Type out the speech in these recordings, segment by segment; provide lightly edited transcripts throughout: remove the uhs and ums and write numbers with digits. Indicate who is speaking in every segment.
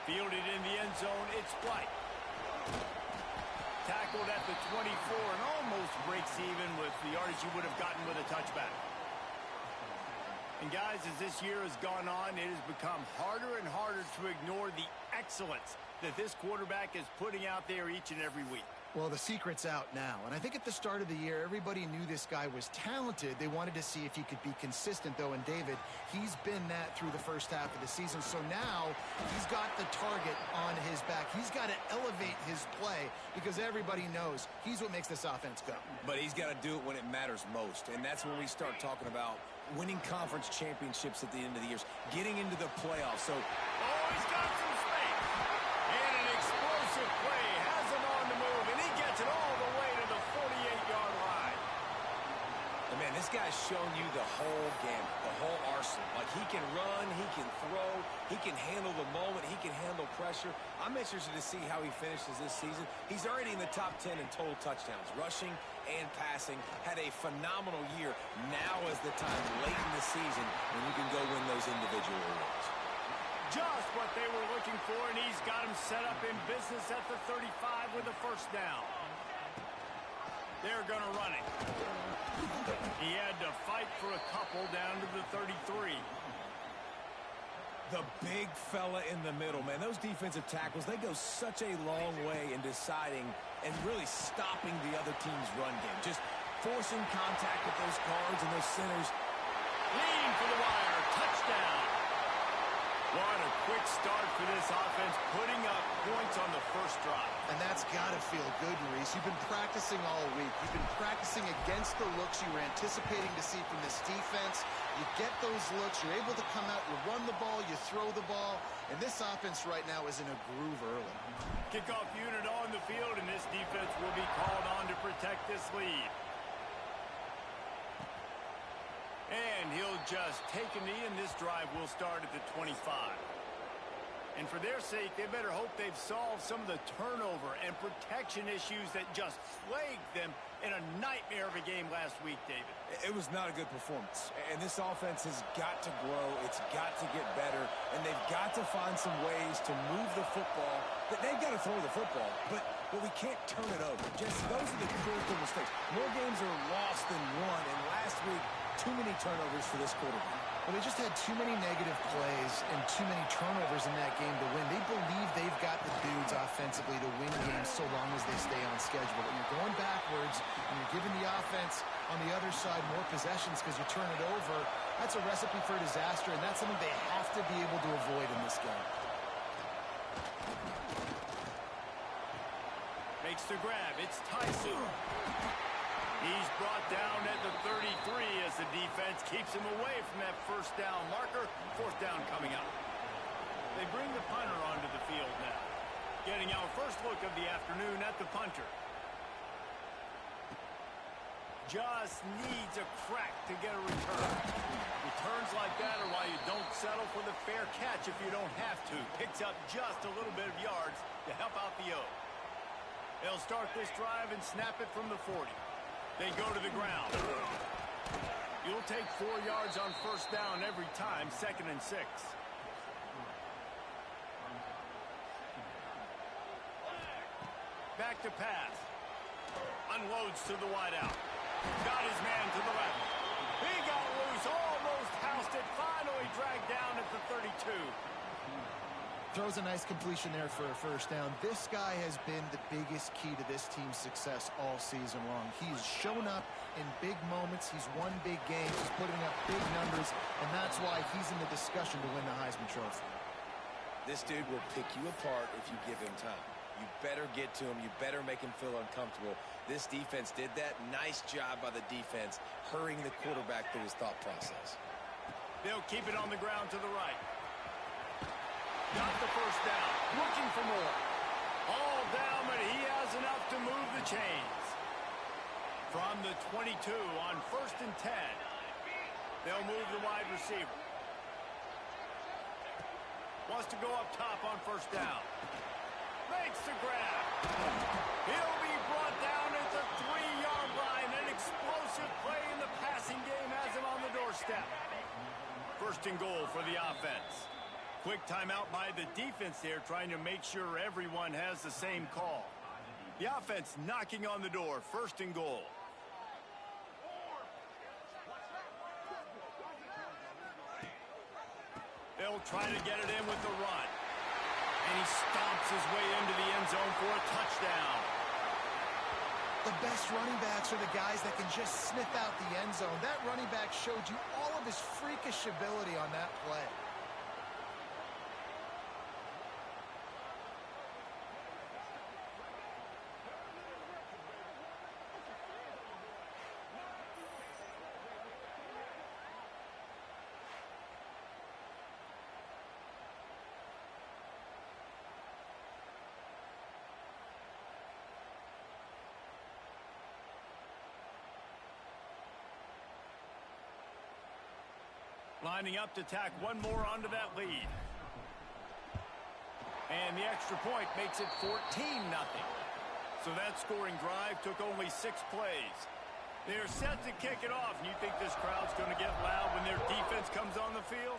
Speaker 1: Fielded in the end zone, it's White. Tackled at the 24 and almost breaks even with the yardage you would have gotten with a touchback. And guys, as this year has gone on, it has become harder and harder to ignore the excellence that this quarterback is putting out there each and every week.
Speaker 2: Well, the secret's out now, and I think at the start of the year, everybody knew this guy was talented. They wanted to see if he could be consistent, though, and David, he's been that through the first half of the season. So now he's got the target on his back. He's got to elevate his play because everybody knows he's what makes this offense go.
Speaker 3: But he's got to do it when it matters most, and that's when we start talking about winning conference championships at the end of the years, getting into the playoffs. So,
Speaker 1: he's got some space. And an explosive play has him on the move, and he gets it all the way to the 48-yard line.
Speaker 3: And man, this guy's shown you the whole gamut, the whole arsenal. Like, he can run, he can throw, he can handle the moment, he can handle pressure. I'm interested to see how he finishes this season. He's already in the top 10 in total touchdowns, rushing and passing. Had a phenomenal year. Now is the time, late in the season, when you can go win those individual awards.
Speaker 1: Just what they were looking for, and he's got him set up in business at the 35 with a first down. They're going to run it. He had to fight for a couple down to the 33.
Speaker 3: The big fella in the middle, man. Those defensive tackles, they go such a long way in deciding and really stopping the other team's run game. Just forcing contact with those guards and those centers.
Speaker 1: Lean for the wire. Touchdown. What a quick start for this offense, putting up points on the first drive.
Speaker 2: And that's got to feel good, Maurice. You've been practicing all week. You've been practicing against the looks you were anticipating to see from this defense. You get those looks. You're able to come out. You run the ball. You throw the ball. And this offense right now is in a groove early.
Speaker 1: Kickoff unit on the field, and this defense will be called on to protect this lead. And he'll just take a knee, and this drive will start at the 25. And for their sake, they better hope they've solved some of the turnover and protection issues that just plagued them in a nightmare of a game last week, David.
Speaker 3: It was not a good performance. And this offense has got to grow. It's got to get better. And they've got to find some ways to move the football. They've got to throw the football, but we can't turn it over. Just those are the critical mistakes. More games are lost than won. And last week, too many turnovers for this quarterback.
Speaker 2: Well, they just had too many negative plays and too many turnovers in that game to win. They believe they've got the dudes offensively to win games so long as they stay on schedule. But when you're going backwards and you're giving the offense on the other side more possessions because you turn it over, that's a recipe for disaster, and that's something they have to be able to avoid in this game.
Speaker 1: Makes the grab. It's Tyson. He's brought down at the 33 as the defense keeps him away from that first down marker. Fourth down coming up. They bring the punter onto the field now. Getting our first look of the afternoon at the punter. Just needs a crack to get a return. Returns like that are why you don't settle for the fair catch if you don't have to. Picks up just a little bit of yards to help out the O. They'll start this drive and snap it from the 40. They go to the ground. You'll take 4 yards on first down every time, 2nd and 6. Back to pass. Unloads to the wideout. Got his man to the left. He got loose, almost housed it, finally dragged down at the 32.
Speaker 2: Throws a nice completion there for a first down. This guy has been the biggest key to this team's success all season long. He's shown up in big moments. He's won big games. He's putting up big numbers, and that's why he's in the discussion to win the Heisman Trophy.
Speaker 3: This dude will pick you apart if you give him time. You better get to him. You better make him feel uncomfortable. This defense did that. Nice job by the defense, hurrying the quarterback through his thought process.
Speaker 1: They'll keep it on the ground to the right. Got the first down. Looking for more. All down, but he has enough to move the chains. From the 22 on 1st and 10. They'll move the wide receiver. Wants to go up top on first down. Makes the grab. He'll be brought down at the 3-yard line. An explosive play in the passing game has him on the doorstep. 1st and goal for the offense. quick timeout by the defense there, trying to make sure everyone has the same call. The offense knocking on the door, 1st and goal. They'll try to get it in with the run. And he stomps his way into the end zone for a touchdown.
Speaker 2: The best running backs are the guys that can just sniff out the end zone. That running back showed you all of his freakish ability on that play.
Speaker 1: Lining up to tack one more onto that lead. And the extra point makes it 14-0. So that scoring drive took only 6 plays. They're set to kick it off, and you think this crowd's going to get loud when their defense comes on the field?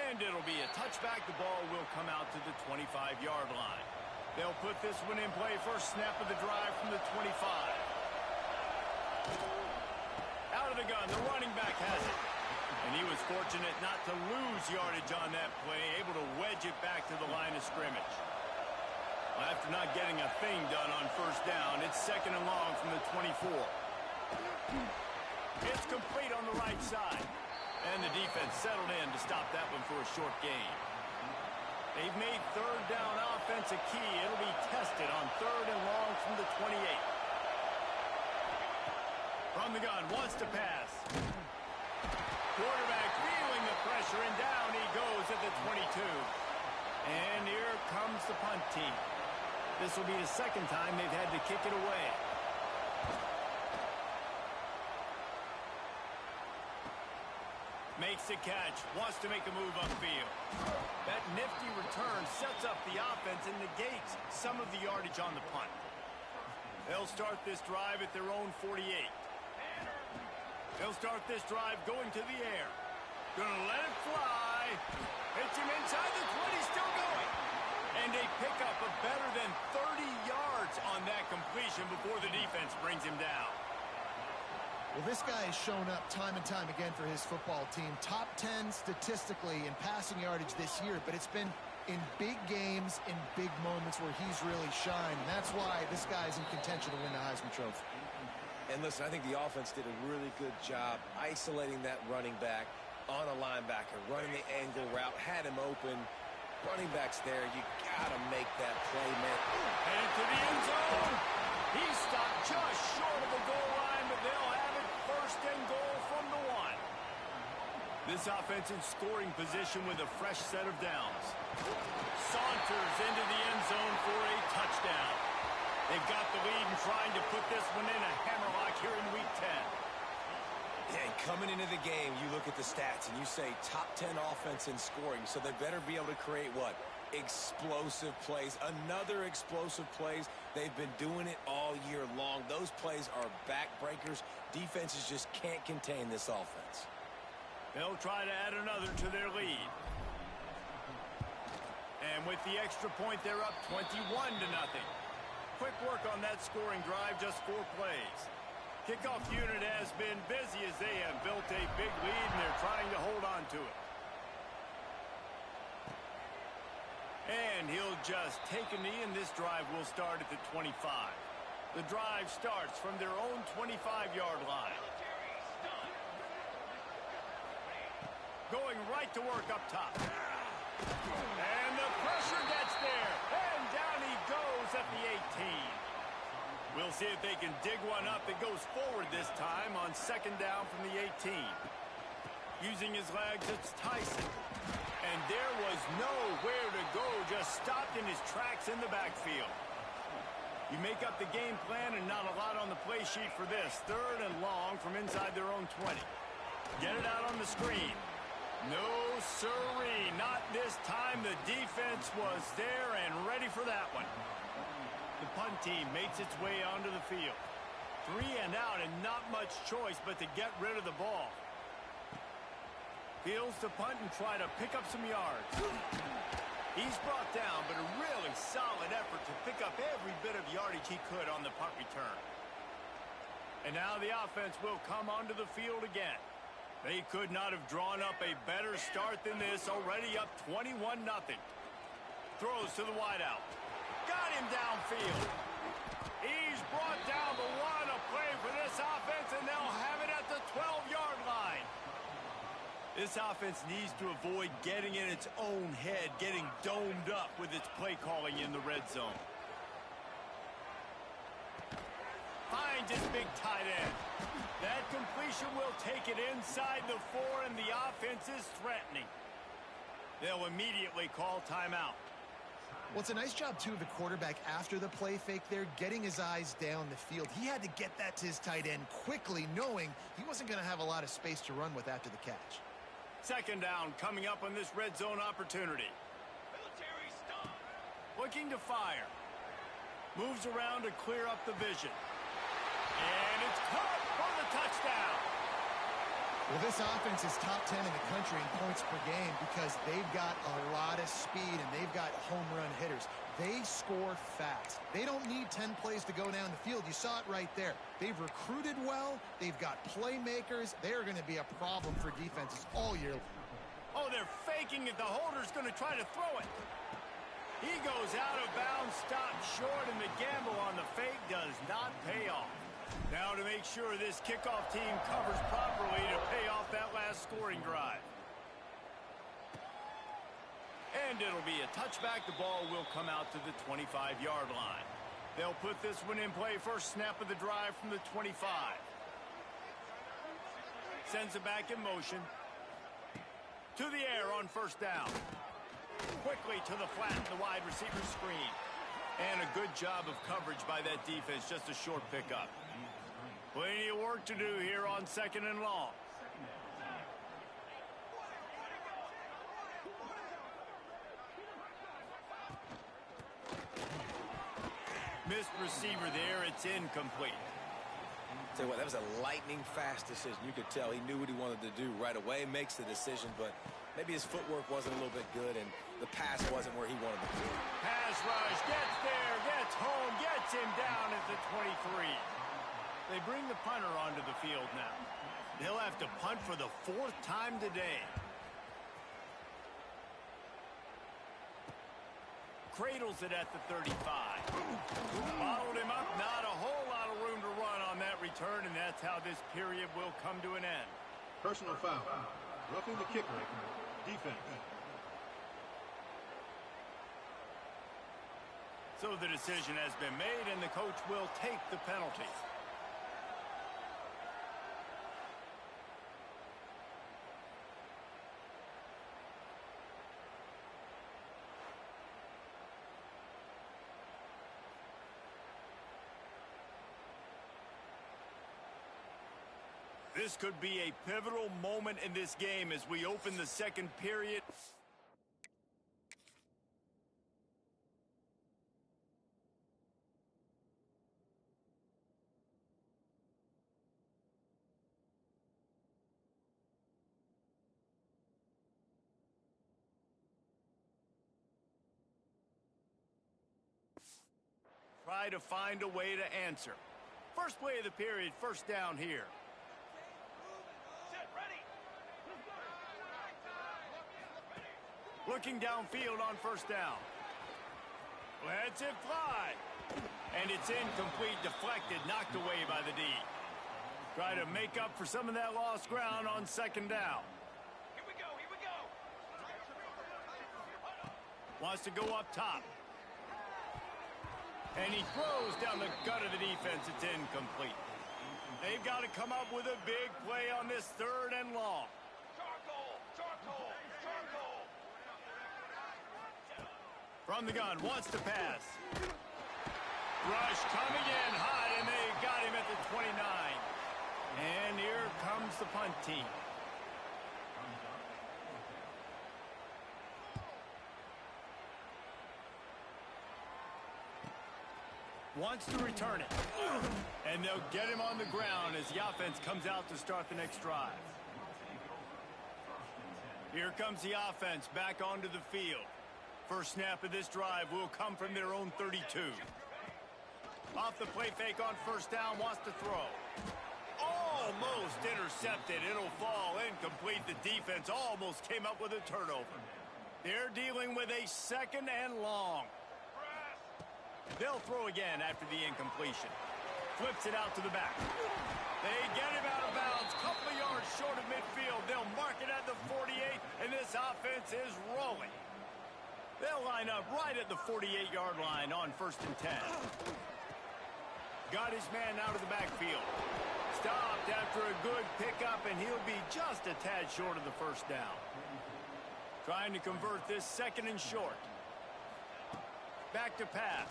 Speaker 1: And it'll be a touchback. The ball will come out to the 25-yard line. They'll put this one in play first snap of the drive from the 25. Out of the gun, the running back has it. And he was fortunate not to lose yardage on that play, able to wedge it back to the line of scrimmage. Well, after not getting a thing done on 1st down, it's 2nd and long from the 24. It's complete on the right side. And the defense settled in to stop that one for a short gain. They've made 3rd down offense a key. It'll be tested on 3rd and long from the 28. From the gun, wants to pass. Quarterback feeling the pressure, and down he goes at the 22. And here comes the punt team. This will be the 2nd time they've had to kick it away. Makes the catch, wants to make a move upfield. That nifty return sets up the offense and negates some of the yardage on the punt. They'll start this drive at their own 48. They'll start this drive going to the air. Gonna let it fly. Hits him inside the 20, still going. And they pick up a better than 30 yards on that completion before the defense brings him down.
Speaker 2: Well, this guy has shown up time and time again for his football team. Top 10 statistically in passing yardage this year, but it's been in big games, in big moments where he's really shined. And that's why this guy's in contention to win the Heisman Trophy.
Speaker 3: And listen, I think the offense did a really good job isolating that running back on a linebacker, running the angle route, had him open. Running back's there. You got to make that play, man.
Speaker 1: And to the end zone. He stopped just short of the goal line, but they'll have it 1st and goal from the 1. This offense in scoring position with a fresh set of downs. Saunters into the end zone for a touchdown. They've got the lead and trying to put this one in a hammerlock here in Week 10.
Speaker 3: And coming into the game, you look at the stats and you say top 10 offense in scoring, so they better be able to create what? Explosive plays. Another explosive plays. They've been doing it all year long. Those plays are backbreakers. Defenses just can't contain this offense.
Speaker 1: They'll try to add another to their lead. And with the extra point, they're up 21-0. Quick work on that scoring drive, just 4 plays. Kickoff unit has been busy as they have built a big lead, and they're trying to hold on to it. And he'll just take a knee, and this drive will start at the 25. The drive starts from their own 25-yard line. Going right to work up top. And the pressure gets there. And down he goes at the 18. We'll see if they can dig one up that goes forward this time on 2nd down from the 18. Using his legs, it's Tyson. And there was nowhere to go, just stopped in his tracks in the backfield. You make up the game plan and not a lot on the play sheet for this. 3rd and long from inside their own 20. Get it out on the screen. No sirree, not this time. The defense was there and ready for that one. The punt team makes its way onto the field. 3 and out and not much choice but to get rid of the ball. Fields to punt and try to pick up some yards. He's brought down, but a really solid effort to pick up every bit of yardage he could on the punt return. And now the offense will come onto the field again. They could not have drawn up a better start than this, already up 21-0. Throws to the wideout. Got him downfield. He's brought down, but what a play for this offense, and they'll have it at the 12-yard line. This offense needs to avoid getting in its own head, getting domed up with its play calling in the red zone. Finds his big tight end. That completion will take it inside the 4, and the offense is threatening. They'll immediately call timeout.
Speaker 2: Well, it's a nice job, too, of the quarterback after the play fake there, getting his eyes down the field. He had to get that to his tight end quickly, knowing he wasn't going to have a lot of space to run with after the catch.
Speaker 1: Second down coming up on this red zone opportunity. Looking to fire. Moves around to clear up the vision. And it's caught for the touchdown.
Speaker 2: Well, this offense is top 10 in the country in points per game because they've got a lot of speed and they've got home run hitters. They score fast. They don't need 10 plays to go down the field. You saw it right there. They've recruited well. They've got playmakers. They're going to be a problem for defenses all year.
Speaker 1: Oh, they're faking it. The holder's going to try to throw it. He goes out of bounds, stopped short, and the gamble on the fake does not pay off. Now to make sure this kickoff team covers properly to pay off that last scoring drive. And it'll be a touchback. The ball will come out to the 25-yard line. They'll put this one in play first snap of the drive from the 25. Sends it back in motion. To the air on first down. Quickly to the flat in the wide receiver screen. And a good job of coverage by that defense. Just a short pickup. Plenty of work to do here on second and long. Missed receiver there. It's incomplete.
Speaker 3: Tell you what, that was a lightning-fast decision. You could tell he knew what he wanted to do right away. Makes the decision, but maybe his footwork wasn't a little bit good, and the pass wasn't where he wanted to be.
Speaker 1: Pass rush. Gets there. Gets home. Gets him down at the 23. They bring the punter onto the field now. They'll have to punt for the 4th time today. Cradles it at the 35. Bottled him up. Not a whole lot of room to run on that return, and that's how this period will come to an end.
Speaker 4: Personal foul. Roughing the kicker. Defense.
Speaker 1: So the decision has been made, and the coach will take the penalty. This could be a pivotal moment in this game as we open the second period. Try to find a way to answer. First play of the period, first down here. Looking downfield on first down. Lets it fly. And it's incomplete, deflected, knocked away by the D. Try to make up for some of that lost ground on second down.
Speaker 5: Here we go.
Speaker 1: Wants to go up top. And he throws down the gut of the defense. It's incomplete. They've got to come up with a big play on this third and long.
Speaker 5: Charcoal.
Speaker 1: From the gun, wants to pass. Rush coming in hot, and they got him at the 29. And here comes the punt team. Wants to return it. And they'll get him on the ground as the offense comes out to start the next drive. Here comes the offense back onto the field. First snap of this drive will come from their own 32. Off the play fake on first down, wants to throw. Almost intercepted. It'll fall incomplete. The defense almost came up with a turnover. They're dealing with a second and long. They'll throw again after the incompletion. Flips it out to the back. They get him out of bounds. Couple of yards short of midfield. They'll mark it at the 48, and this offense is rolling. They'll line up right at the 48-yard line on 1st and 10. Got his man out of the backfield. Stopped after a good pickup, and he'll be just a tad short of the first down. Trying to convert this second and short. Back to pass.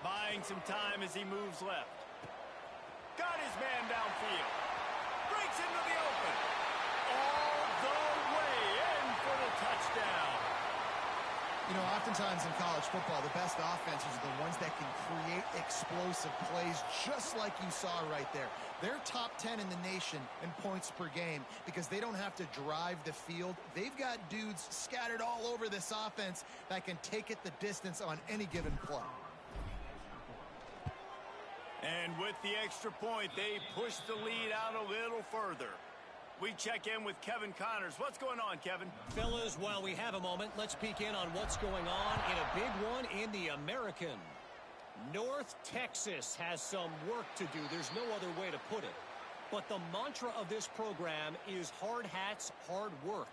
Speaker 1: Buying some time as he moves left. Got his man downfield. Breaks into the open. All the way in for the touchdown.
Speaker 2: You know, oftentimes in college football, the best offenses are the ones that can create explosive plays, just like you saw right there. They're top 10 in the nation in points per game because they don't have to drive the field. They've got dudes scattered all over this offense that can take it the distance on any given play.
Speaker 1: And with the extra point, they push the lead out a little further. We check in with Kevin Connors. What's going on, Kevin?
Speaker 6: Fellas, while we have a moment, let's peek in on what's going on in a big one in the American. North Texas has some work to do. There's no other way to put it. But the mantra of this program is hard hats, hard work.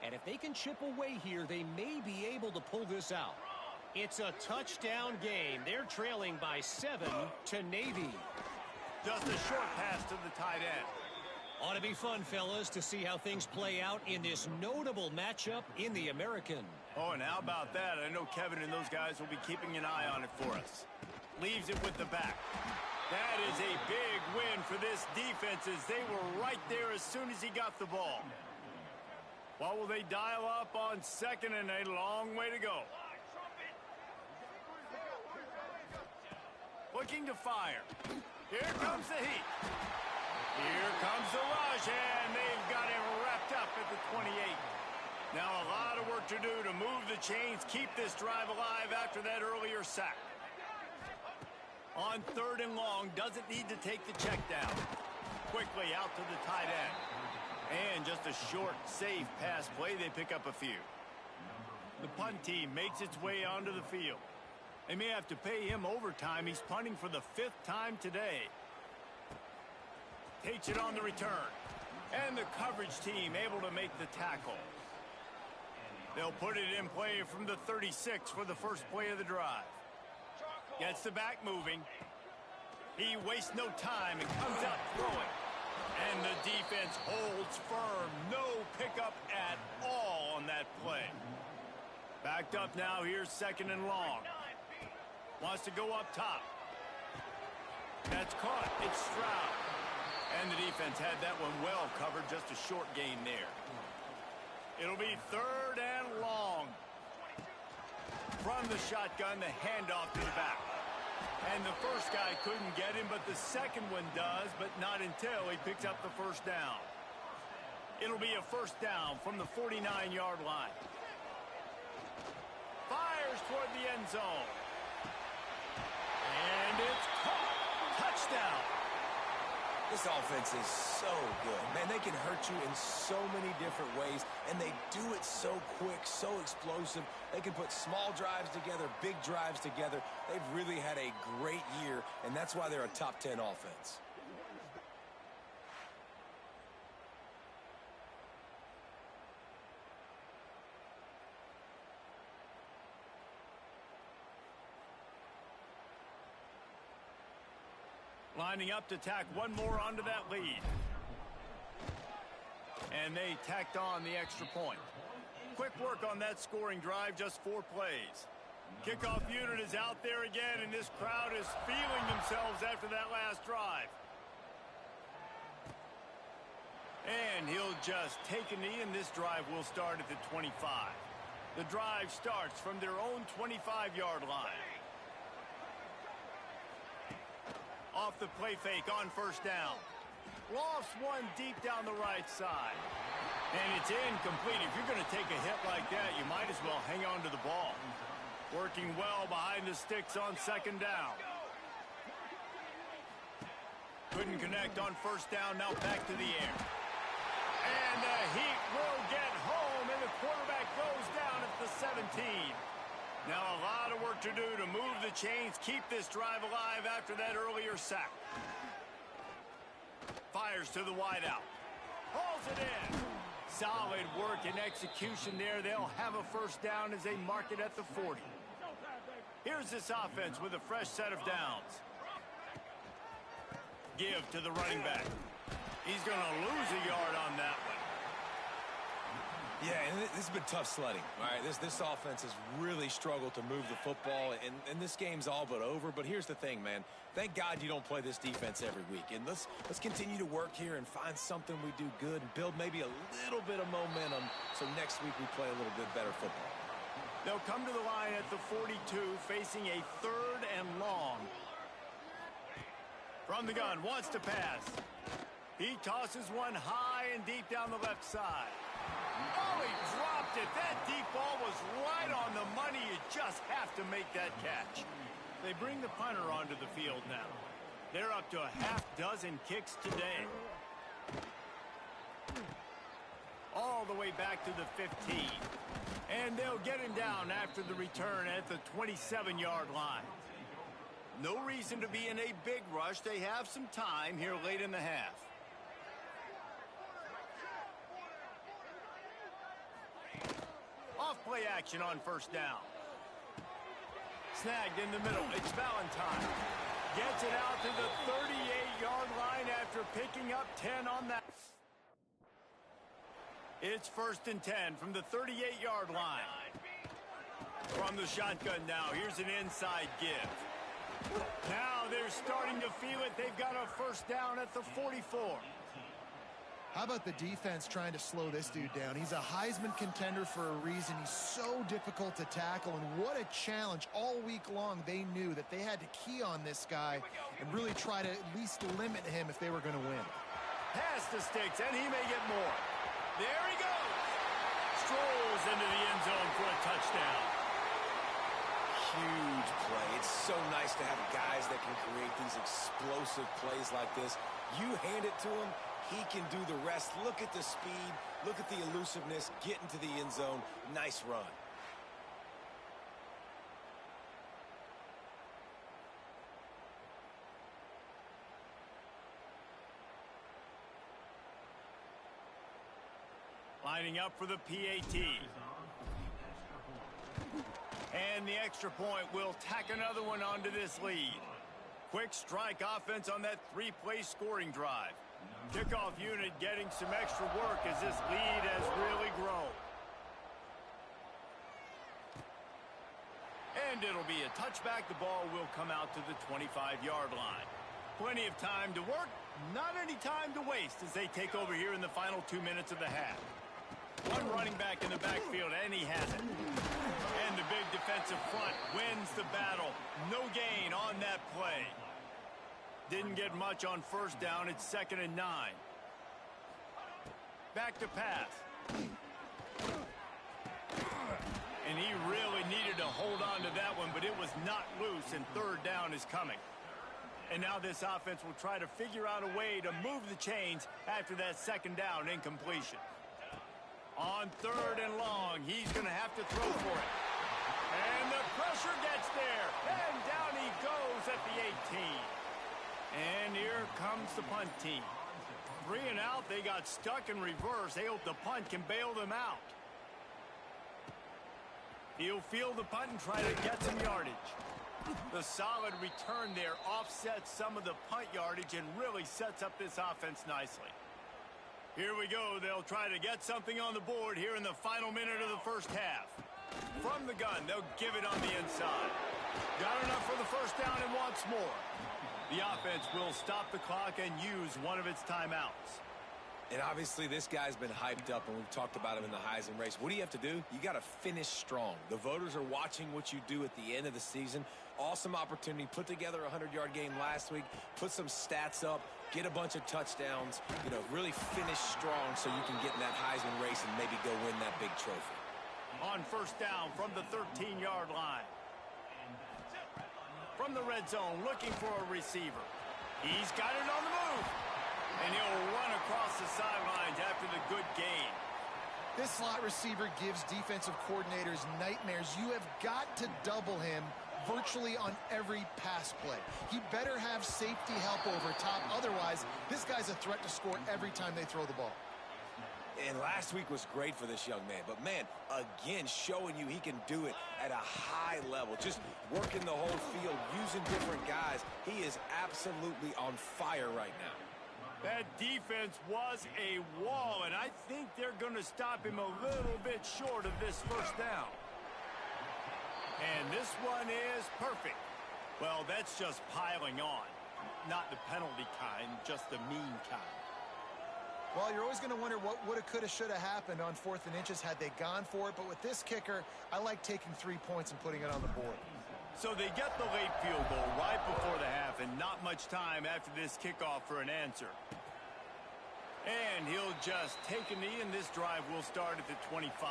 Speaker 6: And if they can chip away here, they may be able to pull this out. It's a touchdown game. They're trailing by 7 to Navy.
Speaker 1: Just a short pass to the tight end.
Speaker 6: Ought to be fun, fellas, to see how things play out in this notable matchup in the American.
Speaker 1: Oh, and how about that? I know Kevin and those guys will be keeping an eye on it for us. Leaves it with the back. That is a big win for this defense as they were right there as soon as he got the ball. What will they dial up on second and a long way to go? Looking to fire. Here comes the heat. Here comes the rush, and they've got him wrapped up at the 28. Now a lot of work to do to move the chains, keep this drive alive after that earlier sack. On 3rd and long, doesn't need to take the check down. Quickly out to the tight end. And just a short, safe pass play, they pick up a few. The punt team makes its way onto the field. They may have to pay him overtime. He's punting for the 5th time today. Takes it on the return. And the coverage team able to make the tackle. They'll put it in play from the 36 for the first play of the drive. Gets the back moving. He wastes no time and comes out throwing. And the defense holds firm. No pickup at all on that play. Backed up now. Here's 2nd and long. Wants to go up top. That's caught. It's Stroud. And the defense had that one well covered. Just a short gain there. It'll be 3rd and long. From the shotgun, the handoff to the back. And the first guy couldn't get him, but the second one does, but not until he picks up the first down. It'll be a first down from the 49-yard line. Fires toward the end zone. And it's caught. Touchdown.
Speaker 3: This offense is so good. Man, they can hurt you in so many different ways, and they do it so quick, so explosive. They can put small drives together, big drives together. They've really had a great year, and that's why they're a top 10 offense.
Speaker 1: Lining up to tack one more onto that lead. And they tacked on the extra point. Quick work on that scoring drive, just 4 plays. Kickoff unit is out there again, and this crowd is feeling themselves after that last drive. And he'll just take a knee, and this drive will start at the 25. The drive starts from their own 25-yard line. Off the play fake on first down. Lofts one deep down the right side. And it's incomplete. If you're going to take a hit like that, you might as well hang on to the ball. Working well behind the sticks on second down. Couldn't connect on first down. Now back to the air. And the Heat will get home, and the quarterback goes down at the 17. Now a lot of work to do to move the chains, keep this drive alive after that earlier sack. Fires to the wideout. Hauls it in. Solid work and execution there. They'll have a first down as they mark it at the 40. Here's this offense with a fresh set of downs. Give to the running back. He's going to lose a yard on that one.
Speaker 3: Yeah, and this has been tough sledding. All right, this offense has really struggled to move the football, and this game's all but over. But here's the thing, man. Thank God you don't play this defense every week. And let's continue to work here and find something we do good and build maybe a little bit of momentum so next week we play a little bit better football.
Speaker 1: They'll come to the line at the 42, facing a 3rd and long. From the gun, wants to pass. He tosses one high and deep down the left side. Oh, he dropped it. That deep ball was right on the money. You just have to make that catch. They bring the punter onto the field now. They're up to a half-dozen kicks today. All the way back to the 15. And they'll get him down after the return at the 27-yard line. No reason to be in a big rush. They have some time here late in the half. Off-play action on first down. Snagged in the middle. It's Valentine. Gets it out to the 38-yard line after picking up 10 on that. It's 1st and 10 from the 38-yard line. From the shotgun now, here's an inside give. Now they're starting to feel it. They've got a first down at the 44.
Speaker 2: How about the defense trying to slow this dude down? He's a Heisman contender for a reason. He's so difficult to tackle, and what a challenge. All week long, they knew that they had to key on this guy and really try to at least limit him if they were going to win.
Speaker 1: Past the sticks, and he may get more. There he goes. Strolls into the end zone for a touchdown.
Speaker 3: Huge play. It's so nice to have guys that can create these explosive plays like this. You hand it to him, he can do the rest. Look at the speed. Look at the elusiveness. Get into the end zone. Nice run.
Speaker 1: Lining up for the PAT. And the extra point will tack another one onto this lead. Quick strike offense on that 3-play scoring drive. Kickoff unit getting some extra work as this lead has really grown. And it'll be a touchback. The ball will come out to the 25-yard line. Plenty of time to work, not any time to waste as they take over here in the final 2 minutes of the half. One running back in the backfield, and he has it. And the big defensive front wins the battle. No gain on that play. Didn't get much on first down. It's 2nd and 9. Back to pass. And he really needed to hold on to that one, but it was not loose, and 3rd down is coming. And now this offense will try to figure out a way to move the chains after that 2nd down incompletion. On 3rd and long, he's going to have to throw for it. And the pressure gets there. And down he goes at the 18. And here comes the punt team. 3 and out, they got stuck in reverse. They hope the punt can bail them out. He'll field the punt and try to get some yardage. The solid return there offsets some of the punt yardage and really sets up this offense nicely. Here we go. They'll try to get something on the board here in the final minute of the first half. From the gun, they'll give it on the inside. Got enough for the first down and wants more. The offense will stop the clock and use one of its timeouts.
Speaker 3: And obviously this guy's been hyped up, and we've talked about him in the Heisman race. What do you have to do? You got to finish strong. The voters are watching what you do at the end of the season. Awesome opportunity. Put together a 100-yard game last week. Put some stats up. Get a bunch of touchdowns. You know, really finish strong so you can get in that Heisman race and maybe go win that big trophy.
Speaker 1: On first down from the 13-yard line. From the red zone, looking for a receiver. He's got it on the move. And he'll run across the sidelines after the good gain.
Speaker 2: This slot receiver gives defensive coordinators nightmares. You have got to double him virtually on every pass play. He better have safety help over top. Otherwise, this guy's a threat to score every time they throw the ball.
Speaker 3: And last week was great for this young man. But, man, again, showing you he can do it at a high level. Just working the whole field, using different guys. He is absolutely on fire right now.
Speaker 1: That defense was a wall, and I think they're going to stop him a little bit short of this first down. And this one is perfect. Well, that's just piling on. Not the penalty kind, just the mean kind.
Speaker 2: Well, you're always going to wonder what woulda, coulda, shoulda happened on 4th and inches had they gone for it. But with this kicker, I like taking 3 points and putting it on the board.
Speaker 1: So they get the late field goal right before the half, and not much time after this kickoff for an answer. And he'll just take a knee, and this drive will start at the 25.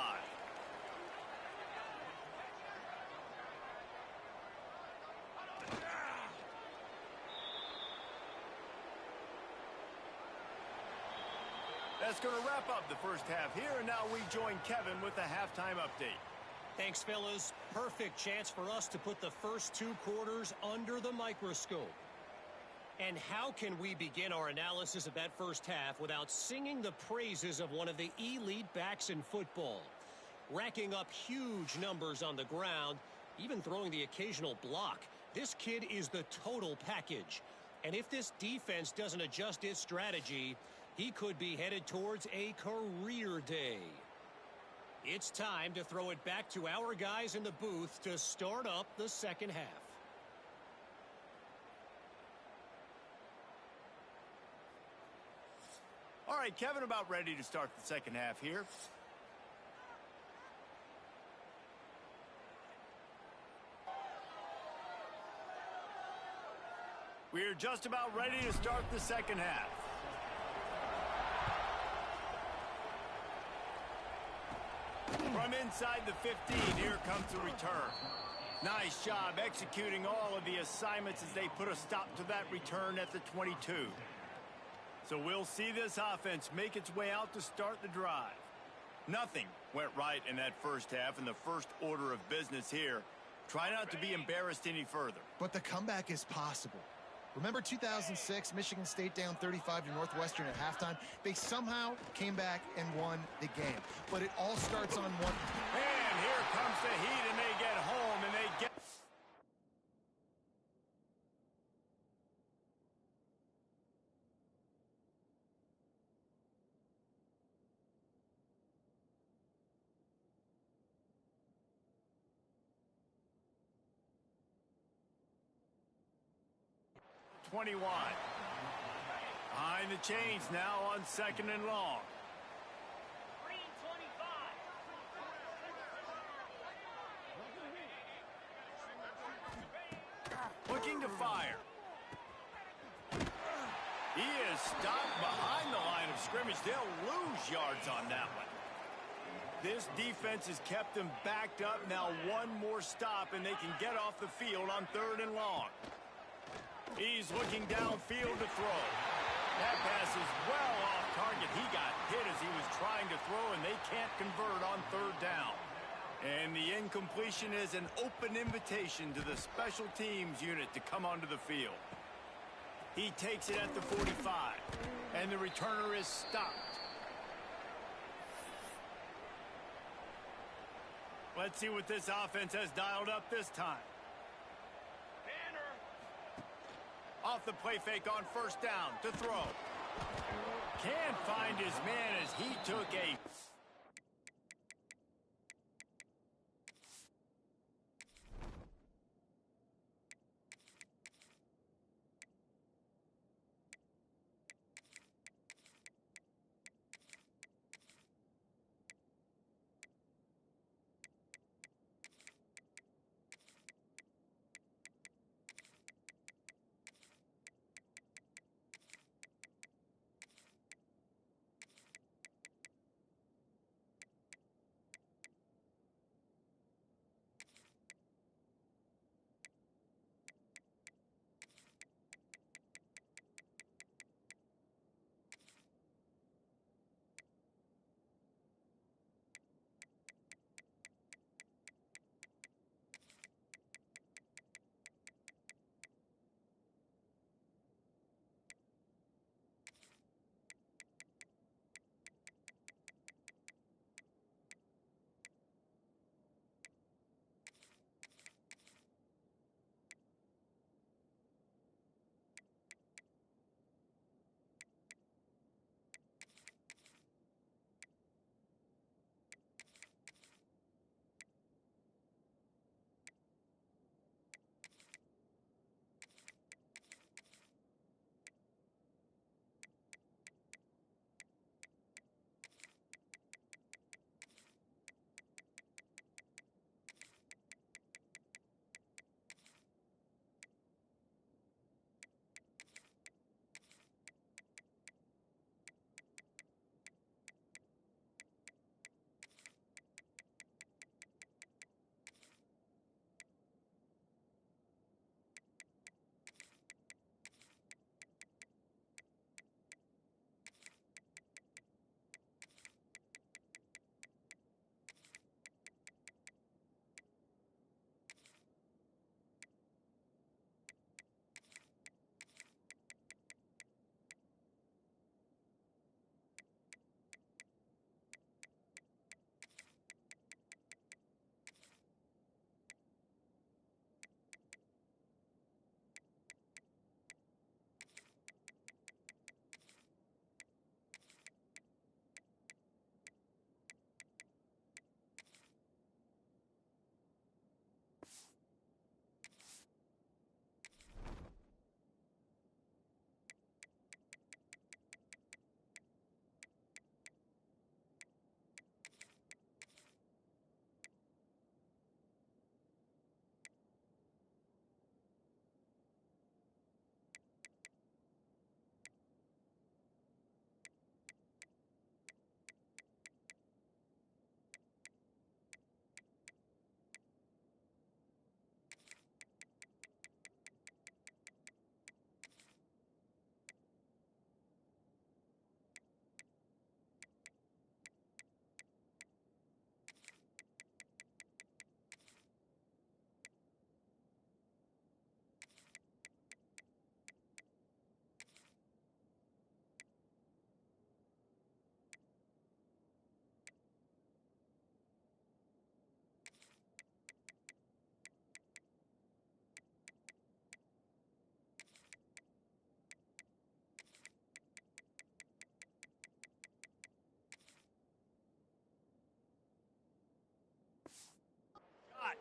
Speaker 1: That's going to wrap up the first half here, and now we join Kevin with the halftime update.
Speaker 6: Thanks, fellas. Perfect chance for us to put the first 2 quarters under the microscope. And how can we begin our analysis of that first half without singing the praises of one of the elite backs in football? Racking up huge numbers on the ground, even throwing the occasional block. This kid is the total package. And if this defense doesn't adjust its strategy, he could be headed towards a career day. It's time to throw it back to our guys in the booth to start up the second half.
Speaker 1: All right, Kevin, about ready to start the second half here. We're just about ready to start the second half. From inside the 15, here comes the return. Nice job executing all of the assignments as they put a stop to that return at the 22. So we'll see this offense make its way out to start the drive. Nothing went right in that first half, and the first order of business here. Try not to be embarrassed any further.
Speaker 2: But the comeback is possible. Remember 2006, Michigan State down 35 to Northwestern at halftime? They somehow came back and won the game. But it all starts on one.
Speaker 1: And here comes the heat, and they get home, and they get... Behind the chains now on 2nd and long.
Speaker 5: Green 25.
Speaker 1: Looking to fire. He is stopped behind the line of scrimmage. They'll lose yards on that one. This defense has kept them backed up. Now one more stop, and they can get off the field on 3rd and long. He's looking downfield to throw. That pass is well off target. He got hit as he was trying to throw, and they can't convert on 3rd down. And the incompletion is an open invitation to the special teams unit to come onto the field. He takes it at the 45, and the returner is stopped. Let's see what this offense has dialed up this time. Off the play fake on 1st down to throw. Can't find his man as he took a...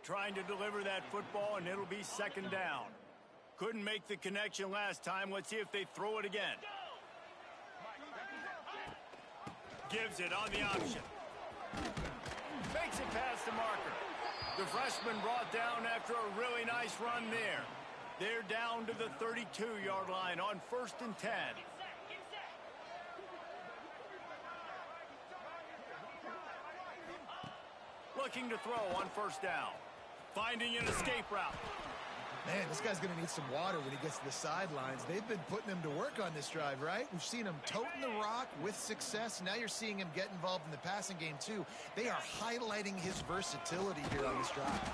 Speaker 1: trying to deliver that football, and it'll be second down. Couldn't make the connection last time. Let's see if they throw it again. Gives it on the option. Makes it past the marker. The freshman brought down after a really nice run there. They're down to the 32-yard line on 1st and 10. Looking to throw on 1st down. Finding an escape route.
Speaker 2: Man, this guy's going to need some water when he gets to the sidelines. They've been putting him to work on this drive, right? We've seen him toting the rock with success. Now you're seeing him get involved in the passing game, too. They are highlighting his versatility here on this drive.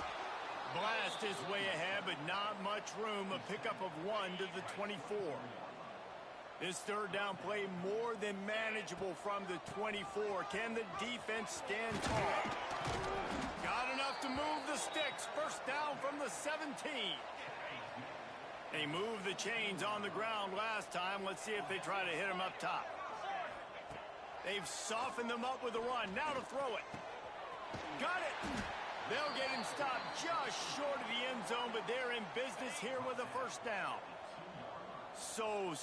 Speaker 1: Blast is way ahead, but not much room. A pickup of 1 to the 24. This third down play more than manageable from the 24. Can the defense stand tall? Got enough to move the sticks. 1st down from the 17. They moved the chains on the ground last time. Let's see if they try to hit him up top. They've softened them up with a run. Now to throw it. Got it. They'll get him stopped just short of the end zone, but they're in business here with a 1st down. So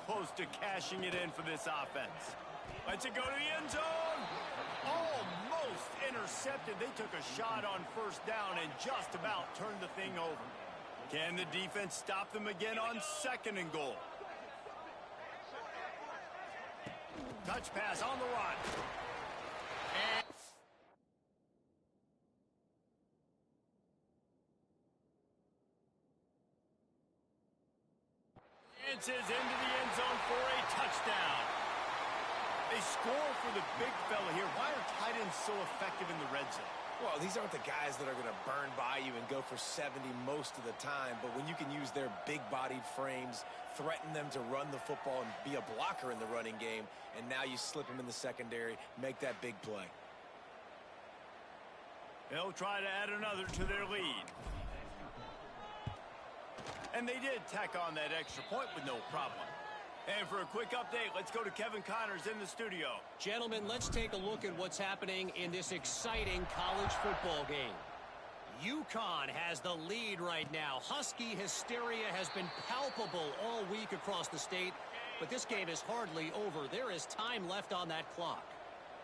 Speaker 1: close to cashing it in for this offense. Let's it go to the end zone. Almost intercepted. They took a shot on 1st down and just about turned the thing over. Can the defense stop them again on 2nd and goal? Touch pass on the run. And is into the end zone for a touchdown. They score for the big fella here. Why are tight ends so effective in the red zone?
Speaker 3: Well, these aren't the guys that are going to burn by you and go for 70 most of the time, but when you can use their big-bodied frames, threaten them to run the football and be a blocker in the running game, and now you slip them in the secondary, make that big play.
Speaker 1: They'll try to add another to their lead. And they did tack on that extra point with no problem. And for a quick update, let's go to Kevin Connors in the studio.
Speaker 6: Gentlemen, let's take a look at what's happening in this exciting college football game. UConn has the lead right now. Husky hysteria has been palpable all week across the state, but this game is hardly over. There is time left on that clock.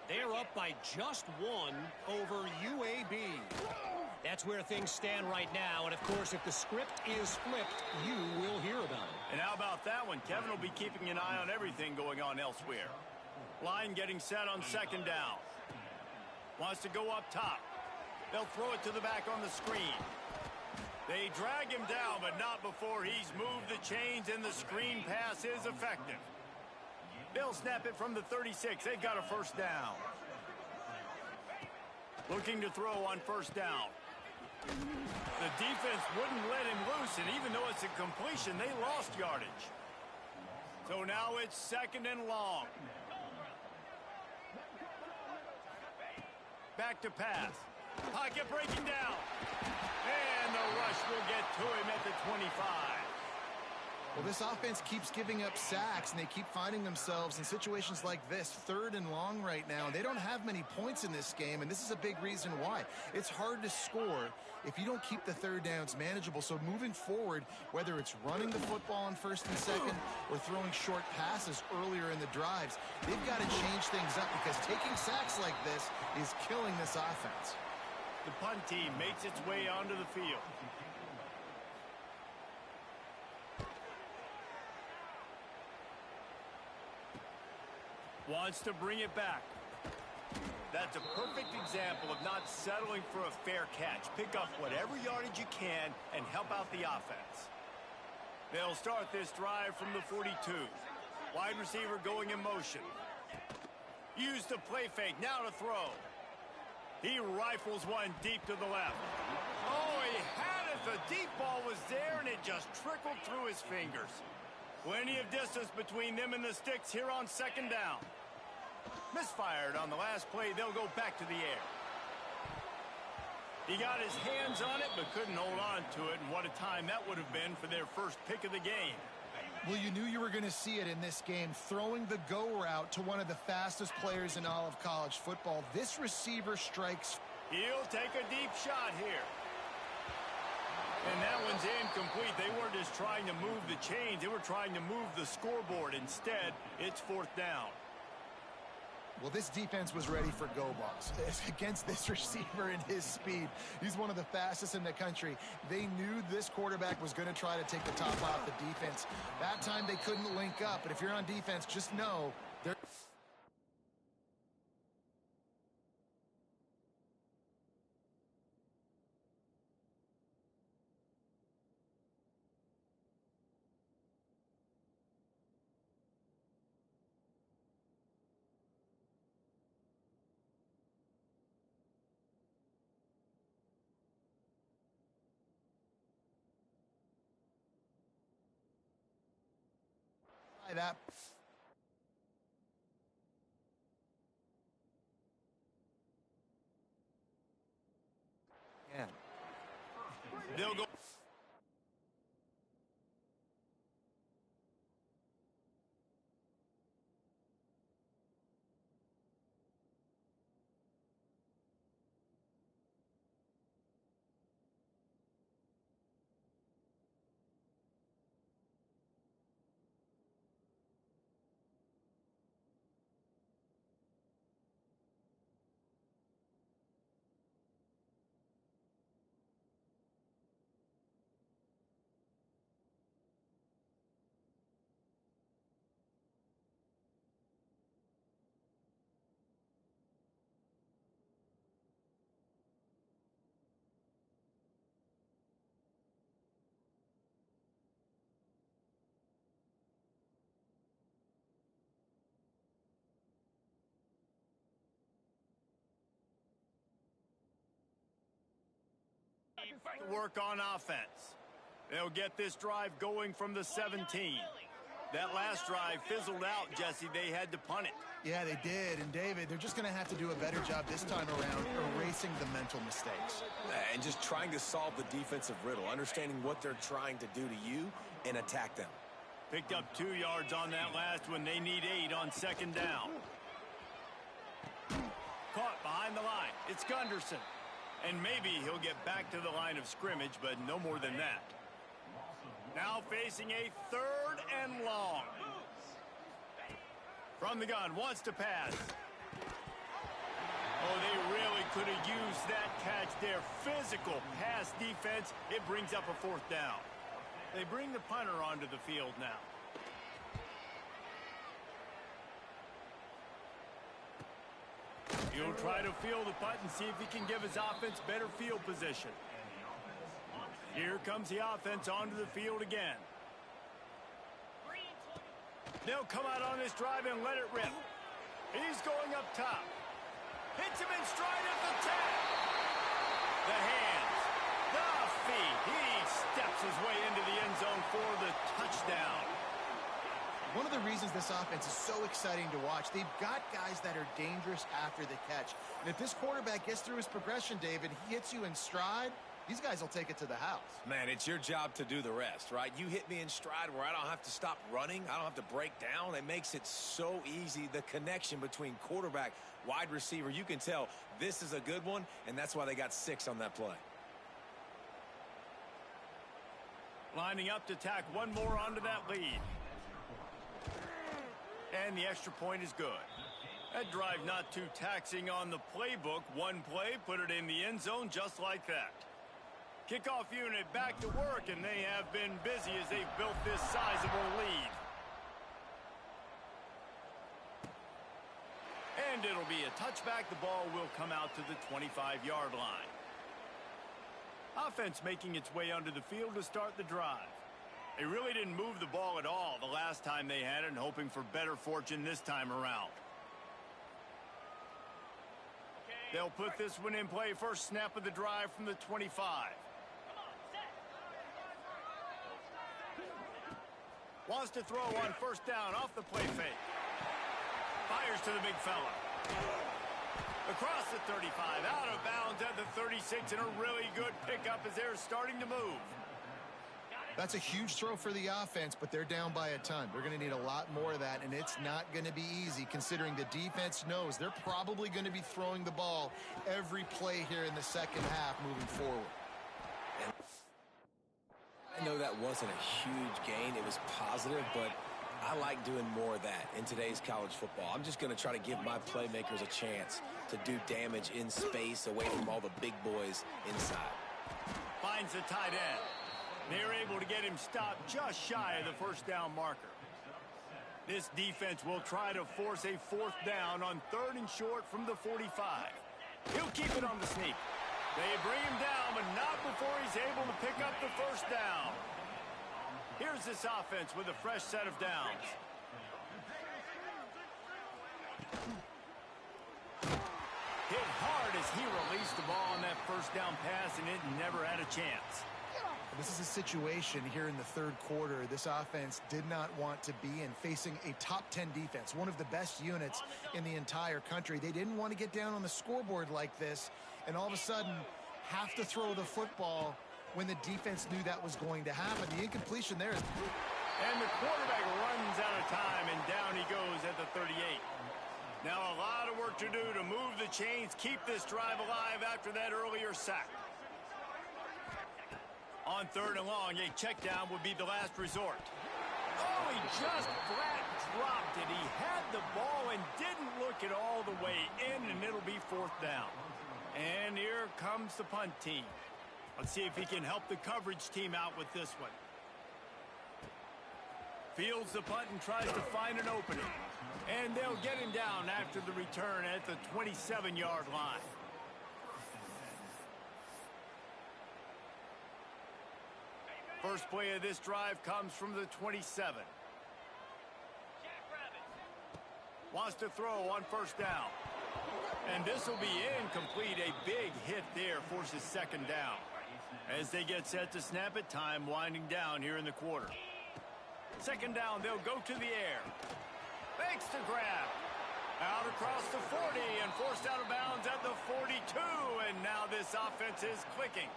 Speaker 6: They're up by just 1 over UAB. That's where things stand right now, and of course, if the script is flipped, you will hear about it.
Speaker 1: And how about that one? Kevin will be keeping an eye on everything going on elsewhere. Line getting set on 2nd down. Wants to go up top. They'll throw it to the back on the screen. They drag him down, but not before he's moved the chains, and the screen pass is effective. They'll snap it from the 36. They've got a 1st down. Looking to throw on 1st down. The defense wouldn't let him loose, and even though it's a completion, they lost yardage. So now it's 2nd and long. Back to pass. Pocket breaking down. And the rush will get to him at the 25.
Speaker 2: Well, this offense keeps giving up sacks, and they keep finding themselves in situations like this, 3rd and long right now. They don't have many points in this game, and this is a big reason why. It's hard to score if you don't keep the 3rd downs manageable. So moving forward, whether it's running the football on 1st and 2nd or throwing short passes earlier in the drives, they've got to change things up because taking sacks like this is killing this offense.
Speaker 1: The punt team makes its way onto the field. Wants to bring it back. That's a perfect example of not settling for a fair catch. Pick up whatever yardage you can and help out the offense. They'll start this drive from the 42. Wide receiver going in motion. Use the play fake. Now to throw. He rifles one deep to the left. Oh, he had it. The deep ball was there, and it just trickled through his fingers. Plenty of distance between them and the sticks here on 2nd down. Misfired on the last play. They'll go back to the air. He got his hands on it, but couldn't hold on to it. And what a time that would have been for their first pick of the game.
Speaker 2: Well, you knew you were going to see it in this game, throwing the go route to one of the fastest players in all of college football. This receiver strikes.
Speaker 1: He'll take a deep shot here. And that one's incomplete. They weren't just trying to move the chains. They were trying to move the scoreboard. Instead, it's 4th down.
Speaker 2: Well, this defense was ready for go balls. Against this receiver and his speed, he's one of the fastest in the country. They knew this quarterback was going to try to take the top off the defense. That time they couldn't link up, but if you're on defense, just know they're... that. Yeah.
Speaker 1: They'll go. Work on offense. They'll get this drive going from the 17. That last drive fizzled out, Jesse. They had to punt it.
Speaker 2: Yeah, they did. And, David, they're just going to have to do a better job this time around erasing the mental mistakes.
Speaker 3: And just trying to solve the defensive riddle, understanding what they're trying to do to you and attack them.
Speaker 1: Picked up 2 yards on that last one. They need 8 on 2nd down. Caught behind the line. It's Gunderson. And maybe he'll get back to the line of scrimmage, but no more than that. Now facing a 3rd and long. From the gun, wants to pass. Oh, they really could have used that catch there. Physical pass defense. It brings up a 4th down. They bring the punter onto the field now. He'll try to field the punt and see if he can give his offense better field position. Here comes the offense onto the field again. They'll come out on this drive and let it rip. He's going up top. Hits him in stride at the 10. The hands. The feet. He steps his way into the end zone for the touchdown.
Speaker 2: One of the reasons this offense is so exciting to watch, they've got guys that are dangerous after the catch. And if this quarterback gets through his progression, David, he hits you in stride, these guys will take it to the house.
Speaker 3: Man, it's your job to do the rest, right? You hit me in stride where I don't have to stop running. I don't have to break down. It makes it so easy. The connection between quarterback, wide receiver, you can tell this is a good one, and that's why they got 6 on that play.
Speaker 1: Lining up to tack one more onto that lead. And the extra point is good. That drive not too taxing on the playbook. One play, put it in the end zone just like that. Kickoff unit back to work, and they have been busy as they've built this sizable lead. And it'll be a touchback. The ball will come out to the 25-yard line. Offense making its way onto the field to start the drive. They really didn't move the ball at all the last time they had it, and hoping for better fortune this time around. They'll put this one in play. First snap of the drive from the 25. Wants to throw on 1st down off the play fake. Fires to the big fella. Across the 35, out of bounds at the 36, and a really good pickup as they're starting to move.
Speaker 2: That's a huge throw for the offense, but they're down by a ton. They're going to need a lot more of that, and it's not going to be easy considering the defense knows they're probably going to be throwing the ball every play here in the second half moving forward.
Speaker 3: I know that wasn't a huge gain. It was positive, but I like doing more of that in today's college football. I'm just going to try to give my playmakers a chance to do damage in space away from all the big boys inside.
Speaker 1: Finds the tight end. They're able to get him stopped just shy of the first down marker. This defense will try to force a fourth down on 3rd and short from the 45. He'll keep it on the sneak. They bring him down, but not before he's able to pick up the first down. Here's this offense with a fresh set of downs. Hit hard as he released the ball on that first down pass, and it never had a chance.
Speaker 2: This is a situation here in the 3rd quarter this offense did not want to be in, facing a top 10 defense, one of the best units in the entire country. They didn't want to get down on the scoreboard like this and all of a sudden have to throw the football when the defense knew that was going to happen. The incompletion there is...
Speaker 1: And the quarterback runs out of time, and down he goes at the 38. Now a lot of work to do to move the chains, keep this drive alive after that earlier sack. On 3rd and long, a check down would be the last resort. Oh, he just flat dropped it. He had the ball and didn't look it all the way in, and it'll be 4th down. And here comes the punt team. Let's see if he can help the coverage team out with this one. Fields the punt and tries to find an opening. And they'll get him down after the return at the 27-yard line. First play of this drive comes from the 27. Wants to throw on 1st down. And this will be incomplete. A big hit there forces 2nd down. As they get set to snap it, time winding down here in the quarter. 2nd down, they'll go to the air. Fakes the grab. Out across the 40 and forced out of bounds at the 42. And now this offense is clicking.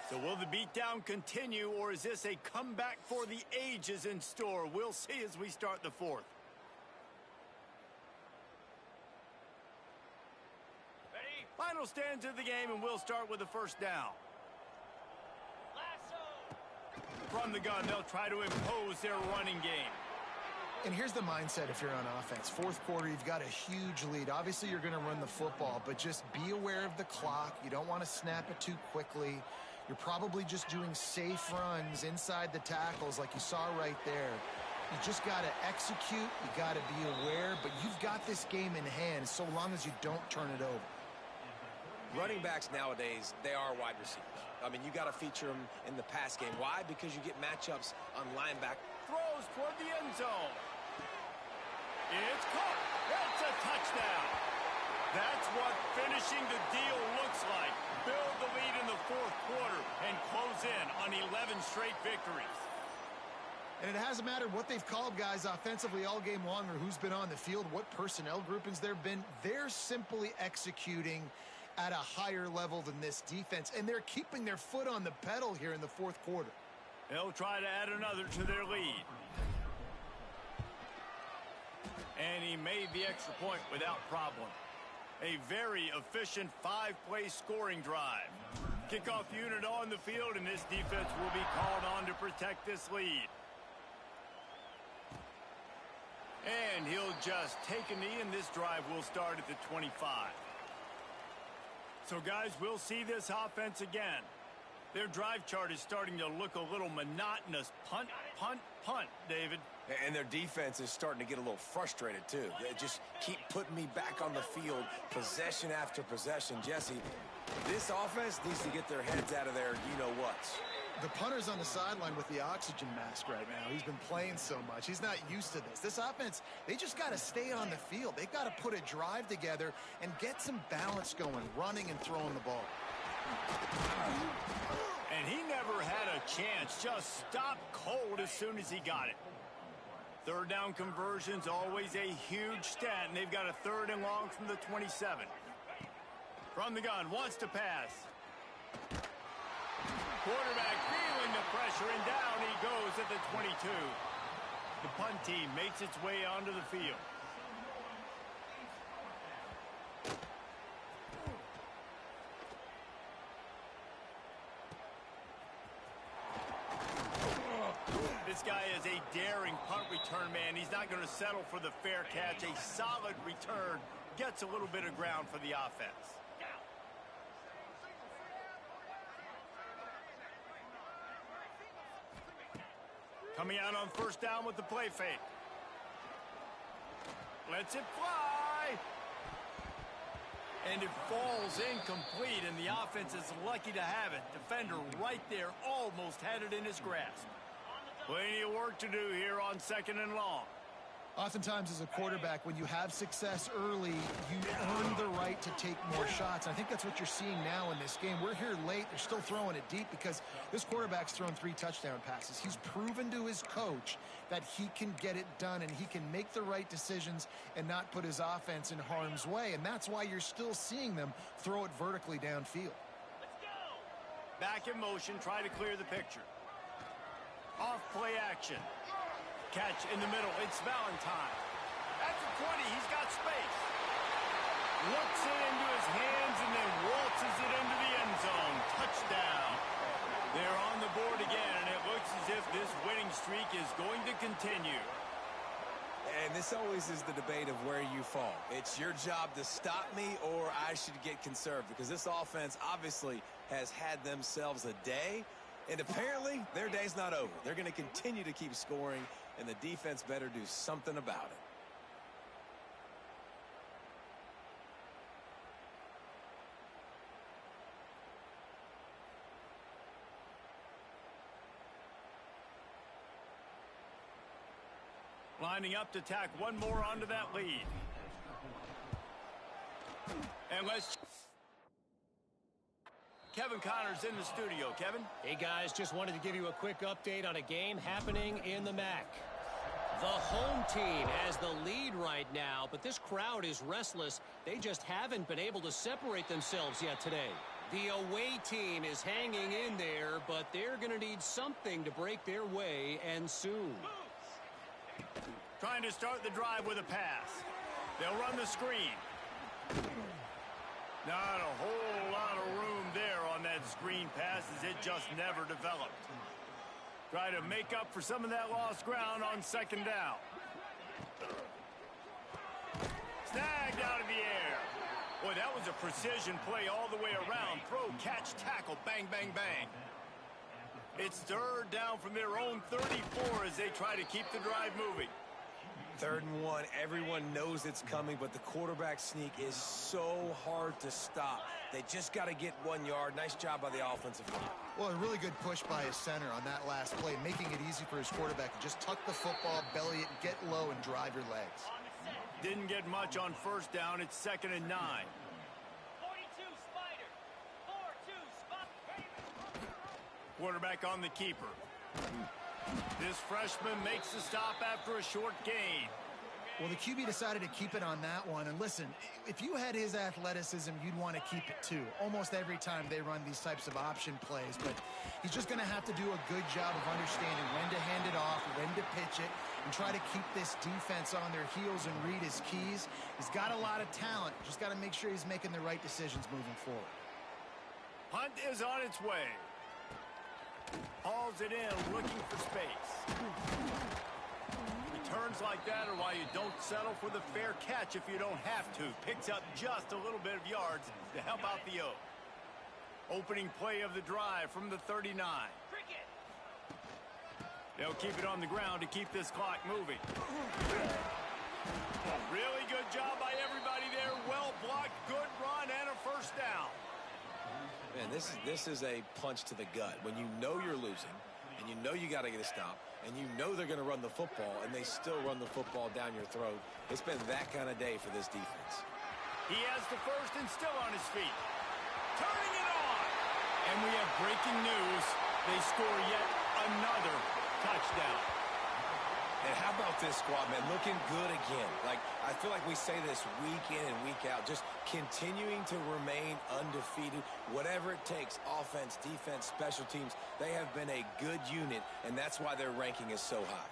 Speaker 1: So will the beatdown continue, or is this a comeback for the ages in store? We'll see as we start the 4th. Ready? Final stands of the game, and we'll start with the 1st down. From the gun, they'll try to impose their running game.
Speaker 2: And here's the mindset if you're on offense. 4th quarter, you've got a huge lead. Obviously, you're going to run the football, but just be aware of the clock. You don't want to snap it too quickly. You're probably just doing safe runs inside the tackles like you saw right there. You just got to execute. You got to be aware, but you've got this game in hand so long as you don't turn it over.
Speaker 3: Running backs nowadays, they are wide receivers. I mean, you got to feature them in the pass game. Why? Because you get matchups on linebacker.
Speaker 1: Throws toward the end zone. It's caught. That's a touchdown. That's what finishing the deal looks like. Build the lead in the 4th quarter and close in on 11 straight victories.
Speaker 2: And it hasn't mattered what they've called guys offensively all game long or who's been on the field, what personnel groupings there have been. They're simply executing at a higher level than this defense, and they're keeping their foot on the pedal here in the 4th quarter.
Speaker 1: They'll try to add another to their lead. And he made the extra point without problem. A very efficient 5-play scoring drive. Kickoff unit on the field, and this defense will be called on to protect this lead. And he'll just take a knee, and this drive will start at the 25. So, guys, we'll see this offense again. Their drive chart is starting to look a little monotonous. Punt, punt, punt, David.
Speaker 3: And their defense is starting to get a little frustrated, too. They just keep putting me back on the field, possession after possession. Jesse, this offense needs to get their heads out of their you-know-whats.
Speaker 2: The punter's on the sideline with the oxygen mask right now. He's been playing so much. He's not used to this. This offense, they just got to stay on the field. They've got to put a drive together and get some balance going, running and throwing the ball.
Speaker 1: And he never had a chance. Just stopped cold as soon as he got it. Third down conversion's always a huge stat, and they've got a 3rd and long from the 27. From the gun, wants to pass. Quarterback feeling the pressure, and down he goes at the 22. The punt team makes its way onto the field. This guy is a daring punt return man. He's not going to settle for the fair catch. A solid return gets a little bit of ground for the offense. Coming out on 1st down with the play fake. Lets it fly. And it falls incomplete, and the offense is lucky to have it. Defender right there almost had it in his grasp. Plenty of work to do here on 2nd and long.
Speaker 2: Oftentimes as a quarterback, when you have success early, you earn the right to take more shots. I think that's what you're seeing now in this game. We're here late. They're still throwing it deep because this quarterback's thrown 3 touchdown passes. He's proven to his coach that he can get it done and he can make the right decisions and not put his offense in harm's way. And that's why you're still seeing them throw it vertically downfield.
Speaker 1: Back in motion, try to clear the picture. Off play action. Catch in the middle. It's Valentine. At the 20, he's got space. Looks it into his hands and then waltzes it into the end zone. Touchdown. They're on the board again, and it looks as if this winning streak is going to continue.
Speaker 3: And this always is the debate of where you fall. It's your job to stop me, or I should get conserved, because this offense obviously has had themselves a day. And apparently, their day's not over. They're going to continue to keep scoring, and the defense better do something about it.
Speaker 1: Lining up to tack one more onto that lead. And let's... Kevin Connor's in the studio. Kevin?
Speaker 6: Hey, guys, just wanted to give you a quick update on a game happening in the MAC. The home team has the lead right now, but this crowd is restless. They just haven't been able to separate themselves yet today. The away team is hanging in there, but they're going to need something to break their way, and soon.
Speaker 1: Trying to start the drive with a pass. They'll run the screen. Not a whole lot of room there on that screen pass, as it just never developed. Try to make up for some of that lost ground on 2nd down. Snagged out of the air. Boy, that was a precision play all the way around. Throw, catch, tackle, bang, bang, bang. It's 3rd down from their own 34 as they try to keep the drive moving.
Speaker 3: 3rd and 1, everyone knows it's coming, but the quarterback sneak is so hard to stop. They just got to get 1 yard. Nice job by the offensive line.
Speaker 2: Well, a really good push by his center on that last play, making it easy for his quarterback to just tuck the football, belly it, get low, and drive your legs.
Speaker 1: Didn't get much on 1st down. It's 2nd and 9.
Speaker 5: 42 Spider. 4-2 spot.
Speaker 1: Quarterback on the keeper. This freshman makes the stop after a short gain.
Speaker 2: Well, the QB decided to keep it on that one. And listen, if you had his athleticism, you'd want to keep it too. Almost every time they run these types of option plays. But he's just going to have to do a good job of understanding when to hand it off, when to pitch it, and try to keep this defense on their heels and read his keys. He's got a lot of talent. Just got to make sure he's making the right decisions moving forward.
Speaker 1: Hunt is on its way. Hauls it in, looking for space. Returns like that are why you don't settle for the fair catch if you don't have to. Picks up just a little bit of yards to help out the O. Opening play of the drive from the 39. They'll keep it on the ground to keep this clock moving. Really good job by everybody there. Well blocked, good run, and a 1st down.
Speaker 3: Man, this is a punch to the gut. When you know you're losing, and you know you got to get a stop, and you know they're going to run the football, and they still run the football down your throat. It's been that kind of day for this defense.
Speaker 1: He has the 1st and still on his feet. Turning it on. And we have breaking news. They score yet another touchdown.
Speaker 3: And how about this squad, man? Looking good again. Like, I feel like we say this week in and week out, just continuing to remain undefeated. Whatever it takes, offense, defense, special teams, they have been a good unit, and that's why their ranking is so high.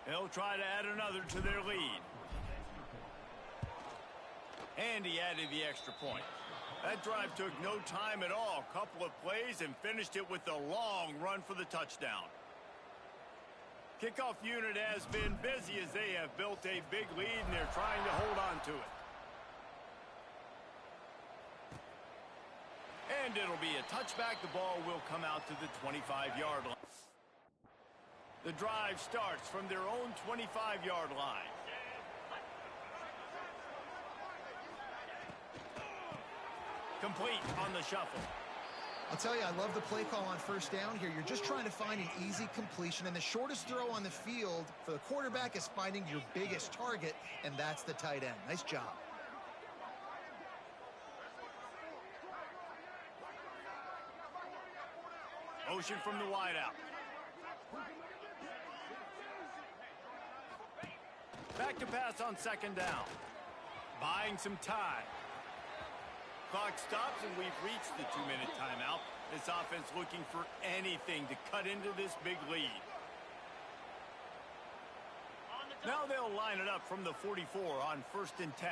Speaker 1: They'll try to add another to their lead. And he added the extra point. That drive took no time at all. A couple of plays and finished it with a long run for the touchdown. Kickoff unit has been busy as they have built a big lead and they're trying to hold on to it. And it'll be a touchback. The ball will come out to the 25-yard line. The drive starts from their own 25-yard line. Complete on the shuffle.
Speaker 2: I'll tell you, I love the play call on first down here. You're just trying to find an easy completion, and the shortest throw on the field for the quarterback is finding your biggest target, and that's the tight end. Nice job.
Speaker 1: Motion from the wideout. Back to pass on second down. Buying some time. Clock stops and we've reached the 2-minute timeout. This offense looking for anything to cut into this big lead. Now they'll line it up from the 44 on 1st and 10.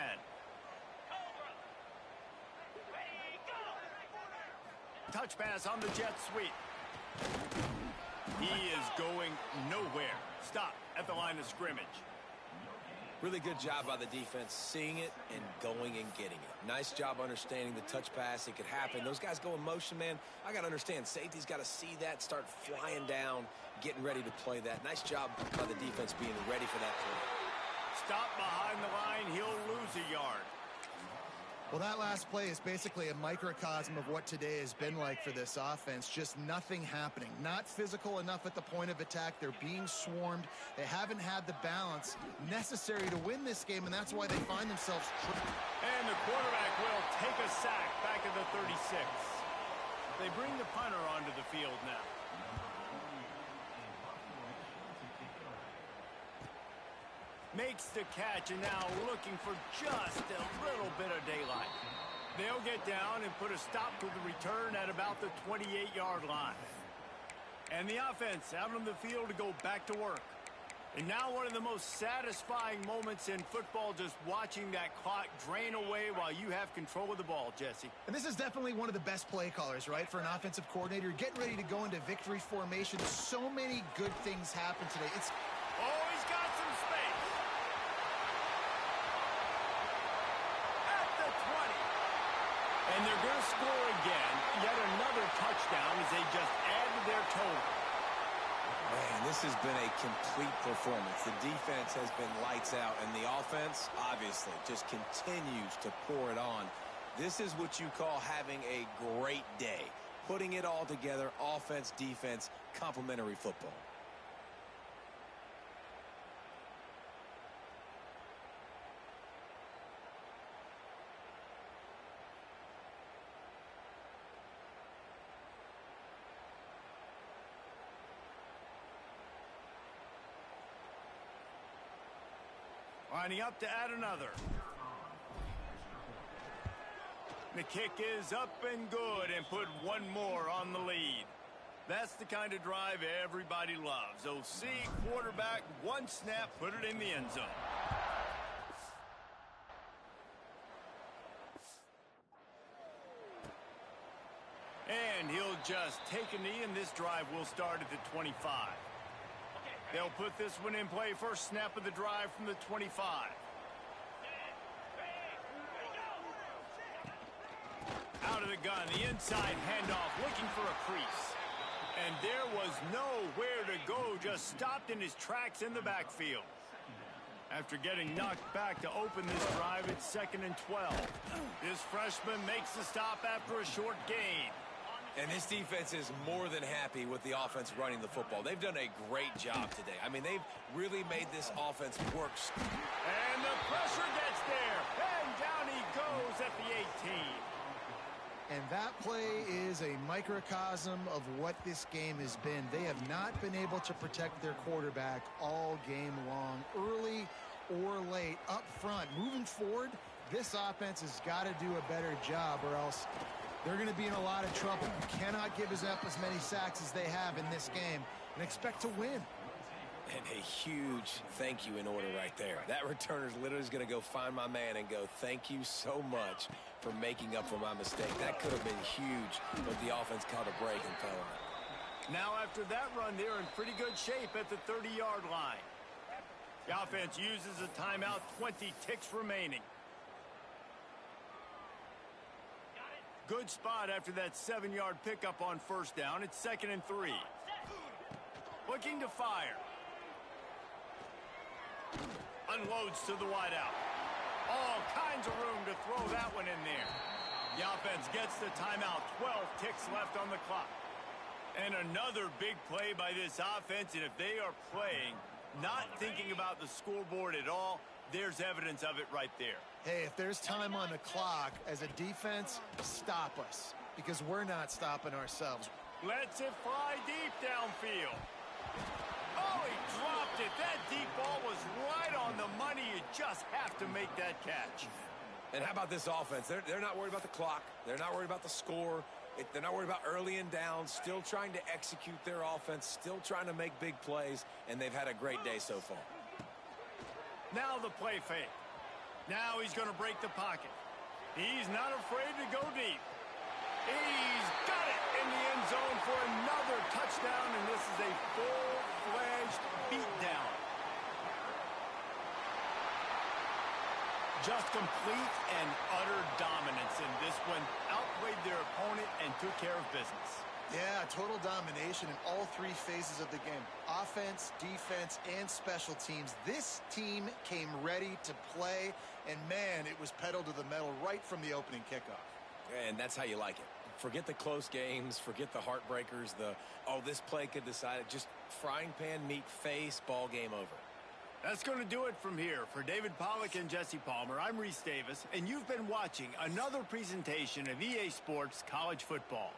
Speaker 1: Touch pass on the jet sweep. He is going nowhere. Stop at the line of scrimmage.
Speaker 3: Really good job by the defense, seeing it and going and getting it. Nice job understanding the touch pass. It could happen. Those guys go in motion, man. I got to understand. Safety's got to see that, start flying down, getting ready to play that. Nice job by the defense being ready for that play.
Speaker 1: Stop behind the line. He'll lose a yard.
Speaker 2: Well, that last play is basically a microcosm of what today has been like for this offense. Just nothing happening. Not physical enough at the point of attack. They're being swarmed. They haven't had the balance necessary to win this game, and that's why they find themselves
Speaker 1: And the quarterback will take a sack back at the 36. They bring the punter onto the field now. Makes the catch and now looking for just a little bit of daylight. They'll get down and put a stop to the return at about the 28-yard line. And the offense out on the field to go back to work. And now one of the most satisfying moments in football, just watching that clock drain away while you have control of the ball, Jesse.
Speaker 2: And this is definitely one of the best play callers, right, for an offensive coordinator. Getting ready to go into victory formation. So many good things happen today.
Speaker 1: Oh, he's got some space. At the 20. And they're going to score again. Yet another touchdown as they just add to their total.
Speaker 3: Man, this has been a complete performance. The defense has been lights out, and the offense, obviously, just continues to pour it on. This is what you call having a great day. Putting it all together, offense, defense, complementary football.
Speaker 1: Lining up to add another. The kick is up and good and put one more on the lead. That's the kind of drive everybody loves. OC, quarterback, one snap, put it in the end zone. And he'll just take a knee, and this drive will start at the 25. They'll put this one in play. First snap of the drive from the 25. Out of the gun, the inside handoff, looking for a crease. And there was nowhere to go, just stopped in his tracks in the backfield. After getting knocked back to open this drive, it's 2nd and 12. This freshman makes the stop after a short gain.
Speaker 3: And this defense is more than happy with the offense running the football. They've done a great job today. I mean, they've really made this offense work.
Speaker 1: And the pressure gets there. And down he goes at the 18.
Speaker 2: And that play is a microcosm of what this game has been. They have not been able to protect their quarterback all game long, early or late, up front. Moving forward, this offense has got to do a better job, or else they're going to be in a lot of trouble. You cannot give us up as many sacks as they have in this game and expect to win.
Speaker 3: And a huge thank you in order right there. That returner's literally going to go find my man and go, thank you so much for making up for my mistake. That could have been huge, but the offense caught a break and fell on it.
Speaker 1: Now after that run, they're in pretty good shape at the 30-yard line. The offense uses a timeout, 20 ticks remaining. Good spot after that 7-yard pickup on first down. It's 2nd and 3. Looking to fire. Unloads to the wideout. All kinds of room to throw that one in there. The offense gets the timeout. 12 ticks left on the clock. And another big play by this offense. And if they are playing, not thinking about the scoreboard at all, there's evidence of it right there.
Speaker 2: Hey, if there's time on the clock, as a defense, stop us. Because we're not stopping ourselves.
Speaker 1: Lets it fly deep downfield. Oh, he dropped it. That deep ball was right on the money. You just have to make that catch.
Speaker 3: And how about this offense? They're not worried about the clock. They're not worried about the score. They're not worried about early and down. Still trying to execute their offense. Still trying to make big plays. And they've had a great day so far.
Speaker 1: Now the play fake. Now he's going to break the pocket. He's not afraid to go deep. He's got it in the end zone for another touchdown, and this is a full-fledged beatdown. Just complete and utter dominance in this one. Outplayed their opponent and took care of business.
Speaker 2: Yeah, total domination in all three phases of the game. Offense, defense, and special teams. This team came ready to play, and man, it was pedal to the metal right from the opening kickoff.
Speaker 3: And that's how you like it. Forget the close games, forget the heartbreakers, this play could decide it. Just frying pan, meat face, ball game over.
Speaker 1: That's going to do it from here. For David Pollack and Jesse Palmer, I'm Reese Davis, and you've been watching another presentation of EA Sports College Football.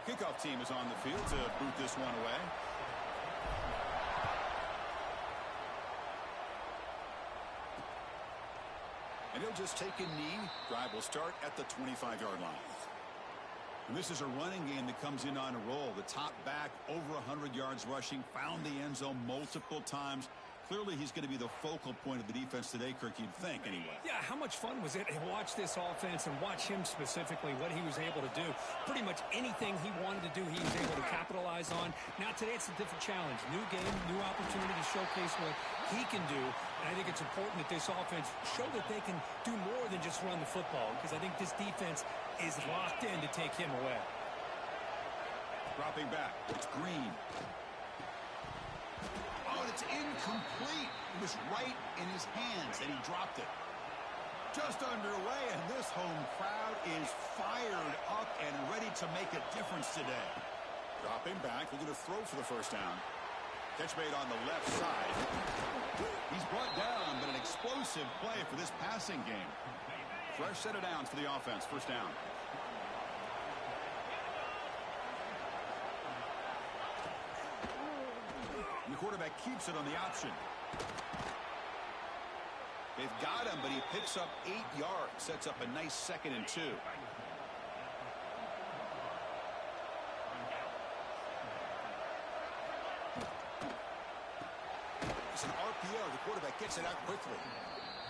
Speaker 7: Kickoff team is on the field to boot this one away. And he'll just take a knee. Drive will start at the 25-yard line. And this is a running game that comes in on a roll. The top back, over 100 yards rushing, found the end zone multiple times. Clearly, he's going to be the focal point of the defense today, Kirk, you'd think, anyway.
Speaker 8: Yeah, how much fun was it to watch this offense and watch him specifically, what he was able to do. Pretty much anything he wanted to do, he was able to capitalize on. Now, today, it's a different challenge. New game, new opportunity to showcase what he can do. And I think it's important that this offense show that they can do more than just run the football, because I think this defense is locked in to take him away.
Speaker 7: Dropping back, it's Green.
Speaker 9: Oh, and it's incomplete. It was right in his hands, and he dropped it.
Speaker 7: Just underway, and this home crowd is fired up and ready to make a difference today. Dropping back, looking to throw for the first down. Catch made on the left side. He's brought down, but an explosive play for this passing game. Fresh set of downs for the offense. First down. The quarterback keeps it on the option. They've got him, but he picks up 8 yards. Sets up a nice 2nd and 2. It's an RPO. The quarterback gets it out quickly.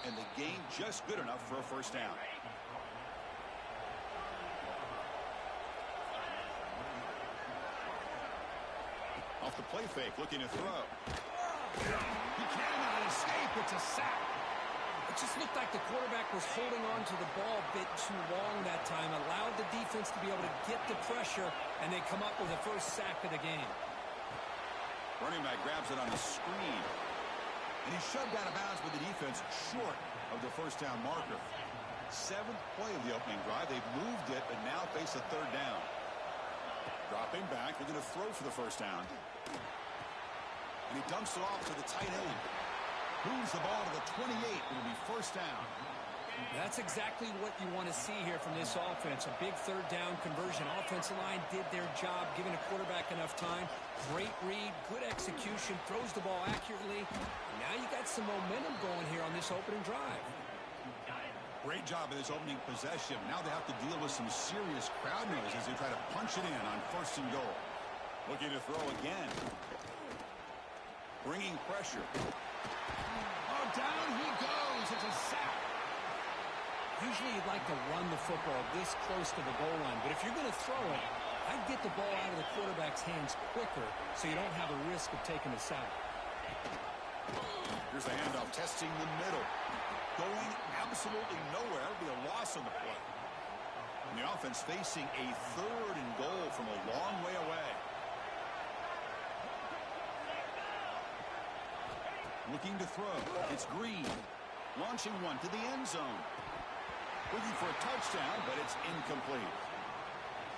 Speaker 7: And the gain just good enough for a first down. Off the play fake, looking to throw.
Speaker 9: He cannot escape. It's a sack.
Speaker 8: It just looked like the quarterback was holding on to the ball a bit too long that time, allowed the defense to be able to get the pressure, and they come up with the first sack of the game.
Speaker 7: Running back grabs it on the screen. And he's shoved out of bounds with the defense short of the first down marker. 7th play of the opening drive. They've moved it, but now face a 3rd down. Dropping back, looking to throw for the first down. And he dumps it off to the tight end. Moves the ball to the 28. It'll be first down.
Speaker 8: That's exactly what you want to see here from this offense. A big 3rd down conversion. Offensive line did their job, giving a quarterback enough time. Great read, good execution, throws the ball accurately. Now you got some momentum going here on this opening drive.
Speaker 7: Great job in this opening possession. Now they have to deal with some serious crowd noise as they try to punch it in on 1st and goal. Looking to throw again. Bringing pressure.
Speaker 9: Oh, down he goes. It's a sack.
Speaker 8: Usually you'd like to run the football this close to the goal line, but if you're going to throw it, I'd get the ball out of the quarterback's hands quicker so you don't have a risk of taking a sack.
Speaker 7: Here's the handoff, testing the middle. Going absolutely nowhere. It'll be a loss on the play. And the offense facing a 3rd and goal from a long way away. Looking to throw. It's Green. Launching one to the end zone. Looking for a touchdown, but it's incomplete.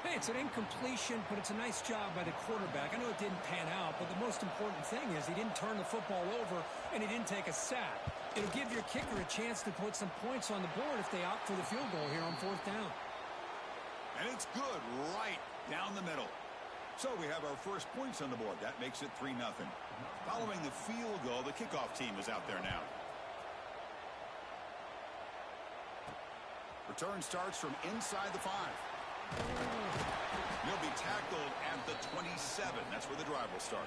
Speaker 8: Hey, it's an incompletion, but it's a nice job by the quarterback. I know it didn't pan out, but the most important thing is he didn't turn the football over, and he didn't take a sack. It'll give your kicker a chance to put some points on the board if they opt for the field goal here on 4th down.
Speaker 7: And it's good right down the middle. So we have our first points on the board. That makes it 3-0. Following the field goal, the kickoff team is out there now. Return starts from inside the 5. He'll be tackled at the 27. That's where the drive will start.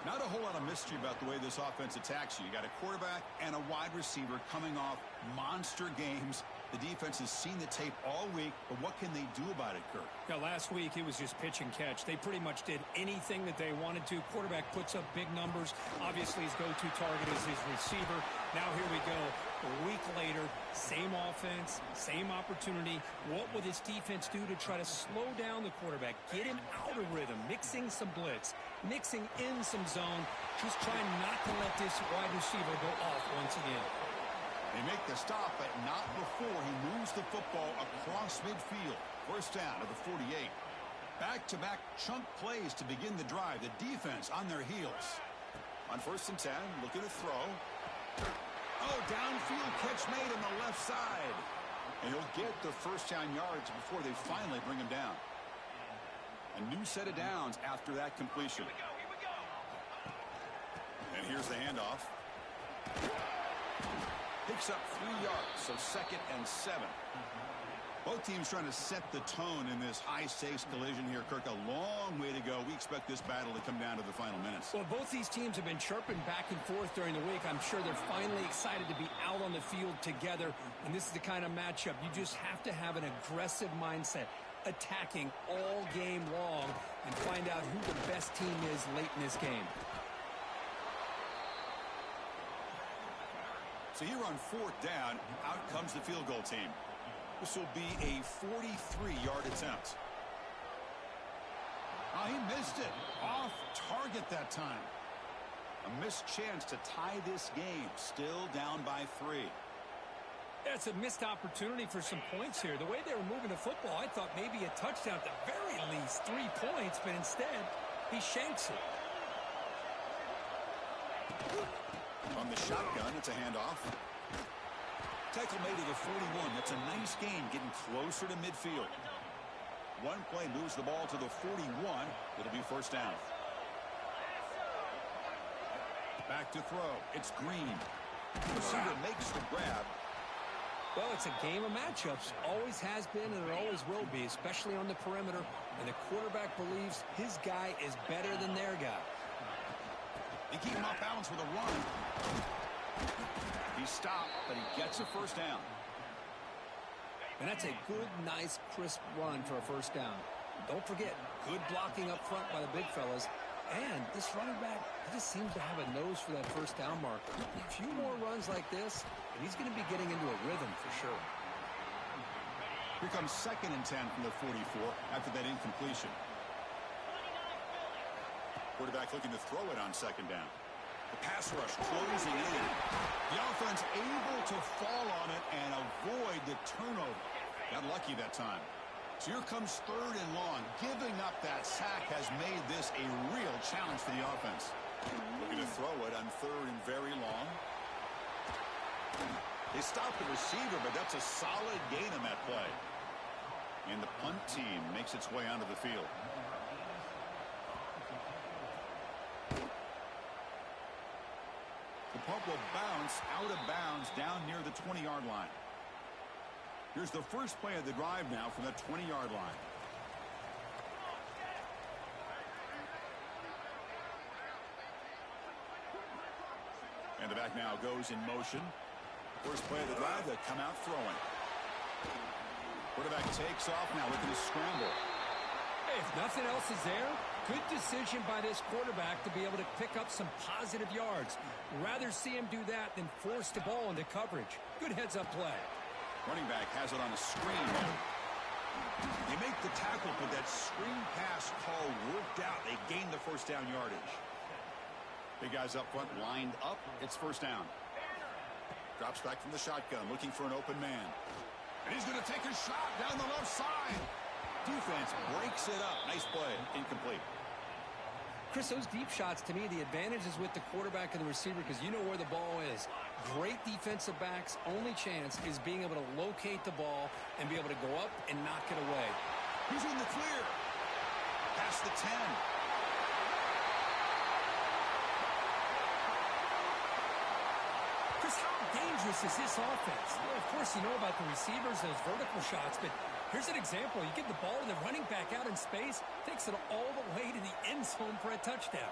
Speaker 7: Not a whole lot of mystery about the way this offense attacks you. You got a quarterback and a wide receiver coming off monster games. The defense has seen the tape all week, but what can they do about it, Kirk?
Speaker 8: Now, last week, it was just pitch and catch. They pretty much did anything that they wanted to. Quarterback puts up big numbers. Obviously, his go-to target is his receiver. Now, here we go. A week later, same offense, same opportunity. What will this defense do to try to slow down the quarterback, get him out of rhythm, mixing some blitz, mixing in some zone, just trying not to let this wide receiver go off once again.
Speaker 7: They make the stop, but not before he moves the football across midfield. First down to the 48. Back-to-back chunk plays to begin the drive. The defense on their heels. On 1st and 10, looking to throw. Oh, downfield catch made on the left side. And he'll get the first down yards before they finally bring him down. A new set of downs after that completion. And here's the handoff. Picks up 3 yards, so 2nd and 7. Both teams trying to set the tone in this high-stakes collision here, Kirk. A long way to go. We expect this battle to come down to the final minutes.
Speaker 8: Well, both these teams have been chirping back and forth during the week. I'm sure they're finally excited to be out on the field together. And this is the kind of matchup you just have to have an aggressive mindset, attacking all game long, and find out who the best team is late in this game.
Speaker 7: So here on 4th down, out comes the field goal team. This will be a 43-yard attempt.
Speaker 9: Oh, he missed it. Off target that time.
Speaker 7: A missed chance to tie this game. Still down by 3.
Speaker 8: That's a missed opportunity for some points here. The way they were moving the football, I thought maybe a touchdown at the very least, 3 points, but instead, he shanks it.
Speaker 7: On the shotgun, it's a handoff. Tackle made at the 41. That's a nice gain, getting closer to midfield. One play moves the ball to the 41. It'll be 1st down. Back to throw. It's Green. Receiver makes the grab.
Speaker 8: Well, it's a game of matchups. Always has been, and it always will be, especially on the perimeter. And the quarterback believes his guy is better than their guy.
Speaker 9: They keep him off balance with a run.
Speaker 7: He's stopped, but he gets a 1st down.
Speaker 8: And that's a good, nice, crisp run for a 1st down. Don't forget, good blocking up front by the big fellas. And this running back, he just seems to have a nose for that 1st down marker. A few more runs like this, and he's going to be getting into a rhythm for sure.
Speaker 7: Here comes 2nd and 10 from the 44 after that incompletion. Quarterback looking to throw it on 2nd down. The pass rush closing in. The offense able to fall on it and avoid the turnover. Got lucky that time. So here comes 3rd and long. Giving up that sack has made this a real challenge for the offense. Looking to throw it on 3rd and very long. They stopped the receiver, but that's a solid gain on that play. And the punt team makes its way onto the field. The punt will bounce out of bounds down near the 20-yard line. Here's the first play of the drive now from the 20-yard line. And the back now goes in motion. First play of the drive, they come out throwing. Quarterback takes off now looking to scramble.
Speaker 8: Hey, if nothing else is there, good decision by this quarterback to be able to pick up some positive yards. Rather see him do that than force the ball into coverage. Good heads-up play.
Speaker 7: Running back has it on a screen. They make the tackle, but that screen pass call worked out. They gain the 1st down yardage. Big guys up front lined up. It's 1st down. Drops back from the shotgun, looking for an open man.
Speaker 9: And he's going to take a shot down the left side.
Speaker 7: Defense breaks it up. Nice play. Incomplete.
Speaker 8: Chris, those deep shots, to me, the advantage is with the quarterback and the receiver because you know where the ball is. Great defensive backs' only chance is being able to locate the ball and be able to go up and knock it away.
Speaker 9: He's in the clear. Past the 10.
Speaker 8: Chris, how dangerous is this offense? Well, of course, you know about the receivers, those vertical shots, but here's an example. You get the ball to the running back out in space, takes it all the way to the end zone for a touchdown.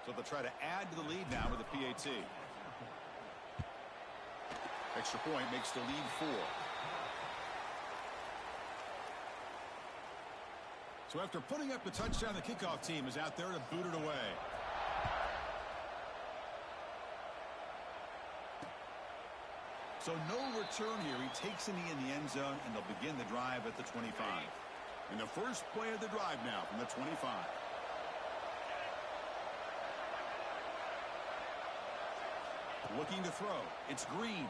Speaker 7: So they'll try to add to the lead now with a PAT. Extra point makes the lead 4. So after putting up the touchdown, the kickoff team is out there to boot it away. So no return here. He takes a knee in the end zone, and they'll begin the drive at the 25. And the first play of the drive now from the 25. Looking to throw. It's Green.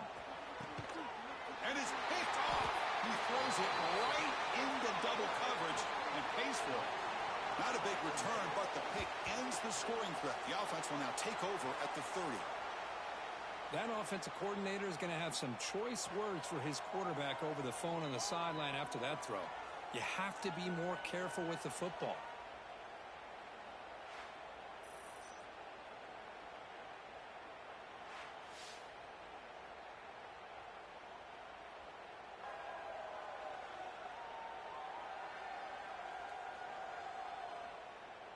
Speaker 7: And it's picked off. He throws it right into double coverage and pays for it. Not a big return, but the pick ends the scoring threat. The offense will now take over at the 30.
Speaker 8: That offensive coordinator is going to have some choice words for his quarterback over the phone on the sideline after that throw. You have to be more careful with the football.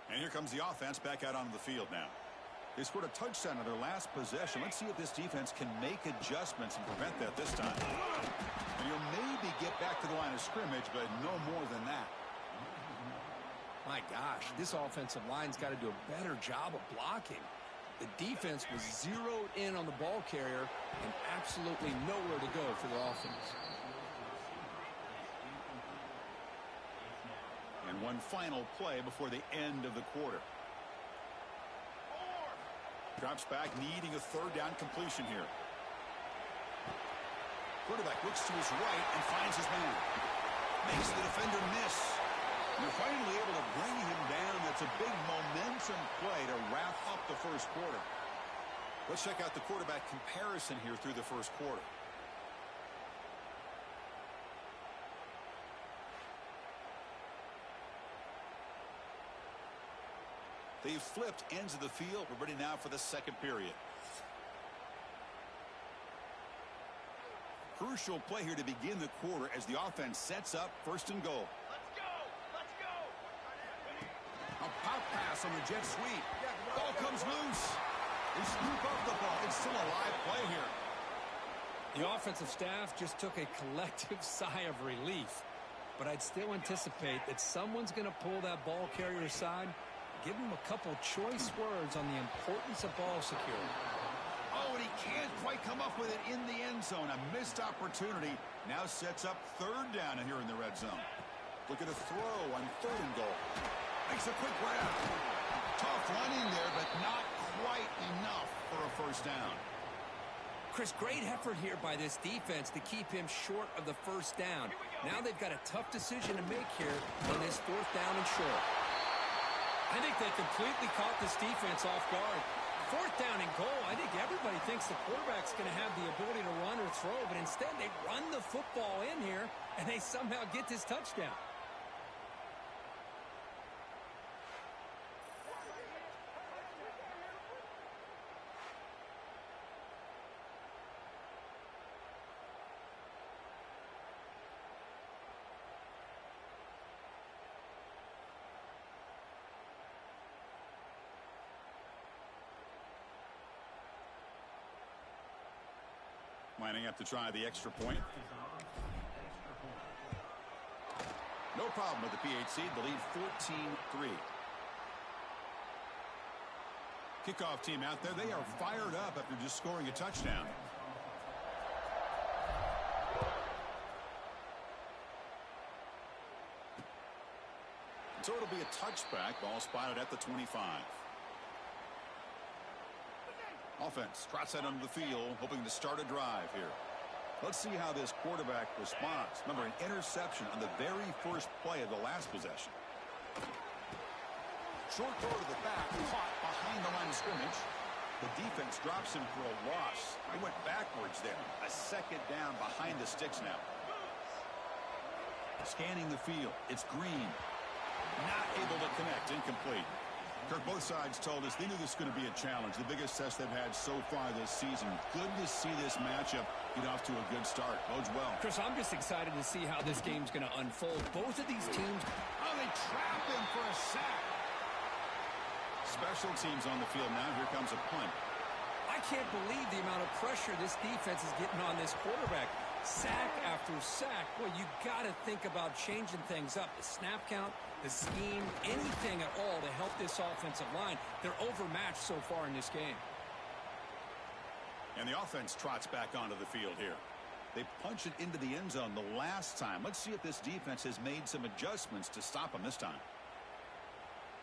Speaker 7: And here comes the offense back out onto the field now. They scored a touchdown on their last possession. Let's see if this defense can make adjustments and prevent that this time. And you'll maybe get back to the line of scrimmage, but no more than that.
Speaker 8: My gosh, this offensive line's got to do a better job of blocking. The defense was zeroed in on the ball carrier and absolutely nowhere to go for the offense.
Speaker 7: And one final play before the end of the quarter. Drops back, needing a third down completion here. Quarterback looks to his right and finds his man. Makes the defender miss. And they're finally able to bring him down. That's a big momentum play to wrap up the first quarter. Let's check out the quarterback comparison here through the first quarter. They've flipped ends of the field. We're ready now for the second period. Crucial play here to begin the quarter as the offense sets up first and goal.
Speaker 5: Let's go! Let's go!
Speaker 7: A pop pass on the jet sweep. Ball comes loose. They scoop up the ball. It's still a live play here.
Speaker 8: The offensive staff just took a collective sigh of relief. But I'd still anticipate that someone's going to pull that ball carrier aside. Give him a couple choice words on the importance of ball security.
Speaker 7: Oh, and he can't quite come up with it in the end zone. A missed opportunity now sets up third down here in the red zone. Look at a throw on third and goal. Makes a quick grab. Tough running there, but not quite enough for a first down.
Speaker 8: Chris, great effort here by this defense to keep him short of the first down. Now they've got a tough decision to make here on this fourth down and short. I think they completely caught this defense off guard. Fourth down and goal, I think everybody thinks the quarterback's going to have the ability to run or throw, but instead they run the football in here, and they somehow get this touchdown.
Speaker 7: Lining up to try the extra point. No problem with the PHC. The lead 14-3. Kickoff team out there. They are fired up after just scoring a touchdown. So it'll be a touchback. Ball spotted at the 25. Offense trots out onto the field, hoping to start a drive here. Let's see how this quarterback responds. Remember, an interception on the very first play of the last possession. Short throw to the back, caught behind the line of scrimmage. The defense drops him for a loss. He went backwards there. A second down behind the sticks now. Scanning the field. It's Green. Not able to connect. Incomplete. Kirk, both sides told us they knew this was going to be a challenge. The biggest test they've had so far this season. Good to see this matchup get off to a good start. Bodes well.
Speaker 8: Chris, I'm just excited to see how this game's going to unfold. Both of these teams.
Speaker 7: Oh, they trap him for a sack. Special teams on the field now. Here comes a punt.
Speaker 8: I can't believe the amount of pressure this defense is getting on this quarterback. Sack after sack. Well, you got to think about changing things up. The snap count, the scheme, anything at all to help this offensive line. They're overmatched so far in this game.
Speaker 7: And the offense trots back onto the field here. They punch it into the end zone the last time. Let's see if this defense has made some adjustments to stop them this time.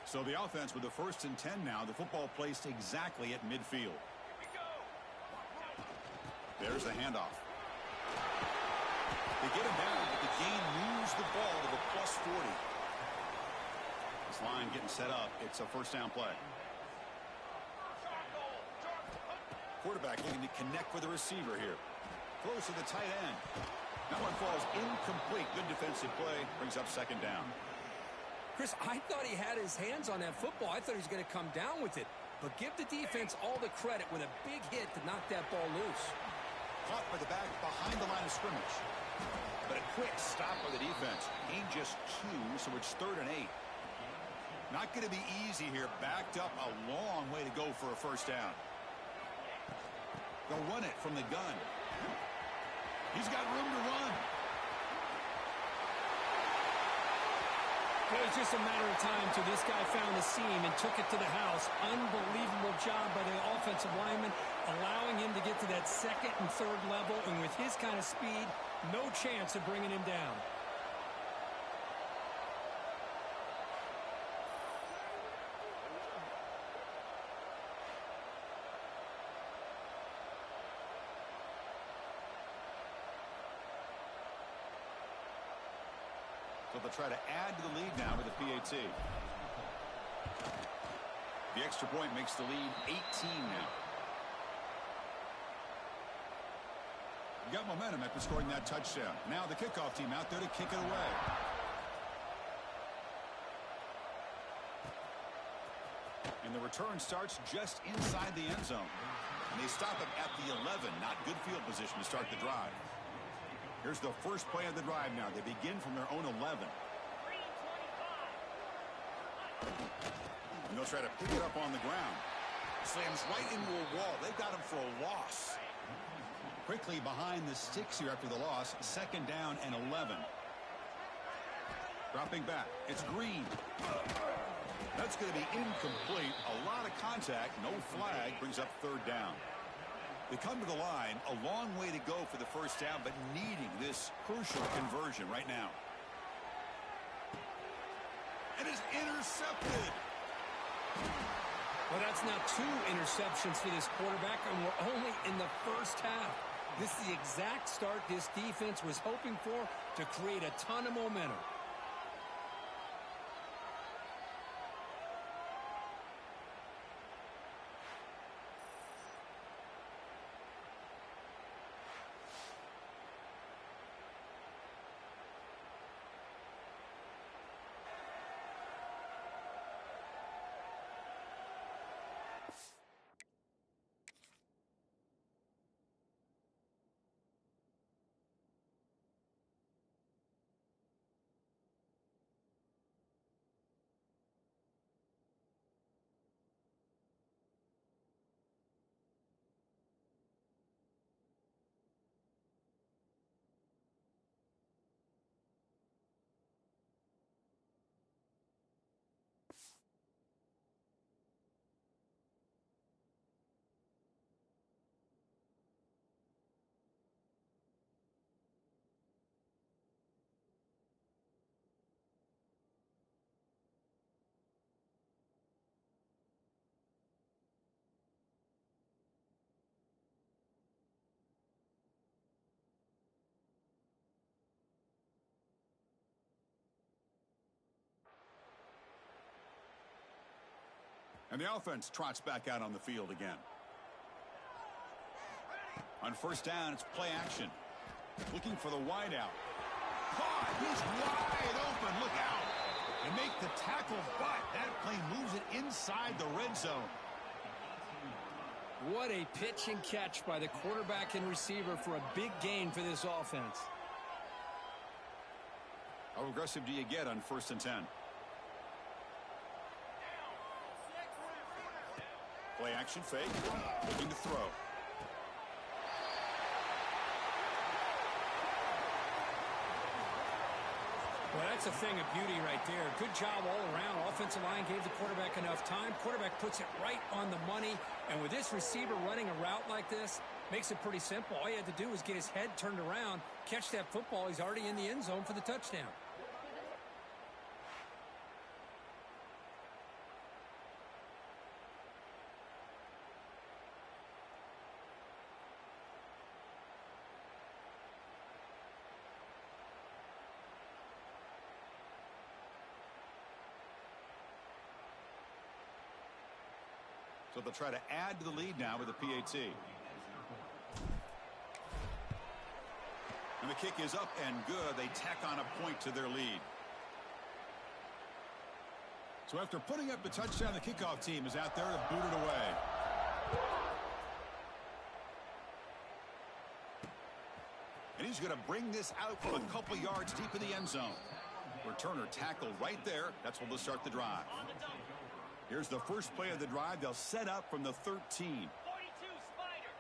Speaker 7: So the offense with the 1st and 10 now. The football placed exactly at midfield. There's the handoff. They get him down, but the gain moves the ball to the +40. This line getting set up. It's a first down play. Quarterback looking to connect with the receiver here. Close to the tight end. That one falls incomplete. Good defensive play. Brings up second down.
Speaker 8: Chris, I thought he had his hands on that football. I thought he was going to come down with it. But give the defense all the credit with a big hit to knock that ball loose.
Speaker 7: Caught by the back behind the line of scrimmage. But a quick stop by the defense. Gain just 2, so it's 3rd and 8. Not going to be easy here. Backed up a long way to go for a first down. They'll run it from the gun. He's got room to run.
Speaker 8: It was just a matter of time till this guy found the seam and took it to the house. Unbelievable job by the offensive lineman, allowing him to get to that 2nd and 3rd level. And with his kind of speed, no chance of bringing him down.
Speaker 7: So they'll try to add to the lead now with a PAT. The extra point makes the lead 18 now. You got momentum after scoring that touchdown. Now the kickoff team out there to kick it away. And the return starts just inside the end zone. And they stop it at the 11. Not good field position to start the drive. Here's the first play of the drive now. They begin from their own 11. And they'll try to pick it up on the ground. Slams right into a wall. They've got him for a loss. Quickly behind the sticks here after the loss. 2nd down and 11. Dropping back. It's Green. That's going to be incomplete. A lot of contact. No flag. Brings up 3rd down. They come to the line, a long way to go for the first down, but needing this crucial conversion right now. And it's intercepted.
Speaker 8: Well, that's now 2 interceptions for this quarterback, and we're only in the first half. This is the exact start this defense was hoping for to create a ton of momentum.
Speaker 7: And the offense trots back out on the field again. On first down, it's play action. Looking for the wideout. Caught! He's wide open. Look out! And make the tackle, but that play moves it inside the red zone.
Speaker 8: What a pitch and catch by the quarterback and receiver for a big gain for this offense.
Speaker 7: How aggressive do you get on 1st and 10? Play action fake. Looking to throw.
Speaker 8: Well, that's a thing of beauty right there. Good job all around. Offensive line gave the quarterback enough time. Quarterback puts it right on the money. And with this receiver running a route like this, makes it pretty simple. All you had to do was get his head turned around, catch that football. He's already in the end zone for the touchdown.
Speaker 7: So they'll try to add to the lead now with a PAT. And the kick is up and good. They tack on a point to their lead. So after putting up the touchdown, the kickoff team is out there to boot it away. And he's going to bring this out from a couple yards deep in the end zone. Returner tackled right there. That's where they'll start the drive. Here's the first play of the drive. They'll set up from the 13.
Speaker 5: 42 Spider.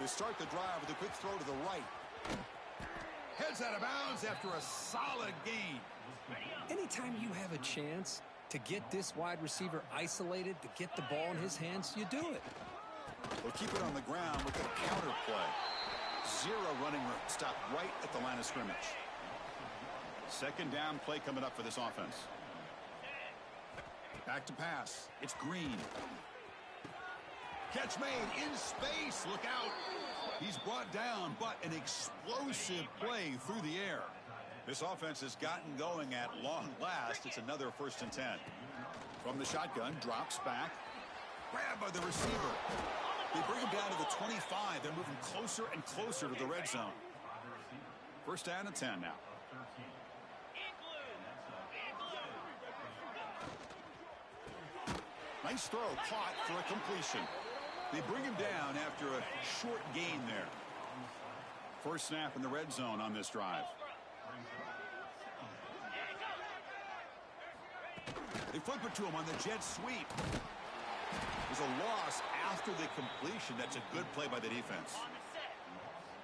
Speaker 7: They start the drive with a quick throw to the right. Heads out of bounds after a solid gain.
Speaker 8: Anytime you have a chance to get this wide receiver isolated, to get the ball in his hands, you do it.
Speaker 7: We'll keep it on the ground with a counter play. Zero running room. Stop right at the line of scrimmage. Second down play coming up for this offense. Back to pass. It's Green. Catch made in space. Look out. He's brought down, but an explosive play through the air. This offense has gotten going at long last. It's another 1st and 10. From the shotgun, drops back. Grabbed by the receiver. They bring him down to the 25. They're moving closer and closer to the red zone. 1st down and 10 now. Nice throw, caught for a completion. They bring him down after a short gain there. First snap in the red zone on this drive. They flip it to him on the jet sweep. There's a loss after the completion. That's a good play by the defense.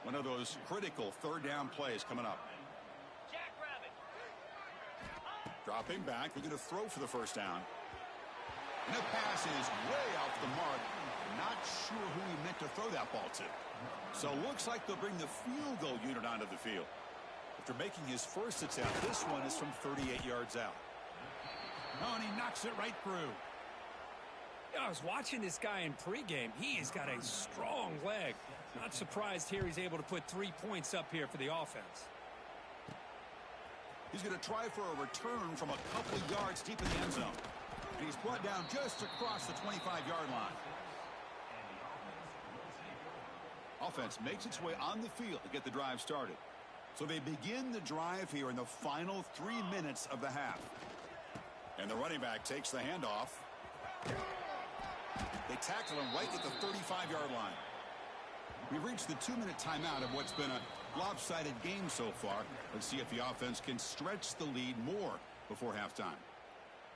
Speaker 7: One of those critical 3rd down plays coming up. Dropping back. They're going to throw for the 1st down. And the pass is way off the mark. Not sure who he meant to throw that ball to. So looks like they'll bring the field goal unit onto the field. After making his first attempt, this one is from 38 yards out. Oh, and he knocks it right through.
Speaker 8: I was watching this guy in pregame. He has got a strong leg. Not surprised here he's able to put 3 points up here for the offense.
Speaker 7: He's going to try for a return from a couple of yards deep in the end zone. And he's brought down just across the 25-yard line. Offense makes its way on the field to get the drive started. So they begin the drive here in the final 3 minutes of the half. And the running back takes the handoff. They tackle him right at the 35-yard line. We've reached the 2-minute timeout of what's been a lopsided game so far. Let's see if the offense can stretch the lead more before halftime.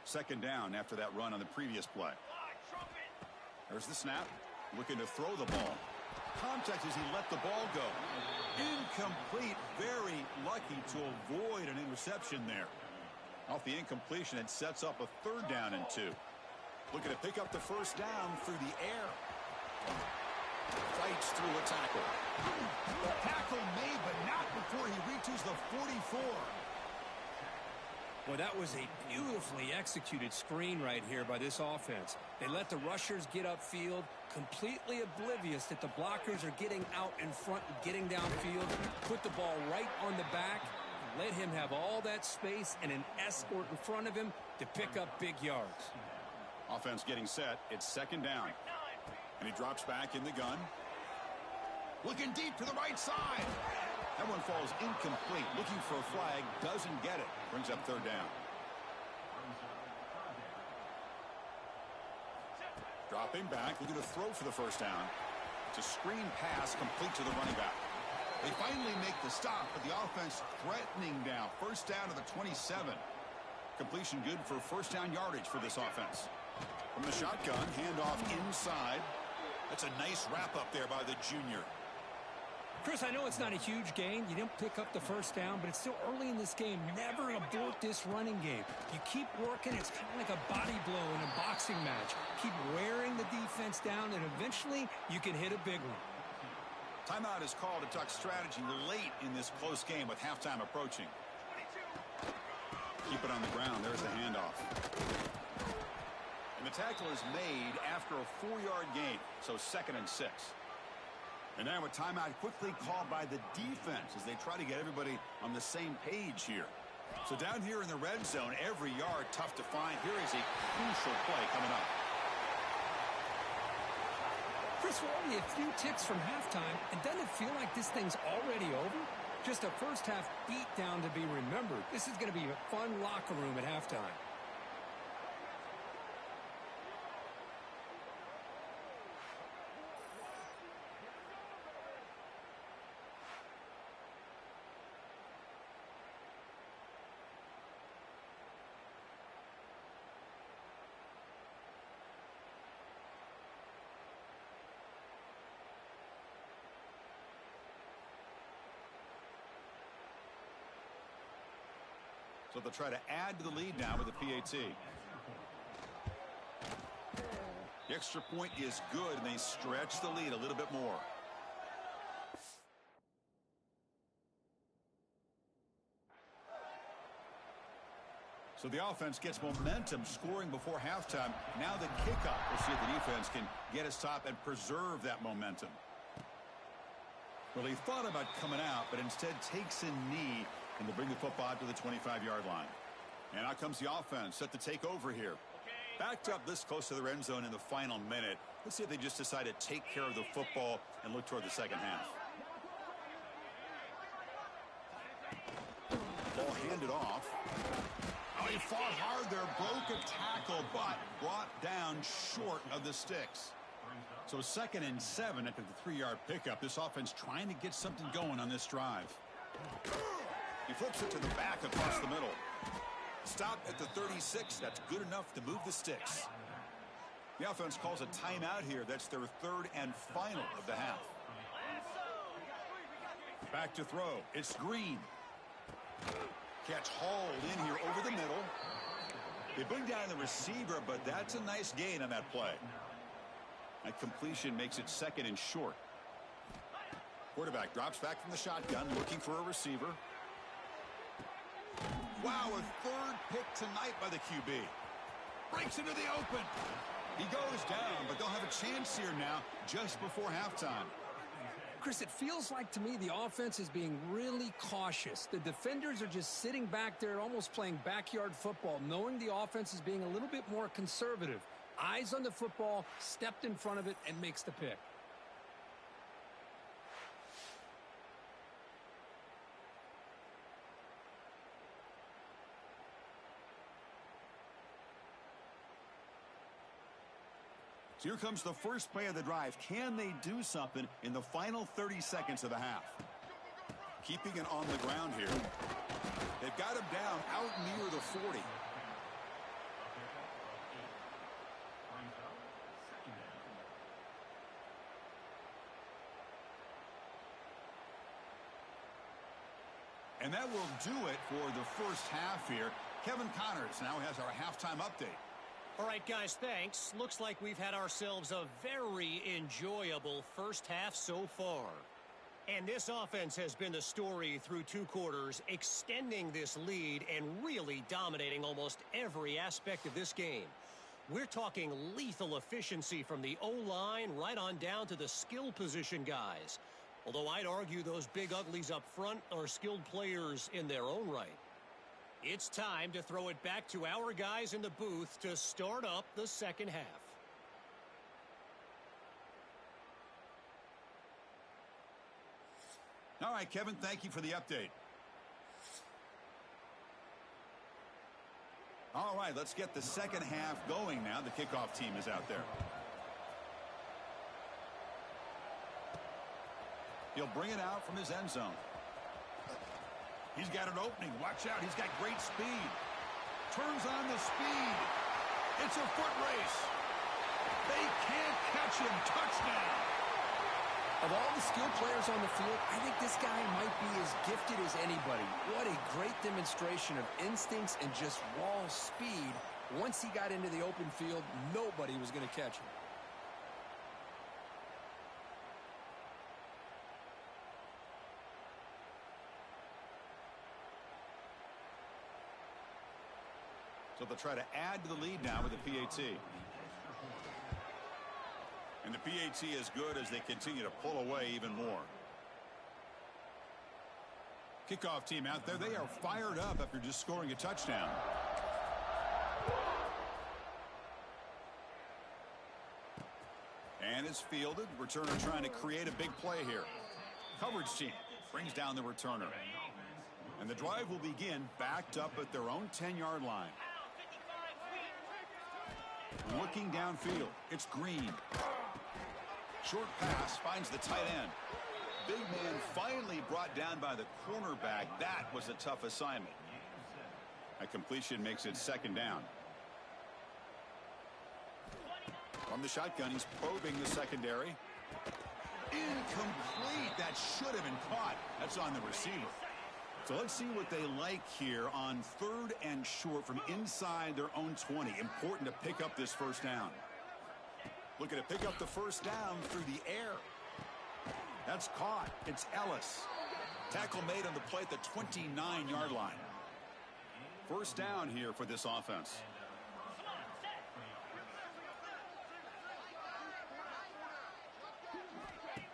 Speaker 7: Second down after that run on the previous play. There's the snap. Looking to throw the ball. Contact as he let the ball go. Incomplete. Very lucky to avoid an interception there. Off the incompletion, it sets up a 3rd down and 2. Looking to pick up the 1st down through the air. Fights through a tackle. The tackle made, but not before he reaches the 44.
Speaker 8: Well, that was a beautifully executed screen right here by this offense. They let the rushers get upfield, completely oblivious that the blockers are getting out in front and getting downfield. Put the ball right on the back. Let him have all that space and an escort in front of him to pick up big yards.
Speaker 7: Offense getting set. It's 2nd down. And he drops back in the gun. Looking deep to the right side. That one falls incomplete. Looking for a flag. Doesn't get it. Brings up 3rd down. Dropping back. Looking to throw for the 1st down. It's a screen pass complete to the running back. They finally make the stop, but the offense threatening down. 1st down to the 27. Completion good for 1st down yardage for this offense. From the shotgun, handoff inside. That's a nice wrap up there by the junior.
Speaker 8: Chris, I know it's not a huge gain. You didn't pick up the 1st down, but it's still early in this game. Never abort this running game. You keep working. It's kind of like a body blow in a boxing match. Keep wearing the defense down, and eventually you can hit a big one.
Speaker 7: Timeout is called to talk strategy late in this close game with halftime approaching. Keep it on the ground. There's the handoff. And the tackle is made after a 4-yard gain, so 2nd and 6. And now a timeout quickly called by the defense as they try to get everybody on the same page here. So down here in the red zone, every yard tough to find. Here is a crucial play coming up.
Speaker 8: Chris, we're only a few ticks from halftime, and doesn't it feel like this thing's already over? Just a first-half beatdown to be remembered. This is going to be a fun locker room at halftime.
Speaker 7: So they'll try to add to the lead now with the PAT. The extra point is good, and they stretch the lead a little bit more. So the offense gets momentum scoring before halftime. Now the kickoff. We'll see if the defense can get us top and preserve that momentum. Well, he thought about coming out, but instead takes a knee, and they'll bring the football out to the 25-yard line. And out comes the offense set to take over here. Backed up this close to the end zone in the final minute. Let's see if they just decide to take care of the football and look toward the second half. Ball handed off. Oh, he fought hard there, broke a tackle, but brought down short of the sticks. So 2nd and 7 after the 3-yard pickup. This offense trying to get something going on this drive. He flips it to the back across the middle. Stop at the 36. That's good enough to move the sticks. The offense calls a timeout here. That's their 3rd and final of the half. Back to throw. It's Green. Catch hauled in here over the middle. They bring down the receiver, but that's a nice gain on that play. That completion makes it 2nd and short. Quarterback drops back from the shotgun, looking for a receiver. Wow, a 3rd pick tonight by the QB. Breaks into the open. He goes down, but they'll have a chance here now just before halftime.
Speaker 8: Chris, it feels like to me the offense is being really cautious. The defenders are just sitting back there almost playing backyard football, knowing the offense is being a little bit more conservative. Eyes on the football, stepped in front of it, and makes the pick.
Speaker 7: So here comes the first play of the drive. Can they do something in the final 30 seconds of the half? Keeping it on the ground here. They've got him down out near the 40. And that will do it for the first half here. Kevin Connors now has our halftime update.
Speaker 6: All right, guys, thanks. Looks like we've had ourselves a very enjoyable first half so far. And this offense has been the story through 2 quarters, extending this lead and really dominating almost every aspect of this game. We're talking lethal efficiency from the O-line right on down to the skill position guys. Although I'd argue those big uglies up front are skilled players in their own right. It's time to throw it back to our guys in the booth to start up the second half.
Speaker 7: All right, Kevin, thank you for the update. All right, let's get the second half going now. The kickoff team is out there. He'll bring it out from his end zone. He's got an opening. Watch out. He's got great speed. Turns on the speed. It's a foot race. They can't catch him. Touchdown.
Speaker 8: Of all the skilled players on the field, I think this guy might be as gifted as anybody. What a great demonstration of instincts and just raw speed. Once he got into the open field, nobody was going to catch him.
Speaker 7: So they'll try to add to the lead now with the PAT. And the PAT is good as they continue to pull away even more. Kickoff team out there, they are fired up after just scoring a touchdown. And it's fielded. Returner trying to create a big play here. Coverage team brings down the returner. And the drive will begin backed up at their own 10-yard line. Looking downfield, it's Green. Short pass finds the tight end. Big man finally brought down by the cornerback. That was a tough assignment. A completion makes it second down. From the shotgun, he's probing the secondary. Incomplete. That should have been caught. That's on the receiver. So let's see what they like here on 3rd and short from inside their own 20. Important to pick up this first down. Looking to pick up the first down through the air. That's caught. It's Ellis. Tackle made on the play at the 29-yard line. First down here for this offense.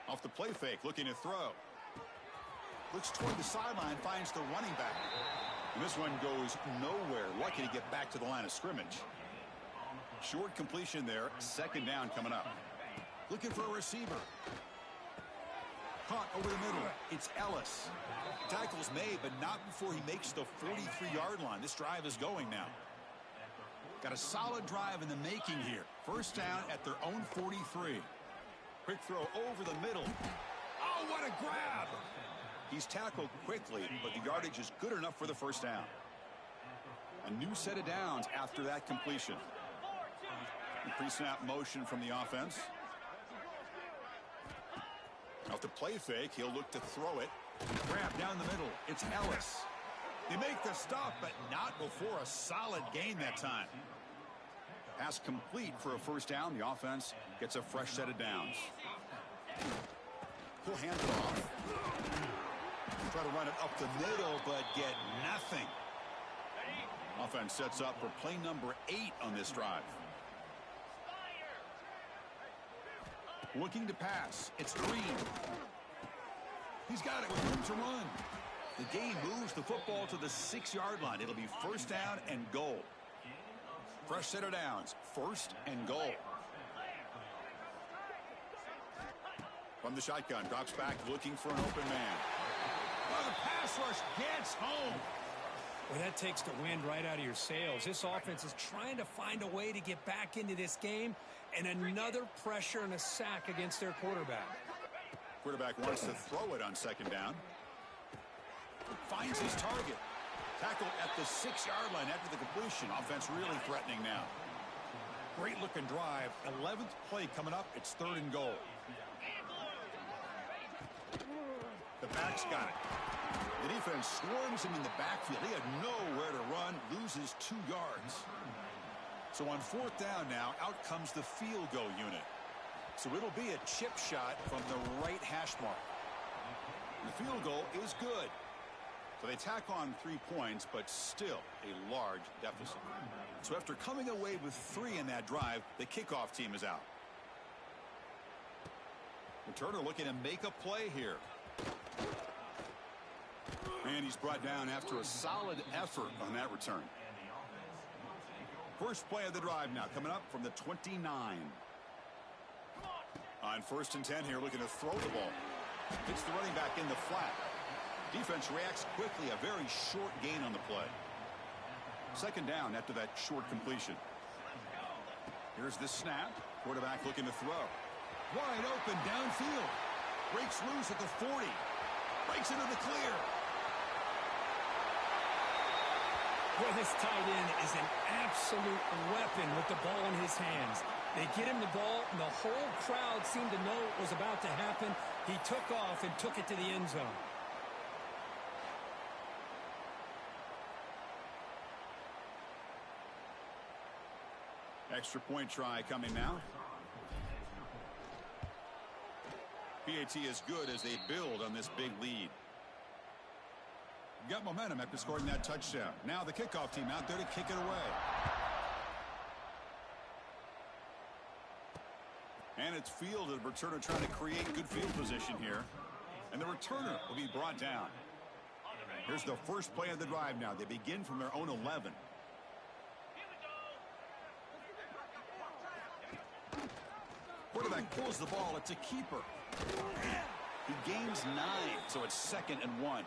Speaker 7: Off the play fake, looking to throw. Looks toward the sideline, finds the running back. And this one goes nowhere. Lucky to get back to the line of scrimmage. Short completion there. Second down coming up. Looking for a receiver. Caught over the middle. It's Ellis. Tackle's made, but not before he makes the 43-yard line. This drive is going now. Got a solid drive in the making here. First down at their own 43. Quick throw over the middle. Oh, what a grab! He's tackled quickly, but the yardage is good enough for the first down. A new set of downs after that completion. Pre-snap motion from the offense. Off the play fake, he'll look to throw it. Grab down the middle. It's Ellis. They make the stop, but not before a solid gain that time. Pass complete for a first down. The offense gets a fresh set of downs. He'll hand it off. Try to run it up the middle, but get nothing. Offense sets up for play number 8 on this drive. Looking to pass. It's Green. He's got it with room to run. The game moves the football to the 6-yard line. It'll be first down and goal. Fresh set of downs. First and goal. From the shotgun, drops back looking for an open man. Well, the pass rush gets home.
Speaker 8: Well, that takes the wind right out of your sails. This offense is trying to find a way to get back into this game, and another pressure and a sack against their quarterback.
Speaker 7: Quarterback wants to throw it on second down. Finds his target. Tackled at the 6-yard line after the completion. Offense really threatening now. Great looking drive. 11th play coming up. It's 3rd and goal. The back's got it. The defense swarms him in the backfield. He had nowhere to run. Loses 2 yards. So on 4th down now, out comes the field goal unit. So it'll be a chip shot from the right hash mark. The field goal is good. So they tack on 3 points, but still a large deficit. So after coming away with 3 in that drive, the kickoff team is out. Returner looking to make a play here. And he's brought down after a solid effort on that return. First play of the drive now coming up from the 29. On 1st and 10 here, looking to throw the ball. Hits the running back in the flat. Defense reacts quickly. A very short gain on the play. Second down after that short completion. Here's the snap. Quarterback looking to throw. Wide open downfield. Breaks loose at the 40. Breaks into the clear.
Speaker 8: Well, this tight end is an absolute weapon with the ball in his hands. They get him the ball, and the whole crowd seemed to know what was about to happen. He took off and took it to the end zone.
Speaker 7: Extra point try coming now. PAT is good as they build on this big lead. Got momentum after scoring that touchdown. Now the kickoff team out there to kick it away. And it's fielded. Returner trying to create good field position here. And the returner will be brought down. Here's the first play of the drive now. They begin from their own 11. Quarterback pulls the ball. It's a keeper. He gains 9, so it's 2nd and 1.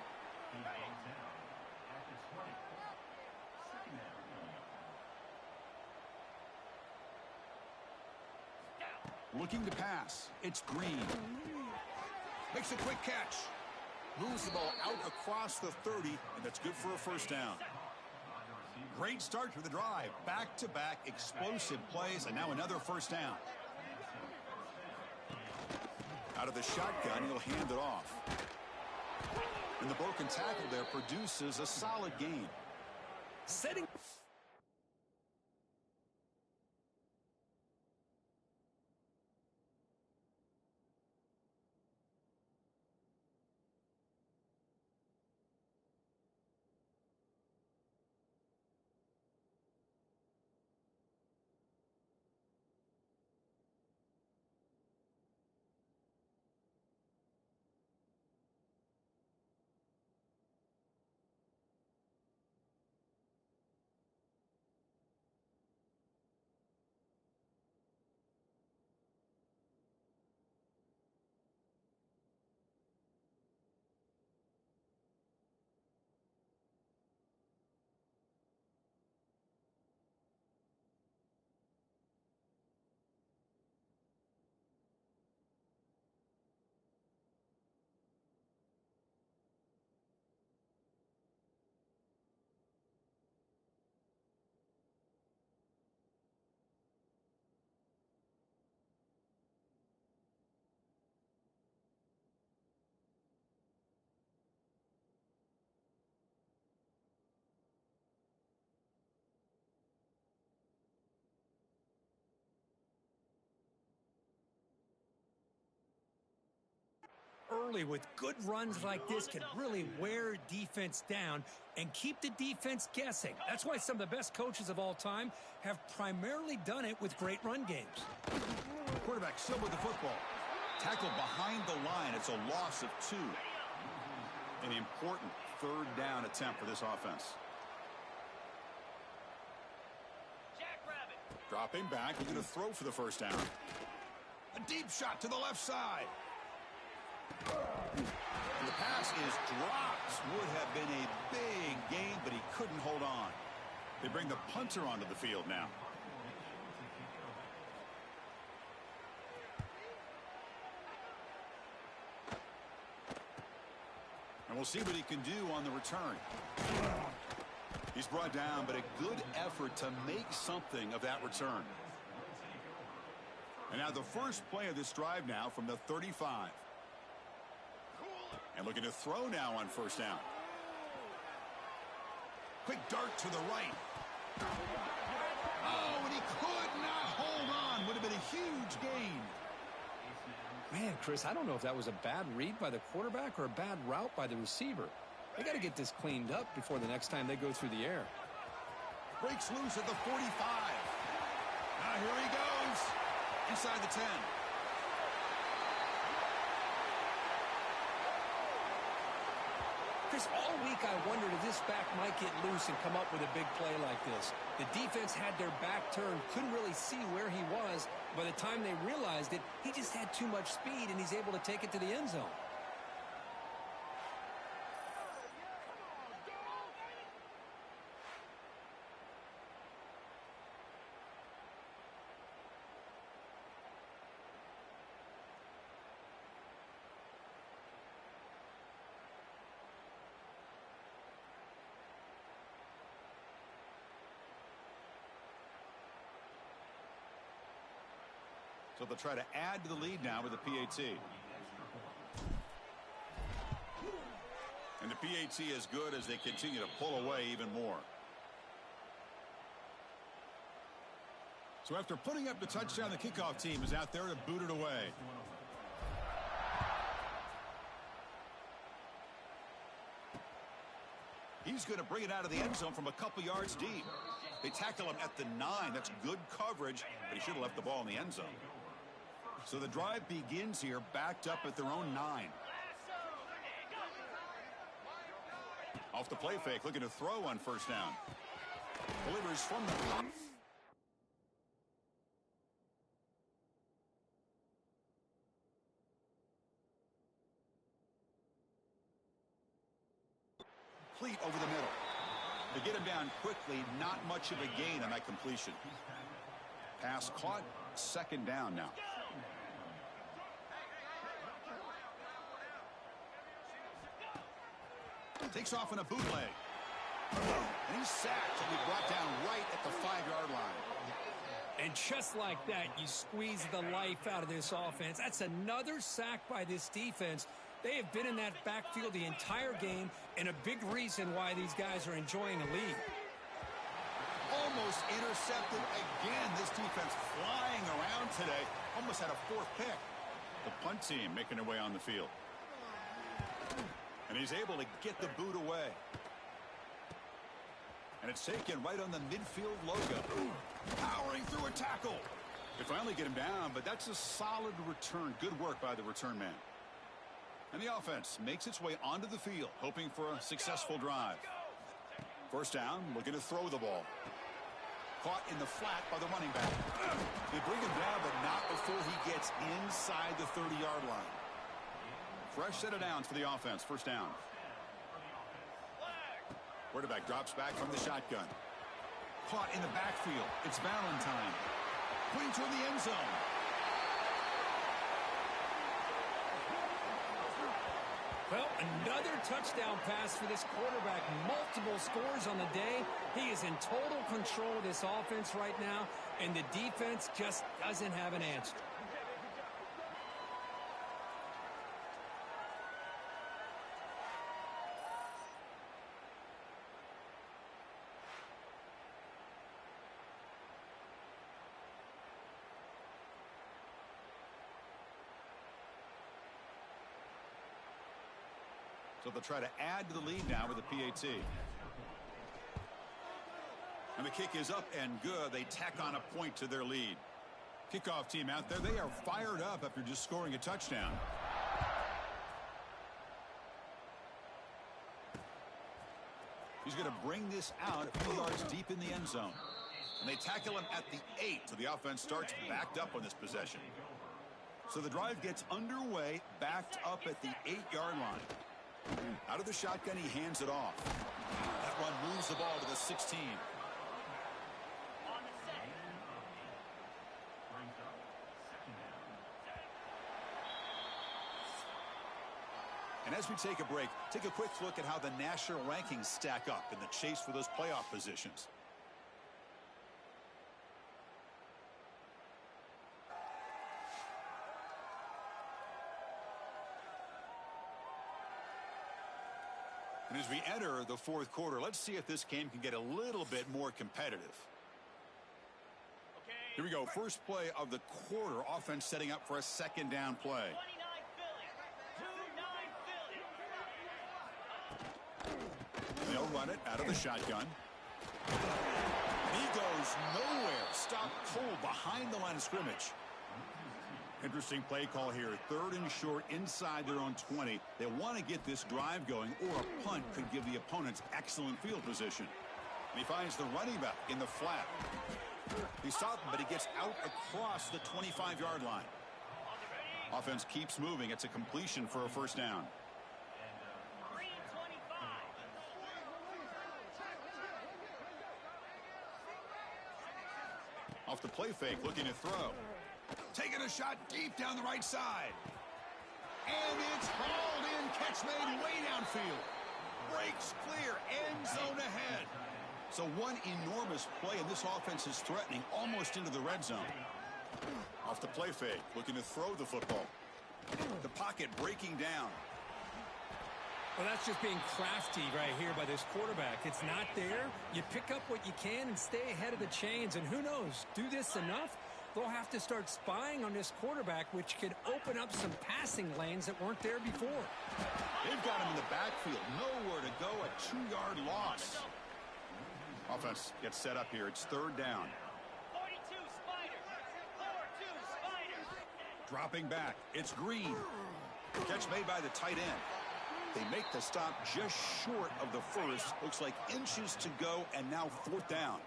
Speaker 7: Looking to pass. It's Green. Makes a quick catch. Moves the ball out across the 30, and that's good for a first down. Great start to the drive. Back-to-back explosive plays, and now another first down. Out of the shotgun, he'll hand it off. And the broken tackle there produces a solid gain.
Speaker 8: Setting... Early with good runs like this can really wear defense down and keep the defense guessing. That's why some of the best coaches of all time have primarily done it with great run games.
Speaker 7: Quarterback still with the football. Tackled behind the line. It's a loss of 2. An important third down attempt for this offense. Dropping back, looking to throw for the first down. A deep shot to the left side. And the pass is dropped. Would have been a big gain, but he couldn't hold on. They bring the punter onto the field now. And we'll see what he can do on the return. He's brought down, but a good effort to make something of that return. And now the first play of this drive now from the 35. And looking to throw now on first down. Quick dart to the right. Oh, and he could not hold on. Would have been a huge gain.
Speaker 8: Man, Chris, I don't know if that was a bad read by the quarterback or a bad route by the receiver. They got to get this cleaned up before the next time they go through the air.
Speaker 7: Breaks loose at the 45. Now here he goes. Inside the 10.
Speaker 8: Chris, all week I wondered if this back might get loose and come up with a big play like this. The defense had their back turned, couldn't really see where he was. By the time they realized it, he just had too much speed, and he's able to take it to the end zone.
Speaker 7: So they'll try to add to the lead now with the PAT. And the PAT is good as they continue to pull away even more. So after putting up the touchdown, the kickoff team is out there to boot it away. He's going to bring it out of the end zone from a couple yards deep. They tackle him at the 9. That's good coverage, but he should have left the ball in the end zone. So the drive begins here, backed up at their own 9. Off the play fake, looking to throw on first down. Delivers from the... Complete over the middle. To get him down quickly, not much of a gain on that completion. Pass caught, second down now. Takes off in a bootleg. And he's sacked and he's brought down right at the 5-yard line.
Speaker 8: And just like that, you squeeze the life out of this offense. That's another sack by this defense. They have been in that backfield the entire game, and a big reason why these guys are enjoying a lead.
Speaker 7: Almost intercepted again. This defense flying around today. Almost had a 4th pick. The punt team making their way on the field. And he's able to get the boot away. And it's taken right on the midfield logo. Powering through a tackle. They finally get him down, but that's a solid return. Good work by the return man. And the offense makes its way onto the field, hoping for a successful drive. First down, looking to throw the ball. Caught in the flat by the running back. They bring him down, but not before he gets inside the 30-yard line. Fresh set of downs for the offense. First down. Quarterback drops back from the shotgun. Caught in the backfield. It's Valentine. Putting toward the end zone.
Speaker 8: Well, another touchdown pass for this quarterback. Multiple scores on the day. He is in total control of this offense right now, and the defense just doesn't have an answer.
Speaker 7: So they'll try to add to the lead now with a PAT. And the kick is up and good. They tack on a point to their lead. Kickoff team out there. They are fired up after just scoring a touchdown. He's going to bring this out a few yards deep in the end zone. And they tackle him at the 8. So the offense starts backed up on this possession. So the drive gets underway, backed up at the 8-yard line. Out of the shotgun, he hands it off. That run moves the ball to the 16. And as we take a break, take a quick look at how the national rankings stack up in the chase for those playoff positions. And as we enter the 4th quarter, let's see if this game can get a little bit more competitive. Here we go. First play of the quarter. Offense setting up for a second down play. They'll run it out of the shotgun. He goes nowhere. Stopped cold behind the line of scrimmage. Interesting play call here. 3rd and short inside their own 20. They want to get this drive going, or a punt could give the opponents excellent field position. And he finds the running back in the flat. He stopped him, but he gets out across the 25-yard line. Offense keeps moving. It's a completion for a first down. Off the play fake, looking to throw. Taking a shot deep down the right side. And it's hauled in. Catch made way downfield. Breaks clear. End zone ahead. So one enormous play, and this offense is threatening almost into the red zone. Off the play fake, looking to throw the football. The pocket breaking down.
Speaker 8: Well, that's just being crafty right here by this quarterback. It's not there. You pick up what you can and stay ahead of the chains. And who knows, do this enough, they'll have to start spying on this quarterback, which could open up some passing lanes that weren't there before.
Speaker 7: They've got him in the backfield. Nowhere to go. A 2-yard loss. Offense gets set up here. It's 3rd down.
Speaker 5: 42 Spiders. 4-2 Spiders.
Speaker 7: Dropping back. It's Green. Catch made by the tight end. They make the stop just short of the first. Looks like inches to go, and now 4th down.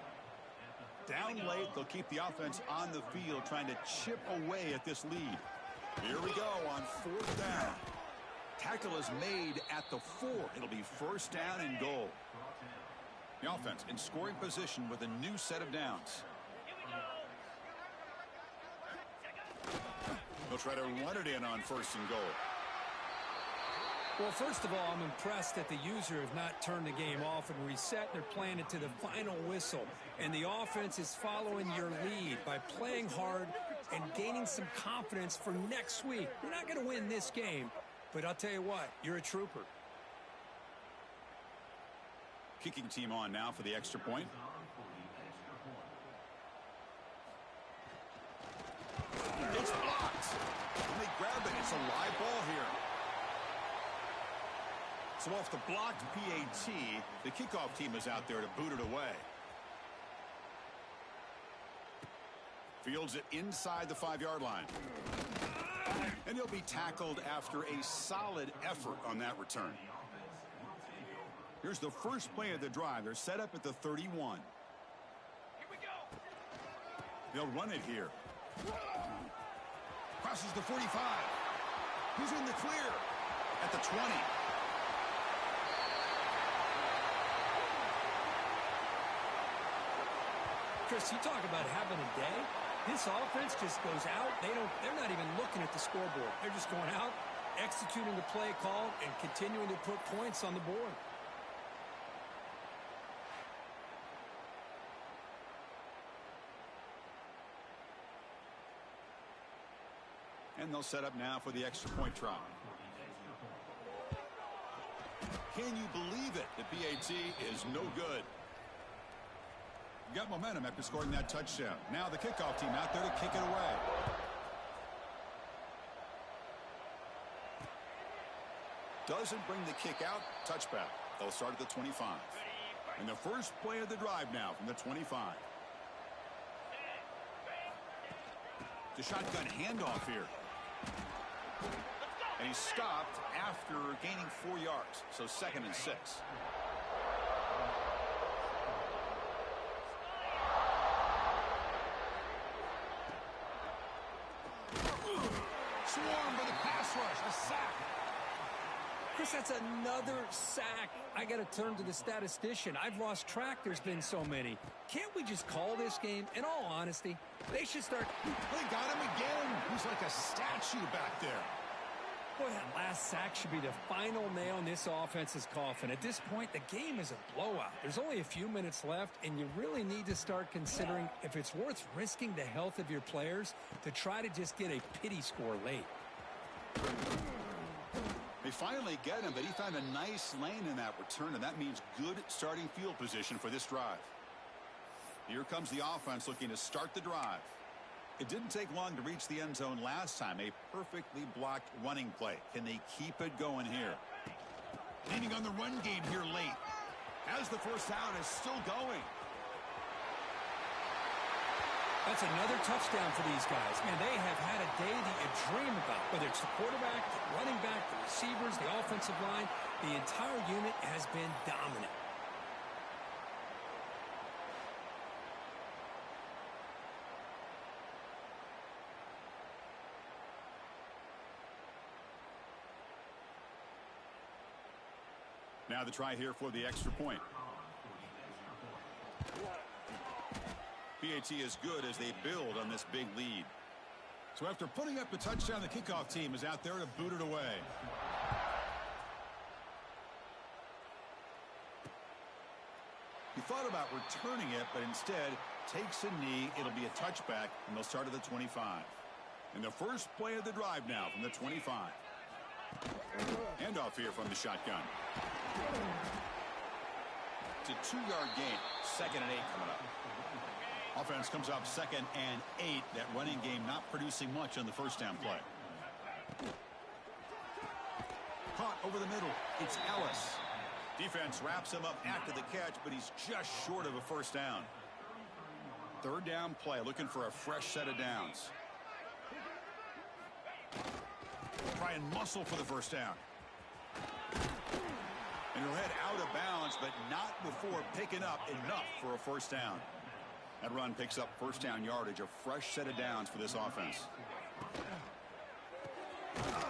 Speaker 7: Down late, they'll keep the offense on the field, trying to chip away at this lead. Here we go on 4th down. Tackle is made at the 4. It'll be 1st down and goal. The offense in scoring position with a new set of downs. They'll try to run it in on 1st and goal.
Speaker 8: Well, first of all, I'm impressed that the user has not turned the game off and reset. They're playing it to the final whistle. And the offense is following your lead by playing hard and gaining some confidence for next week. You're not going to win this game, but I'll tell you what, you're a trooper.
Speaker 7: Kicking team on now for the extra point. It's blocked. And they grab it. It's a live ball here. So off the blocked PAT, the kickoff team is out there to boot it away. Fields it inside the 5-yard line. And he'll be tackled after a solid effort on that return. Here's the first play of the drive. They're set up at the 31.
Speaker 5: Here we go.
Speaker 7: They'll run it here. Crosses the 45. He's in the clear at the 20.
Speaker 8: Chris, you talk about having a day. This offense just goes out. They're not even looking at the scoreboard. They're just going out, executing the play call, and continuing to put points on the board.
Speaker 7: And they'll set up now for the extra point try. Can you believe it? The PAT is no good. Got momentum after scoring that touchdown. Now the kickoff team out there to kick it away. Doesn't bring the kick out. Touchback. They'll start at the 25. And the first play of the drive now from the 25. The shotgun handoff here. And he's stopped after gaining 4 yards. So 2nd and 6.
Speaker 9: Swarmed by the pass rush. A sack.
Speaker 8: Chris, that's another sack. I got to turn to the statistician. I've lost track. There's been so many. Can't we just call this game? In all honesty, they should start.
Speaker 9: They got him again. He's like a statue back there.
Speaker 8: Boy, that last sack should be the final nail in this offense's coffin. At this point, the game is a blowout. There's only a few minutes left, and you really need to start considering if it's worth risking the health of your players to try to just get a pity score late.
Speaker 7: They finally get him, but he found a nice lane in that return, and that means good starting field position for this drive. Here comes the offense looking to start the drive. It didn't take long to reach the end zone last time. A perfectly blocked running play. Can they keep it going here?
Speaker 9: Leaning on the run game here late.
Speaker 7: As the first down is still going.
Speaker 8: That's another touchdown for these guys. Man, they have had a day that you dream about. Whether it's the quarterback, the running back, the receivers, the offensive line, the entire unit has been dominant.
Speaker 7: Now the try here for the extra point. PAT is good as they build on this big lead. So after putting up the touchdown, the kickoff team is out there to boot it away. He thought about returning it, but instead takes a knee. It'll be a touchback, and they'll start at the 25. And the first play of the drive now from the 25. Handoff here from the shotgun. It's a 2-yard gain. 2nd and 8 coming up. Offense comes up 2nd and 8. That running game not producing much on the first down play. Caught over the middle. It's Ellis. Defense wraps him up after the catch, but he's just short of a first down. 3rd down play, looking for a fresh set of downs. Try and muscle for the first down. And he'll head out of bounds, but not before picking up enough for a first down. That run picks up first down yardage, a fresh set of downs for this offense.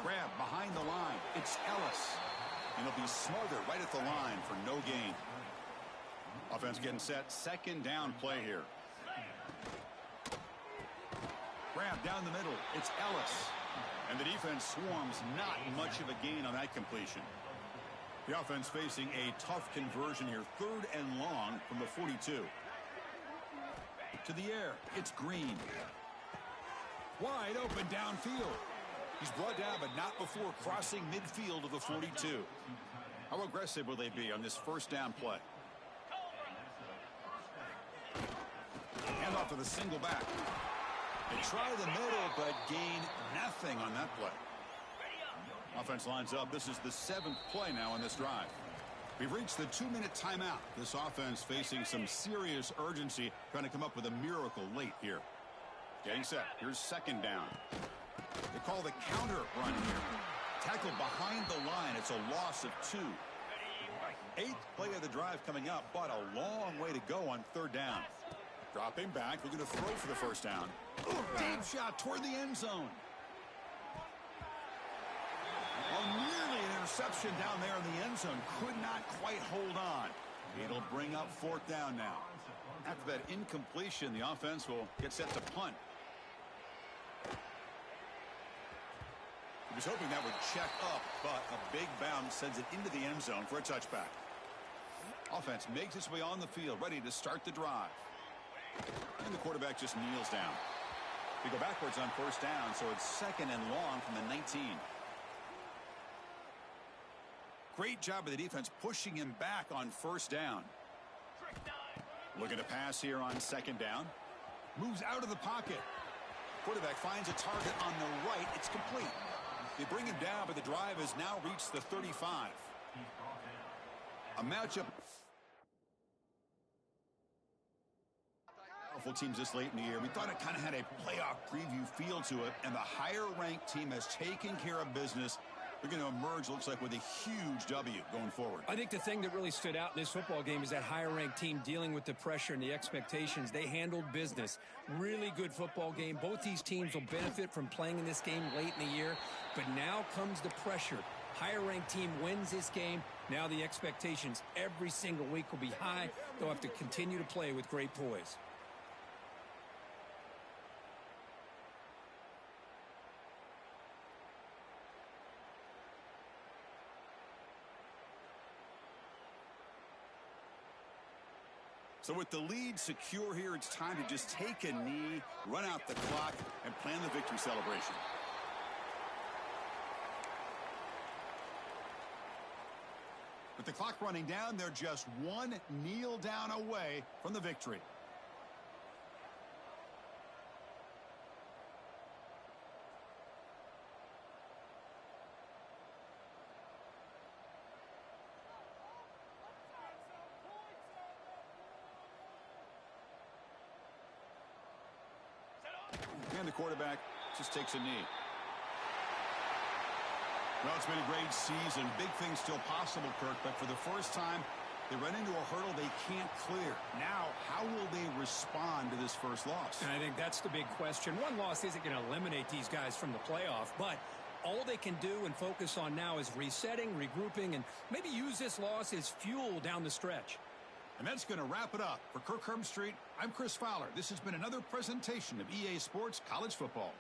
Speaker 7: Grab behind the line. It's Ellis. And he'll be smothered right at the line for no gain. Offense getting set. Second down play here. Grab down the middle. It's Ellis. And the defense swarms. Not much of a gain on that completion. The offense facing a tough conversion here. 3rd and long from the 42. To the air. It's Green. Wide open downfield. He's brought down, but not before crossing midfield of the 42. How aggressive will they be on this first down play? Hand off to the single back. They try the middle, but gain nothing on that play. Offense lines up. This is the 7th play now on this drive. We've reached the 2-minute timeout. This offense facing some serious urgency, trying to come up with a miracle late here. Getting set. Here's second down. They call the counter run here. Tackled behind the line. It's a loss of 2. 8th play of the drive coming up, but a long way to go on 3rd down. Dropping back. Looking to throw for the first down. Deep shot toward the end zone. Well, nearly an interception down there in the end zone. Could not quite hold on. It'll bring up 4th down now. After that incompletion, the offense will get set to punt. He was hoping that would check up, but a big bounce sends it into the end zone for a touchback. Offense makes its way on the field, ready to start the drive. And the quarterback just kneels down. They go backwards on first down, so it's 2nd and long from the 19. Great job of the defense pushing him back on first down. Looking to pass here on 2nd down. Moves out of the pocket. Quarterback finds a target on the right. It's complete. They bring him down, but the drive has now reached the 35. A matchup. Powerful teams this late in the year. We thought it kind of had a playoff preview feel to it, and the higher-ranked team has taken care of business. They're going to emerge, looks like, with a huge W going forward.
Speaker 8: I think the thing that really stood out in this football game is that higher-ranked team dealing with the pressure and the expectations. They handled business. Really good football game. Both these teams will benefit from playing in this game late in the year, but now comes the pressure. Higher-ranked team wins this game. Now the expectations every single week will be high. They'll have to continue to play with great poise.
Speaker 7: So with the lead secure here, it's time to just take a knee, run out the clock, and plan the victory celebration. With the clock running down, they're just one kneel down away from the victory. And the quarterback just takes a knee. Well, it's been a great season. Big things still possible, Kirk, but for the first time, they run into a hurdle they can't clear. Now, how will they respond to this first loss?
Speaker 8: And I think that's the big question. One loss isn't going to eliminate these guys from the playoff, but all they can do and focus on now is resetting, regrouping, and maybe use this loss as fuel down the stretch.
Speaker 7: And that's going to wrap it up. For Kirk Herbstreit, I'm Chris Fowler. This has been another presentation of EA Sports College Football.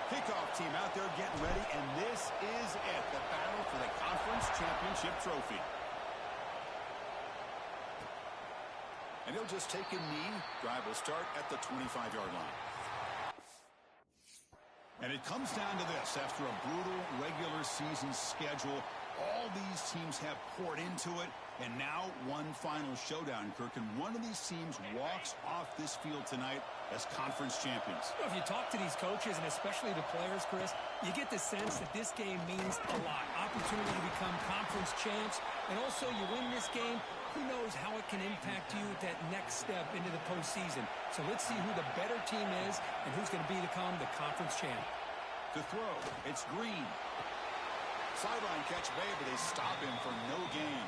Speaker 7: Kickoff team out there getting ready, and this is it, the battle for the conference championship trophy. And he'll just take a knee. Drive will start at the 25-yard line. And it comes down to this. After a brutal regular season schedule, all these teams have poured into it, and now one final showdown, Kirk, and one of these teams walks off this field tonight as conference champions.
Speaker 8: Well, if you talk to these coaches, and especially the players, Chris, you get the sense that this game means a lot. Opportunity to become conference champs, and also you win this game, who knows how it can impact you at that next step into the postseason. So let's see who the better team is and who's going to become the conference champ.
Speaker 7: To throw, it's Green. Sideline catch made, but they stop him for no gain.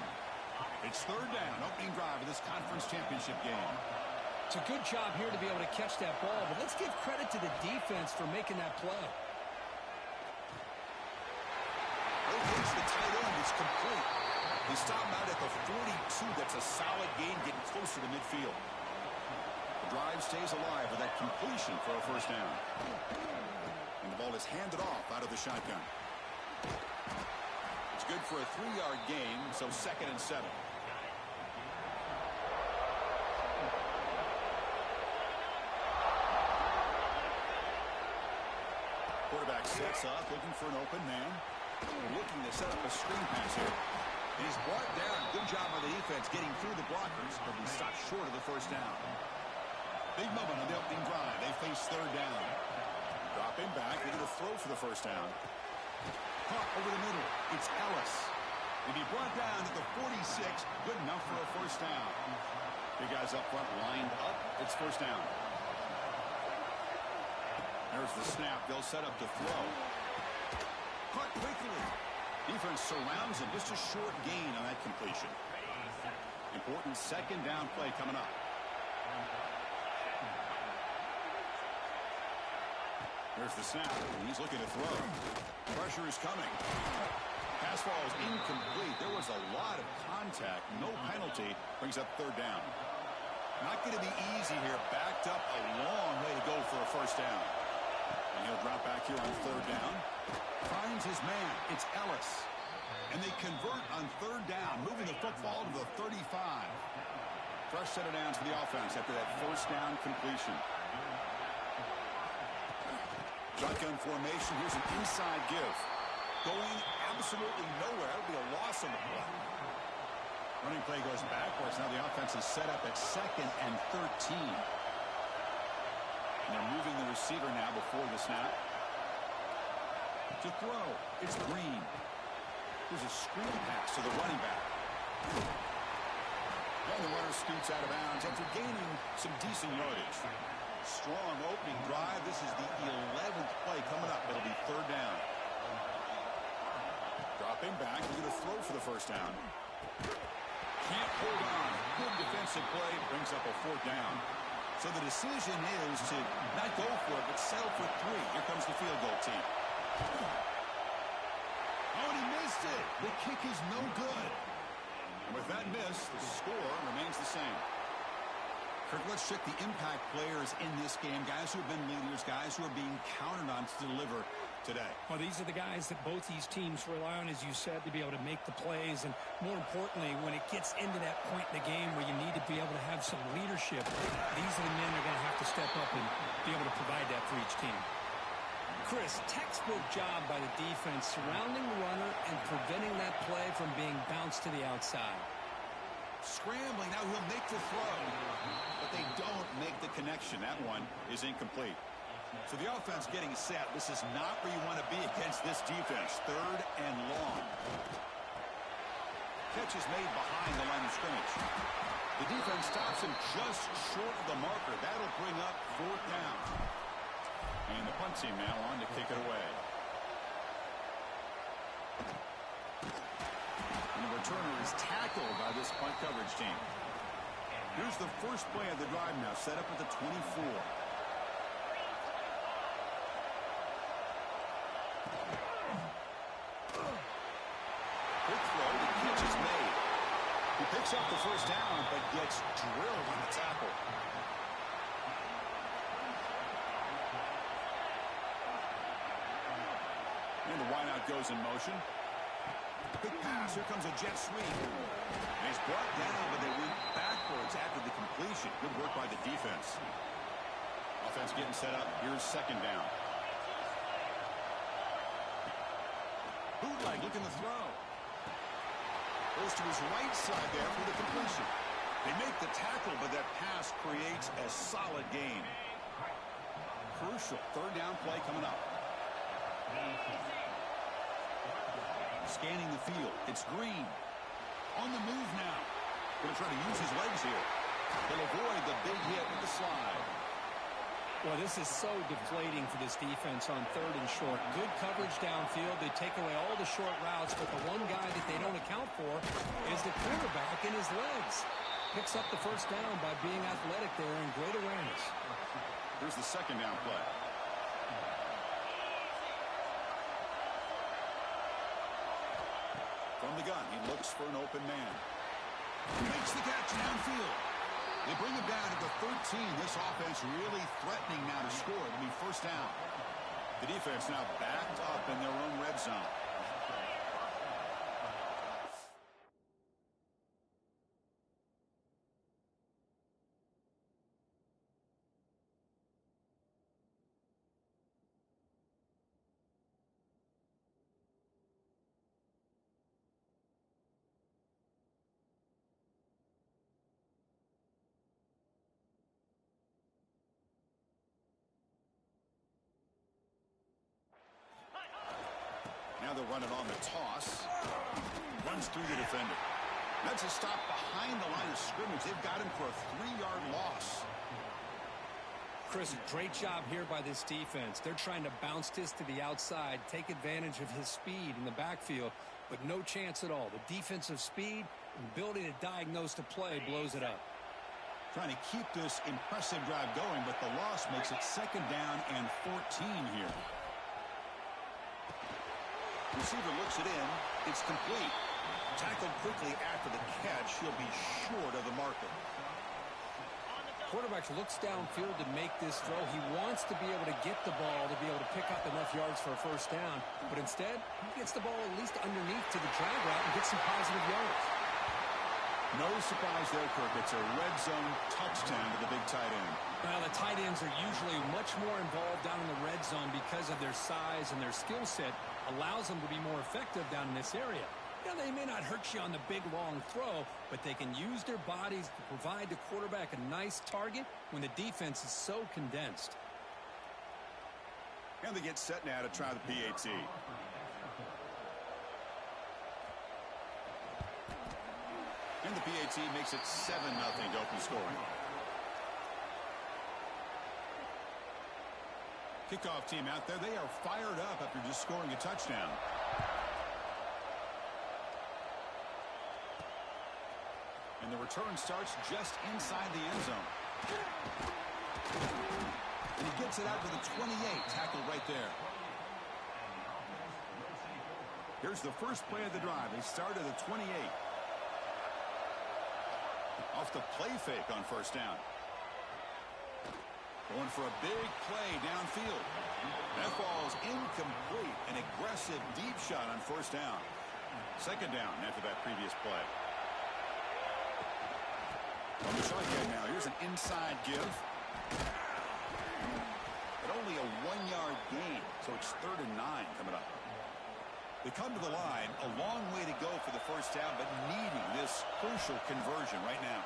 Speaker 7: It's third down, opening drive of this conference championship game.
Speaker 8: It's a good job here to be able to catch that ball, but let's give credit to the defense for making that play.
Speaker 7: Rotates the tight end. It's complete. They stop him out at the 42. That's a solid gain, getting closer to midfield. The drive stays alive with that completion for a first down. And the ball is handed off out of the shotgun. It's good for a 3-yard gain, so 2nd and 7. Quarterback sets up, looking for an open man. Looking to set up a screen pass here. And he's brought down. Good job by the defense getting through the blockers, but he stopped short of the first down. Big moment on the opening drive. They face third down. Drop him back. They're going to throw for the first down. Caught over the middle. It's Ellis. And he brought down at the 46. Good enough for a first down. Big guys up front lined up. It's first down. There's the snap. They'll set up to throw. Caught quickly. Defense surrounds him. Just a short gain on that completion. Important second down play coming up. There's the snap. He's looking to throw. Pressure is coming. Pass ball is incomplete. There was a lot of contact. No penalty. Brings up third down. Not going to be easy here. Backed up a long way to go for a first down. And he'll drop back here on third down. Finds his man. It's Ellis. And they convert on third down, moving the football to the 35. Fresh set of downs for the offense after that first down completion. Shotgun formation. Here's an inside give. Going absolutely nowhere. That'll be a loss on the play. Running play goes backwards. Now the offense is set up at 2nd and 13. And they're moving the receiver now before the snap. To throw, it's Green. There's a screen pass to the running back. And the runner scoots out of bounds after gaining some decent yardage. Strong opening drive. This is the 11th play coming up. It'll be third down. Dropping back. We're going to throw for the first down. Can't hold on. Good defensive play. Brings up a fourth down. So the decision is to not go for it, but settle for 3. Here comes the field goal team. Oh, and he missed it. The kick is no good. And with that miss, the score remains the same. Kirk, let's check the impact players in this game. Guys who have been leaders, guys who are being counted on to deliver today.
Speaker 8: Well, these are the guys that both these teams rely on, as you said, to be able to make the plays. And more importantly, when it gets into that point in the game where you need to be able to have some leadership, these are the men that are going to have to step up and be able to provide that for each team. Chris, textbook job by the defense surrounding the runner and preventing that play from being bounced to the outside.
Speaker 7: Scrambling, now he'll make the throw, but they don't make the connection. That one is incomplete. So the offense getting set. This is not where you want to be against this defense. Third and long. Catch is made behind the line of scrimmage. The defense stops him just short of the marker. That'll bring up fourth down. And the punt team now on to kick it away. And the returner is tackled by this punt coverage team. Here's the first play of the drive now, set up at the 24. Quick throw, the catch is made. He picks up the first down, but gets drilled on the tackle. And the wideout goes in motion. Quick pass. Here comes a jet sweep. And he's brought down, but they went backwards after the completion. Good work by the defense. Offense getting set up. Here's second down. looking to throw. Goes to his right side there for the completion. They make the tackle, but that pass creates a solid gain. Crucial third down play coming up. Scanning the field. It's Green. On the move now. Going to try to use his legs here. He'll avoid the big hit with the slide.
Speaker 8: Well, this is so deflating for this defense on third and short. Good coverage downfield. They take away all the short routes, but the one guy that they don't account for is the quarterback and his legs. Picks up the first down by being athletic there and great awareness.
Speaker 7: Here's the second down play. From the gun, he looks for an open man. He makes the catch downfield. They bring him down at the 13. This offense really threatening now to score. It'll be first down. The defense now backed up in their own red zone. Now they'll run it on the toss. Runs through the defender. That's a stop behind the line of scrimmage. They've got him for a 3-yard loss.
Speaker 8: Chris, great job here by this defense. They're trying to bounce this to the outside, take advantage of his speed in the backfield, but no chance at all. The defensive speed and ability to diagnose the play blows it up.
Speaker 7: Trying to keep this impressive drive going, but the loss makes it second down and 14 here. Receiver looks it in. It's complete. Tackled quickly after the catch. He'll be short of the marker.
Speaker 8: Quarterback looks downfield to make this throw. He wants to be able to get the ball to be able to pick up enough yards for a first down. But instead, he gets the ball at least underneath to the drag route and gets some positive yards.
Speaker 7: No surprise there, Kirk. It's a red zone touchdown to the big tight end.
Speaker 8: Well, the tight ends are usually much more involved down in the red zone because of their size and their skill set allows them to be more effective down in this area. You know, they may not hurt you on the big, long throw, but they can use their bodies to provide the quarterback a nice target when the defense is so condensed.
Speaker 7: And they get set now to try the PAT. And the PAT makes it 7-0 to open scoring. Kickoff team out there. They are fired up after just scoring a touchdown. And the return starts just inside the end zone. And he gets it out to the 28. Tackled right there. Here's the first play of the drive. They start at the 28. Off the play fake on first down. Going for a big play downfield. That ball's incomplete. An aggressive deep shot on first down. Second down after that previous play. On the shotgun now. Here's an inside give. But only a 1-yard gain. So it's 3rd and 9 coming up. They come to the line. A long way to go for the first down, but needing this crucial conversion right now.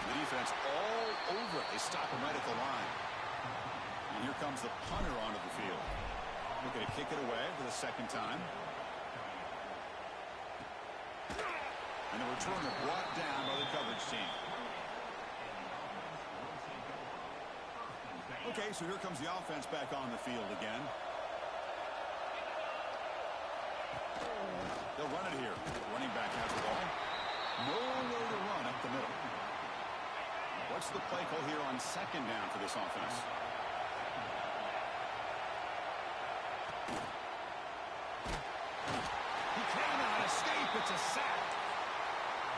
Speaker 7: The defense all over it. They stop him right at the line. And here comes the punter onto the field. Looking to kick it away for the second time. And the returner brought down by the coverage team. Okay, so here comes the offense back on the field again. They'll run it here. Running back has the ball. Nowhere to run up the middle. What's the play call here on second down for this offense?
Speaker 8: He cannot escape. It's a sack.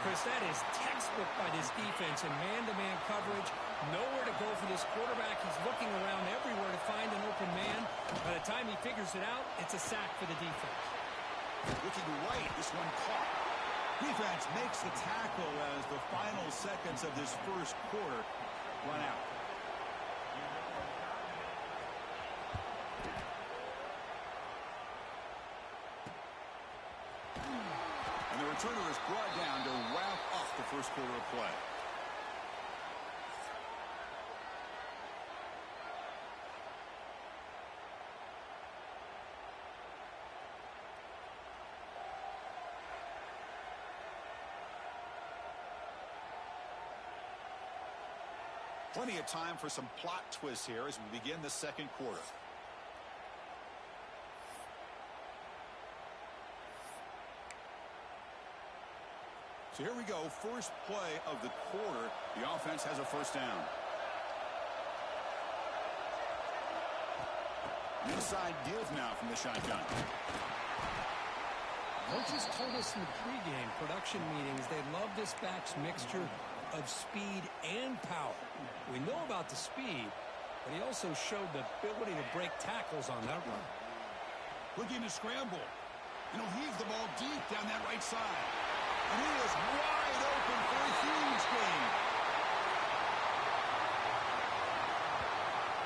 Speaker 8: Chris, that is textbook by this defense in man-to-man coverage. Nowhere to go for this quarterback. He's looking around everywhere to find an open man. By the time he figures it out, it's a sack for the defense.
Speaker 7: Looking right, this one caught. Defense makes the tackle as the final seconds of this first quarter run out. And the returner is brought down to wrap up the first quarter of play. Plenty of time for some plot twists here as we begin the second quarter. So here we go, first play of the quarter. The offense has a first down. Inside deals now from the shotgun.
Speaker 8: Coaches told us in the pregame production meetings they love this back's mixture of speed and power. We know about the speed, but he also showed the ability to break tackles on that run.
Speaker 9: Looking to scramble. And he'll heave the ball deep down that right side. And he is wide open for a huge gain.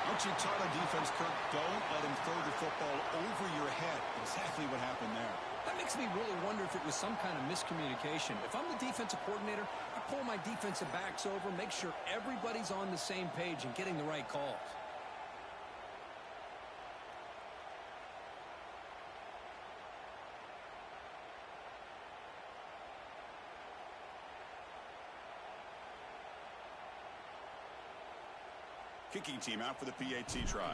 Speaker 7: Aren't you taught on defense, Kirk? Don't let him throw the football over your head. Exactly what happened there.
Speaker 8: That makes me really wonder if it was some kind of miscommunication. If I'm the defensive coordinator, I pull my defensive backs over, make sure everybody's on the same page and getting the right calls.
Speaker 7: Kicking team out for the PAT try.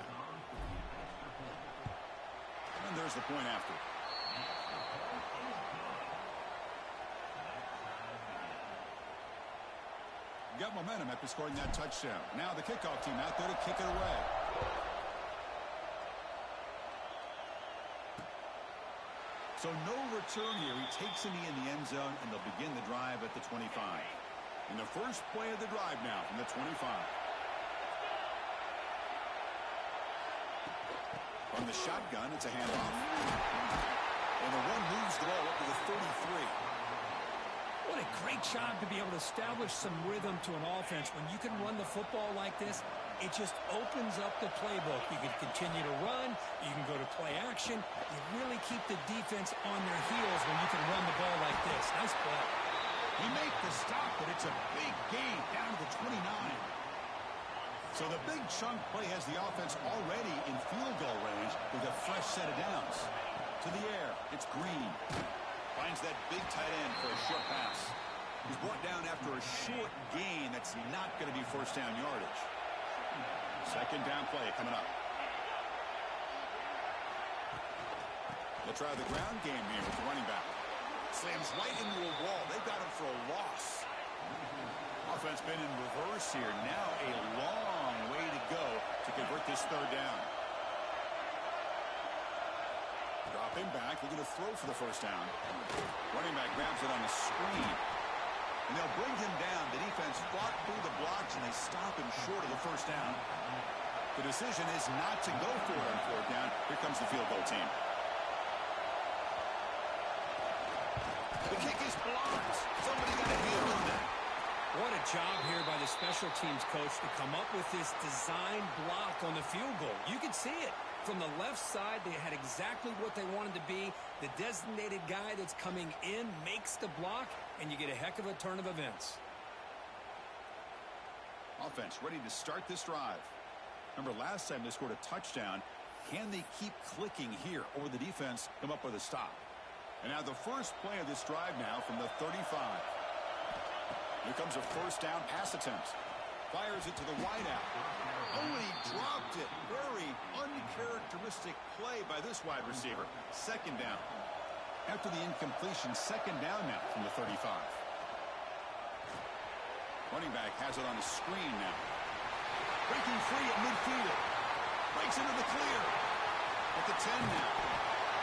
Speaker 7: And there's the point after. Got momentum after scoring that touchdown. Now the kickoff team out there to kick it away. So no return here. He takes it in the end zone, and they'll begin the drive at the 25. And the first play of the drive now from the 25. From the shotgun, it's a handoff. And the one moves the ball up to the 33.
Speaker 8: What a great job to be able to establish some rhythm to an offense. When you can run the football like this, it just opens up the playbook. You can continue to run. You can go to play action. You really keep the defense on their heels when you can run the ball like this. Nice play.
Speaker 9: He makes the stop, but it's a big gain down to the 29.
Speaker 7: So the big chunk play has the offense already in field goal range with a fresh set of downs. To the air, it's Green. Finds that big tight end for a short pass. He's brought down after a short gain that's not going to be first down yardage. Second down play coming up. They'll try the ground game here with the running back. Slams right into a wall. They've got him for a loss. Offense been in reverse here. Now a long way to go to convert this third down. Drop him back. They're going to throw for the first down. Running back grabs it on the screen. And they'll bring him down. The defense fought through the blocks, and they stop him short of the first down. The decision is not to go for it on fourth down. Here comes the field goal team. The kick is blocked. Somebody got a hand on that.
Speaker 8: What a job here by the special teams coach to come up with this design block on the field goal. You can see it. From the left side, they had exactly what they wanted to be. The designated guy that's coming in makes the block, and you get a heck of a turn of events.
Speaker 7: Offense ready to start this drive. Remember, last time they scored a touchdown. Can they keep clicking here, or will the defense come up with a stop? And now the first play of this drive now from the 35. Here comes a first down pass attempt. Fires it to the wideout. Oh, and he dropped it. Very uncharacteristic play by this wide receiver. Second down. After the incompletion, second down now from the 35. Running back has it on the screen now. Breaking free at midfield. Breaks into the clear. At the 10 now.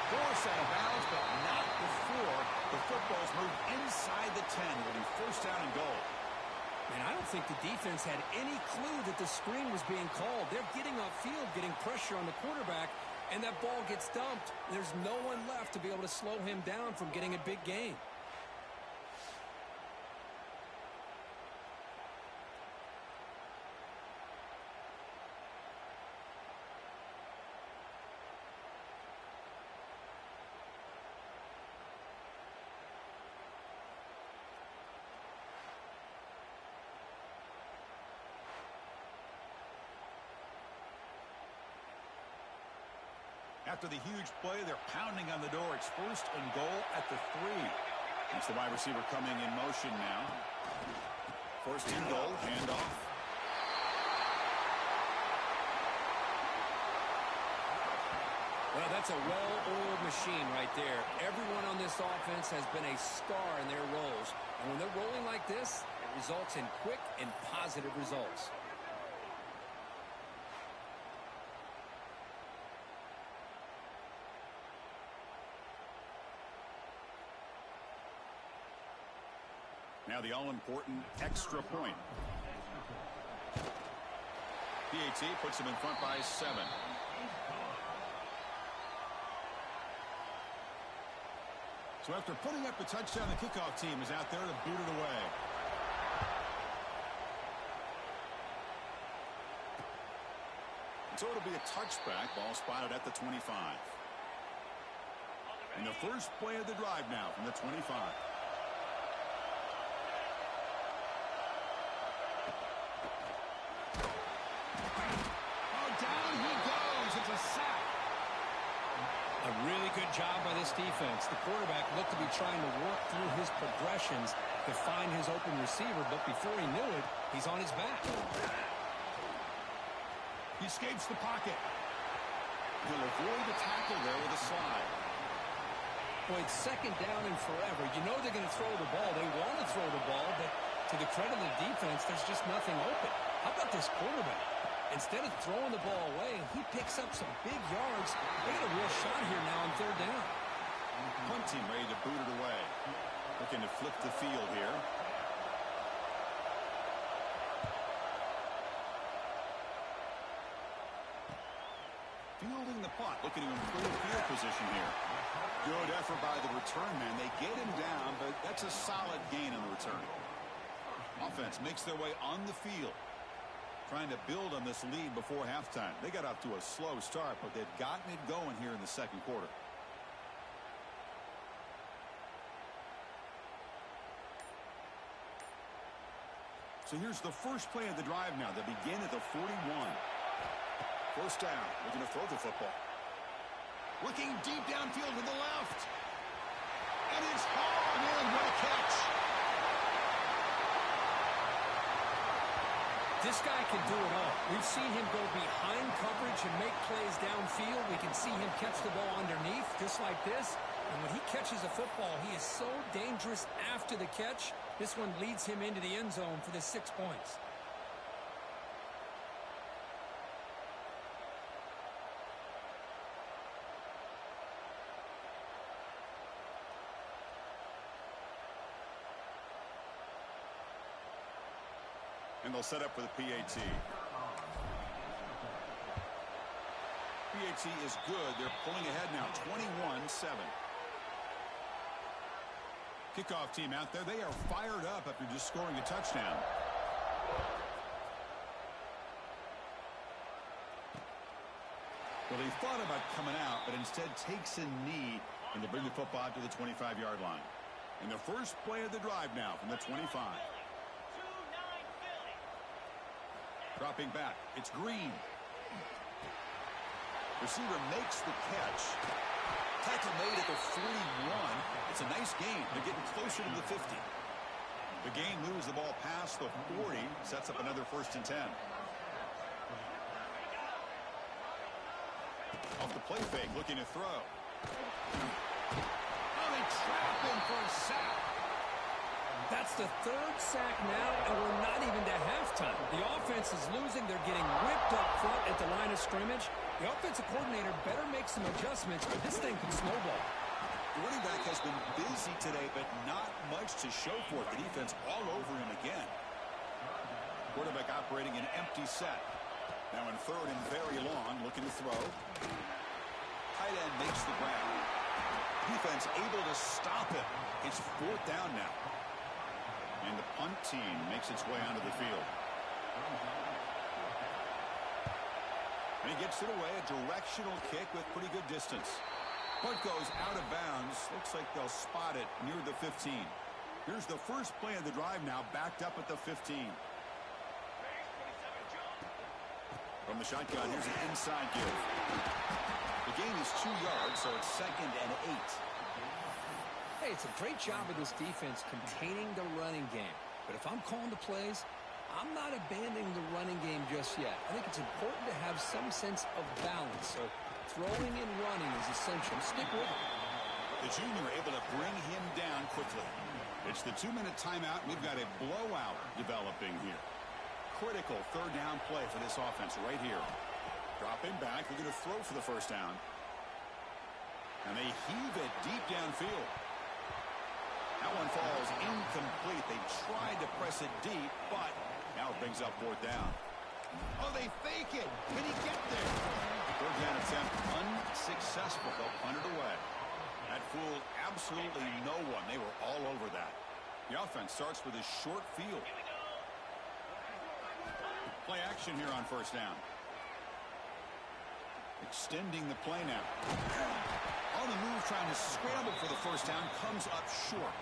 Speaker 7: Force out of bounds, but not before the football's moved inside the 10. It'll be first down and goal.
Speaker 8: And I don't think the defense had any clue that the screen was being called. They're getting upfield, getting pressure on the quarterback, and that ball gets dumped. There's no one left to be able to slow him down from getting a big gain.
Speaker 7: after the huge play. They're pounding on the door. It's 1st and goal at the 3. It's the wide receiver coming in motion now. 1st and goal, handoff.
Speaker 3: Well, that's a well-oiled machine right there. Everyone on this offense has been a star in their roles. And when they're rolling like this, it results in quick and positive results.
Speaker 7: Now the all-important extra point. PAT puts them in front by 7. So after putting up a touchdown, the kickoff team is out there to boot it away. So it'll be a touchback. Ball spotted at the 25. And the first play of the drive now from the 25.
Speaker 9: Oh, down he goes. It's a sack.
Speaker 8: A really good job by this defense. The quarterback looked to be trying to work through his progressions to find his open receiver, but before he knew it, he's on his back.
Speaker 9: He escapes the pocket.
Speaker 7: He'll avoid the tackle there with a slide.
Speaker 8: Boy, it's 2nd down and forever. You know they're going to throw the ball. They want to throw the ball, but to the credit of the defense, there's just nothing open. How about this quarterback? Instead of throwing the ball away, he picks up some big yards. They got a real shot here now on 3rd down.
Speaker 7: Punt team ready to boot it away. Looking to flip the field here. Fielding the punt, looking to improve field position here. Good effort by the return man. They get him down, but that's a solid gain in the return. Offense makes their way on the field, trying to build on this lead before halftime. They got off to a slow start, but they've gotten it going here in the 2nd quarter. So here's the first play of the drive now. They begin at the 41. 1st down. Looking to throw the football.
Speaker 9: Looking deep downfield to the left. And it's hauled in. What a catch.
Speaker 8: This guy can do it all. We've seen him go behind coverage and make plays downfield. We can see him catch the ball underneath, just like this. And when he catches a football, he is so dangerous after the catch. This one leads him into the end zone for the 6 points.
Speaker 7: And they'll set up for the PAT. PAT is good. They're pulling ahead now, 21-7. Kickoff team out there. They are fired up after just scoring a touchdown. Well, he thought about coming out, but instead takes a knee and to bring the football to the 25-yard line. And the first play of the drive now from the 25. Dropping back. It's Green. Receiver makes the catch. Tackle made at the 41. It's a nice gain. They're getting closer to the 50. The gain moves the ball past the 40. Sets up another 1st and 10. Off the play fake, looking to throw.
Speaker 9: Oh, they trap him for a sack.
Speaker 8: That's the 3rd sack now, and we're not even to halftime. The offense is losing. They're getting whipped up front at the line of scrimmage. The offensive coordinator better make some adjustments, or this thing can snowball.
Speaker 7: The running back has been busy today, but not much to show for it. The defense all over him again. Quarterback operating an empty set. Now in 3rd and very long, looking to throw. Tight end makes the grab. Defense able to stop him. It's 4th down now. And the punt team makes its way onto the field. And he gets it away, a directional kick with pretty good distance. Punt goes out of bounds. Looks like they'll spot it near the 15. Here's the first play of the drive now, backed up at the 15. From the shotgun, here's an inside give. The gain is 2 yards, so it's 2nd and 8.
Speaker 8: Hey, it's a great job of this defense containing the running game. But if I'm calling the plays, I'm not abandoning the running game just yet. I think it's important to have some sense of balance. So throwing and running is essential. Stick with it.
Speaker 7: The junior able to bring him down quickly. It's the 2-minute timeout. We've got a blowout developing here. Critical 3rd down play for this offense right here. Dropping back. They're going to throw for the 1st down. And they heave it deep downfield. That one falls incomplete. They tried to press it deep, but now it brings up 4th down.
Speaker 9: Oh, they fake it. Can he get there?
Speaker 7: 3rd down attempt unsuccessful. They'll punt it away. That fooled absolutely no one. They were all over that. The offense starts with a short field. Play action here on 1st down. Extending the play now. On the move, trying to scramble for the 1st down, comes up short.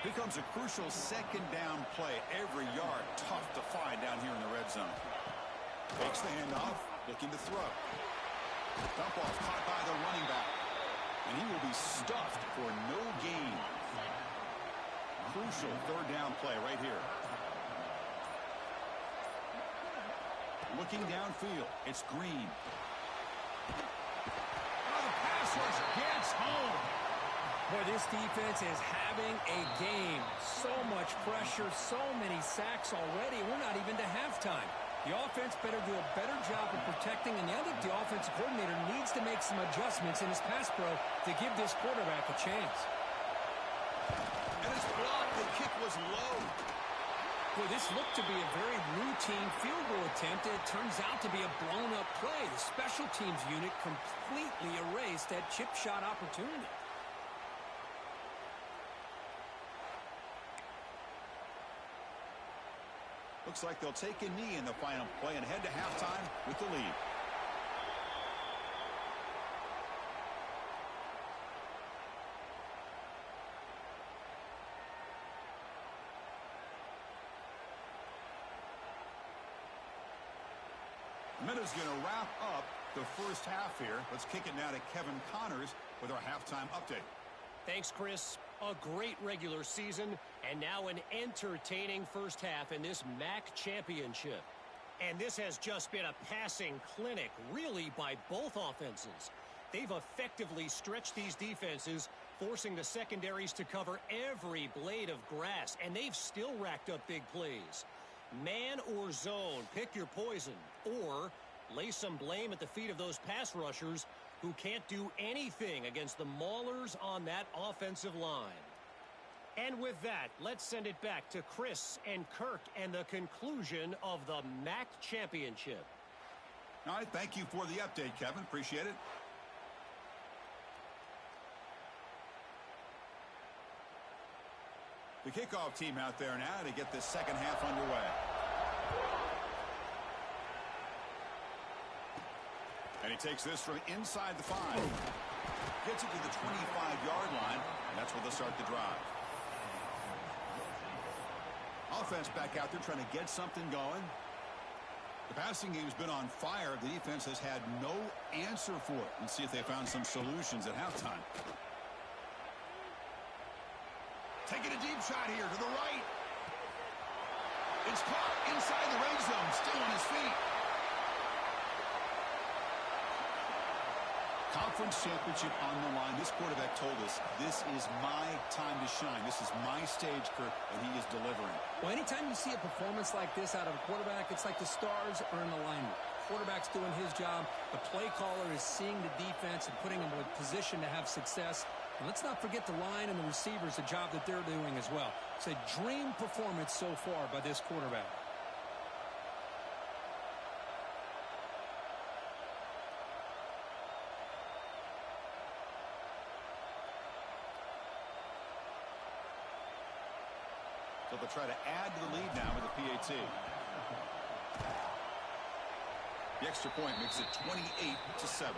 Speaker 7: Here comes a crucial 2nd down play. Every yard tough to find down here in the red zone. Takes the handoff, looking to throw. Dump off caught by the running back. And he will be stuffed for no gain. Crucial 3rd down play right here. Looking downfield, it's Green.
Speaker 9: Oh, the pass rush gets home.
Speaker 8: Boy, this defense is having a game. So much pressure, so many sacks already. We're not even to halftime. The offense better do a better job of protecting, and I think the offensive coordinator needs to make some adjustments in his pass pro to give this quarterback a chance.
Speaker 9: And it's blocked. The kick was low.
Speaker 8: Boy, this looked to be a very routine field goal attempt, and it turns out to be a blown-up play. The special teams unit completely erased that chip shot opportunity.
Speaker 7: Looks like they'll take a knee in the final play and head to halftime with the lead. The minute's going to wrap up the 1st half here. Let's kick it now to Kevin Connors with our halftime update.
Speaker 6: Thanks, Chris. A great regular season, and now an entertaining 1st half in this MAC championship. And this has just been a passing clinic, really, by both offenses. They've effectively stretched these defenses, forcing the secondaries to cover every blade of grass, and they've still racked up big plays. Man or zone, pick your poison, or lay some blame at the feet of those pass rushers who can't do anything against the maulers on that offensive line. And with that, let's send it back to Chris and Kirk and the conclusion of the MAC championship.
Speaker 7: All right, thank you for the update, Kevin. Appreciate it. The kickoff team out there now to get this 2nd half underway. And he takes this from inside the 5. Gets it to the 25-yard line, and that's where they'll start the drive. Offense back out there trying to get something going. The passing game's been on fire. The defense has had no answer for it. Let's see if they found some solutions at halftime.
Speaker 9: Taking a deep shot here to the right. It's caught inside the red zone, still on his feet.
Speaker 7: Conference championship on the line. This quarterback told us, this is my time to shine. This is my stage, Kirk, and he is delivering.
Speaker 8: Well, anytime you see a performance like this out of a quarterback, it's like the stars are in alignment. Quarterback's doing his job. The play caller is seeing the defense and putting him in a position to have success. And let's not forget the line and the receivers, the job that they're doing as well. It's a dream performance so far by this quarterback.
Speaker 7: So they'll try to add to the lead now with the PAT. The extra point makes it 28-7.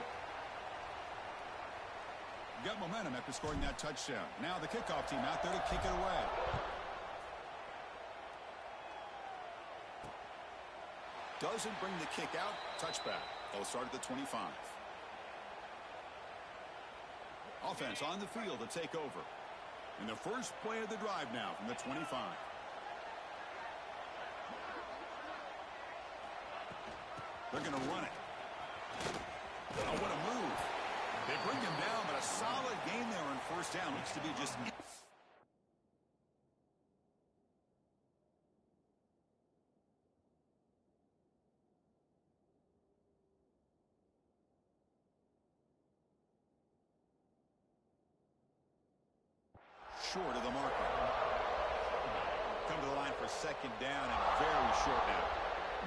Speaker 7: Got momentum after scoring that touchdown. Now the kickoff team out there to kick it away. Doesn't bring the kick out. Touchback. They'll start at the 25. Offense on the field to take over. And the first play of the drive now from the 25. They're going to run it. Oh, what a move. They bring him down, but a solid gain there on first down. Looks to be just... short of the marker. Come to the line for second down and very short now.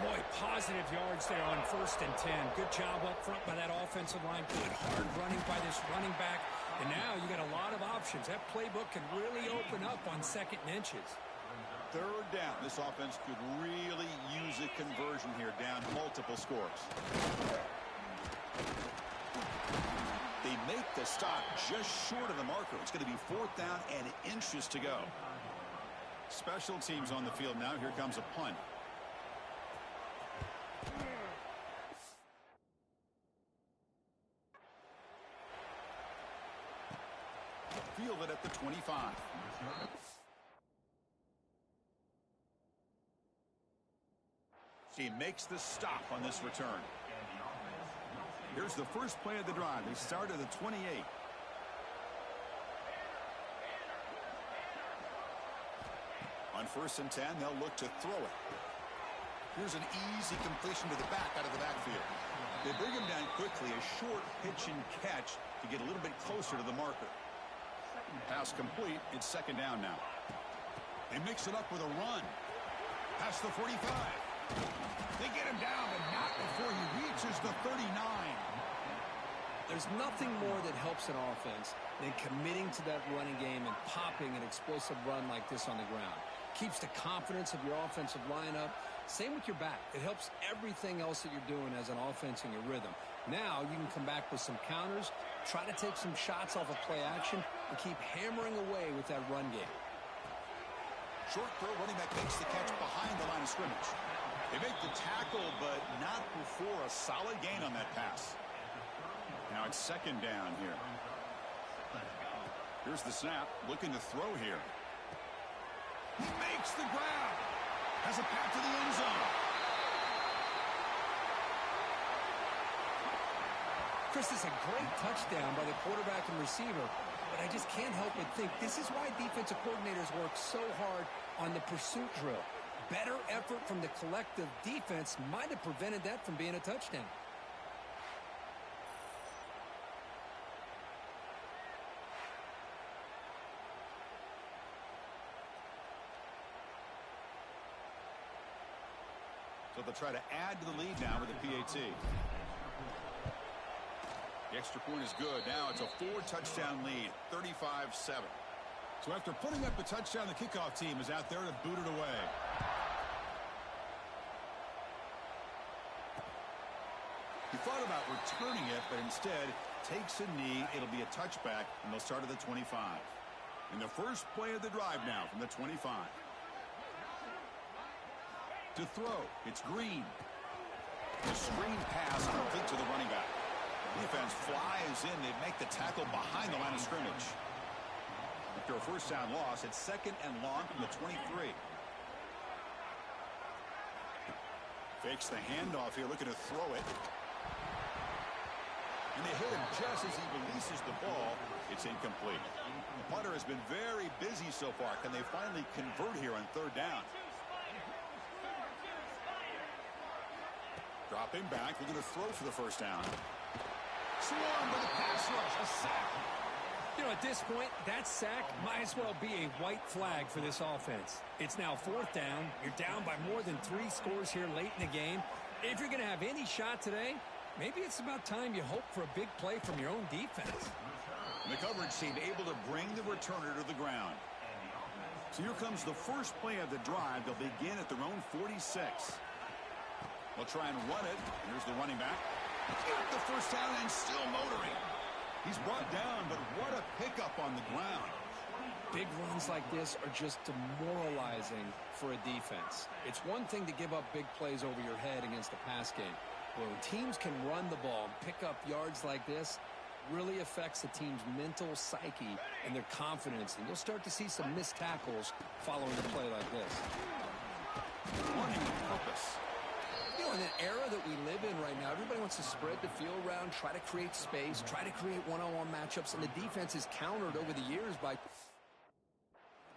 Speaker 8: Boy, positive yards there on 1st and 10. Good job up front by that offensive line. Good hard running by this running back. And now you got a lot of options. That playbook can really open up on 2nd and inches.
Speaker 7: Third down. This offense could really use a conversion here, down multiple scores. They make the stop just short of the marker. It's going to be 4th down and inches to go. Special teams on the field now. Here comes a punt. Fielded at the 25. She makes the stop on this return. Here's the first play of the drive. They start at the 28. On 1st and 10, they'll look to throw it. Here's an easy completion to the back out of the backfield. They bring him down quickly, a short pitch and catch to get a little bit closer to the marker. Pass complete. It's 2nd down now.
Speaker 9: They mix it up with a run. Past the 45. They get him down, but not before he reaches the 39.
Speaker 3: There's nothing more that helps an offense than committing to that running game and popping an explosive run like this on the ground. Keeps the confidence of your offensive lineup. Same with your back. It helps everything else that you're doing as an offense in your rhythm. Now you can come back with some counters, try to take some shots off of play action, and keep hammering away with that run game.
Speaker 7: Short throw, running back makes the catch behind the line of scrimmage. They make the tackle, but not before a solid gain on that pass. Now it's 2nd down here. Here's the snap, looking to throw here.
Speaker 9: He makes the grab. Has a path to the end zone.
Speaker 3: Chris, this is a great touchdown by the quarterback and receiver, but I just can't help but think this is why defensive coordinators work so hard on the pursuit drill. Better effort from the collective defense might have prevented that from being a touchdown.
Speaker 7: So they'll try to add to the lead now with a PAT. The extra point is good. Now it's a 4-touchdown lead, 35-7.
Speaker 9: So after putting up the touchdown, the kickoff team is out there to boot it away.
Speaker 7: He thought about returning it, but instead takes a knee. It'll be a touchback, and they'll start at the 25. And the first play of the drive now from the 25. To throw, it's Green. The screen pass complete to the running back. Defense flies in. They make the tackle behind the line of scrimmage. After a 1st down loss, it's 2nd and long from the 23. Fakes the handoff here, looking to throw it. And they hit him just as he releases the ball. It's incomplete. The punter has been very busy so far. Can they finally convert here on 3rd down? Dropping back, looking to throw for the 1st down.
Speaker 9: Swarmed with a pass rush, a sack.
Speaker 8: You know, at this point, that sack might as well be a white flag for this offense. It's now 4th down. You're down by more than 3 scores here late in the game. If you're going to have any shot today, maybe it's about time you hope for a big play from your own defense.
Speaker 7: And the coverage team able to bring the returner to the ground. So here comes the first play of the drive. They'll begin at their own 46. They'll try and run it. Here's the running back. Got the 1st down and still motoring. He's brought down, but what a pickup on the ground.
Speaker 8: Big runs like this are just demoralizing for a defense. It's one thing to give up big plays over your head against a pass game. But when teams can run the ball and pick up yards like this, really affects the team's mental psyche and their confidence. And you'll start to see some missed tackles following a play like this.
Speaker 7: Running with purpose.
Speaker 8: You know, in an era that we live in right now, everybody wants to spread the field around, try to create space, try to create one-on-one matchups, and the defense is countered over the years by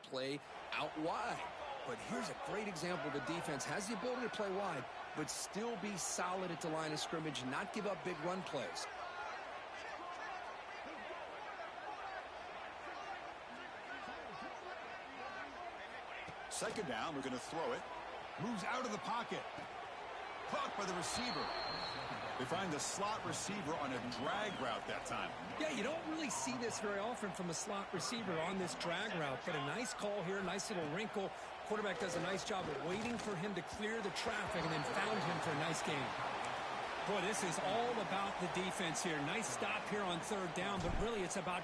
Speaker 8: play out wide. But here's a great example. The defense has the ability to play wide, but still be solid at the line of scrimmage, not give up big run plays.
Speaker 7: Second down, we're going to throw it.
Speaker 9: Moves out of the pocket. Caught by the receiver.
Speaker 7: They find the slot receiver on a drag route that time.
Speaker 8: Yeah, you don't really see this very often from a slot receiver on this drag route, but a nice call here, nice little wrinkle. Quarterback does a nice job of waiting for him to clear the traffic and then found him for a nice gain. Boy, this is all about the defense here. Nice stop here on third down, but really it's about...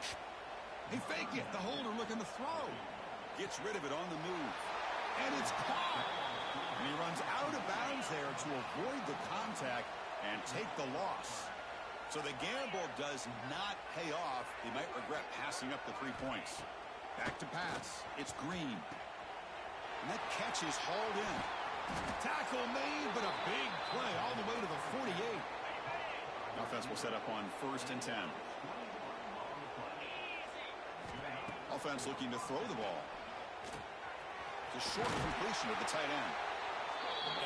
Speaker 9: They fake it. The holder looking to throw.
Speaker 7: Gets rid of it on the move.
Speaker 9: And it's caught.
Speaker 7: And he runs out of bounds there to avoid the contact and take the loss. So the gamble does not pay off. He might regret passing up the 3 points. Back to pass. It's Green. And that catch is hauled in.
Speaker 9: Tackle made, but a big play all the way to the 48.
Speaker 7: Offense will set up on 1st and 10. Offense looking to throw the ball. It's a short completion of the tight end.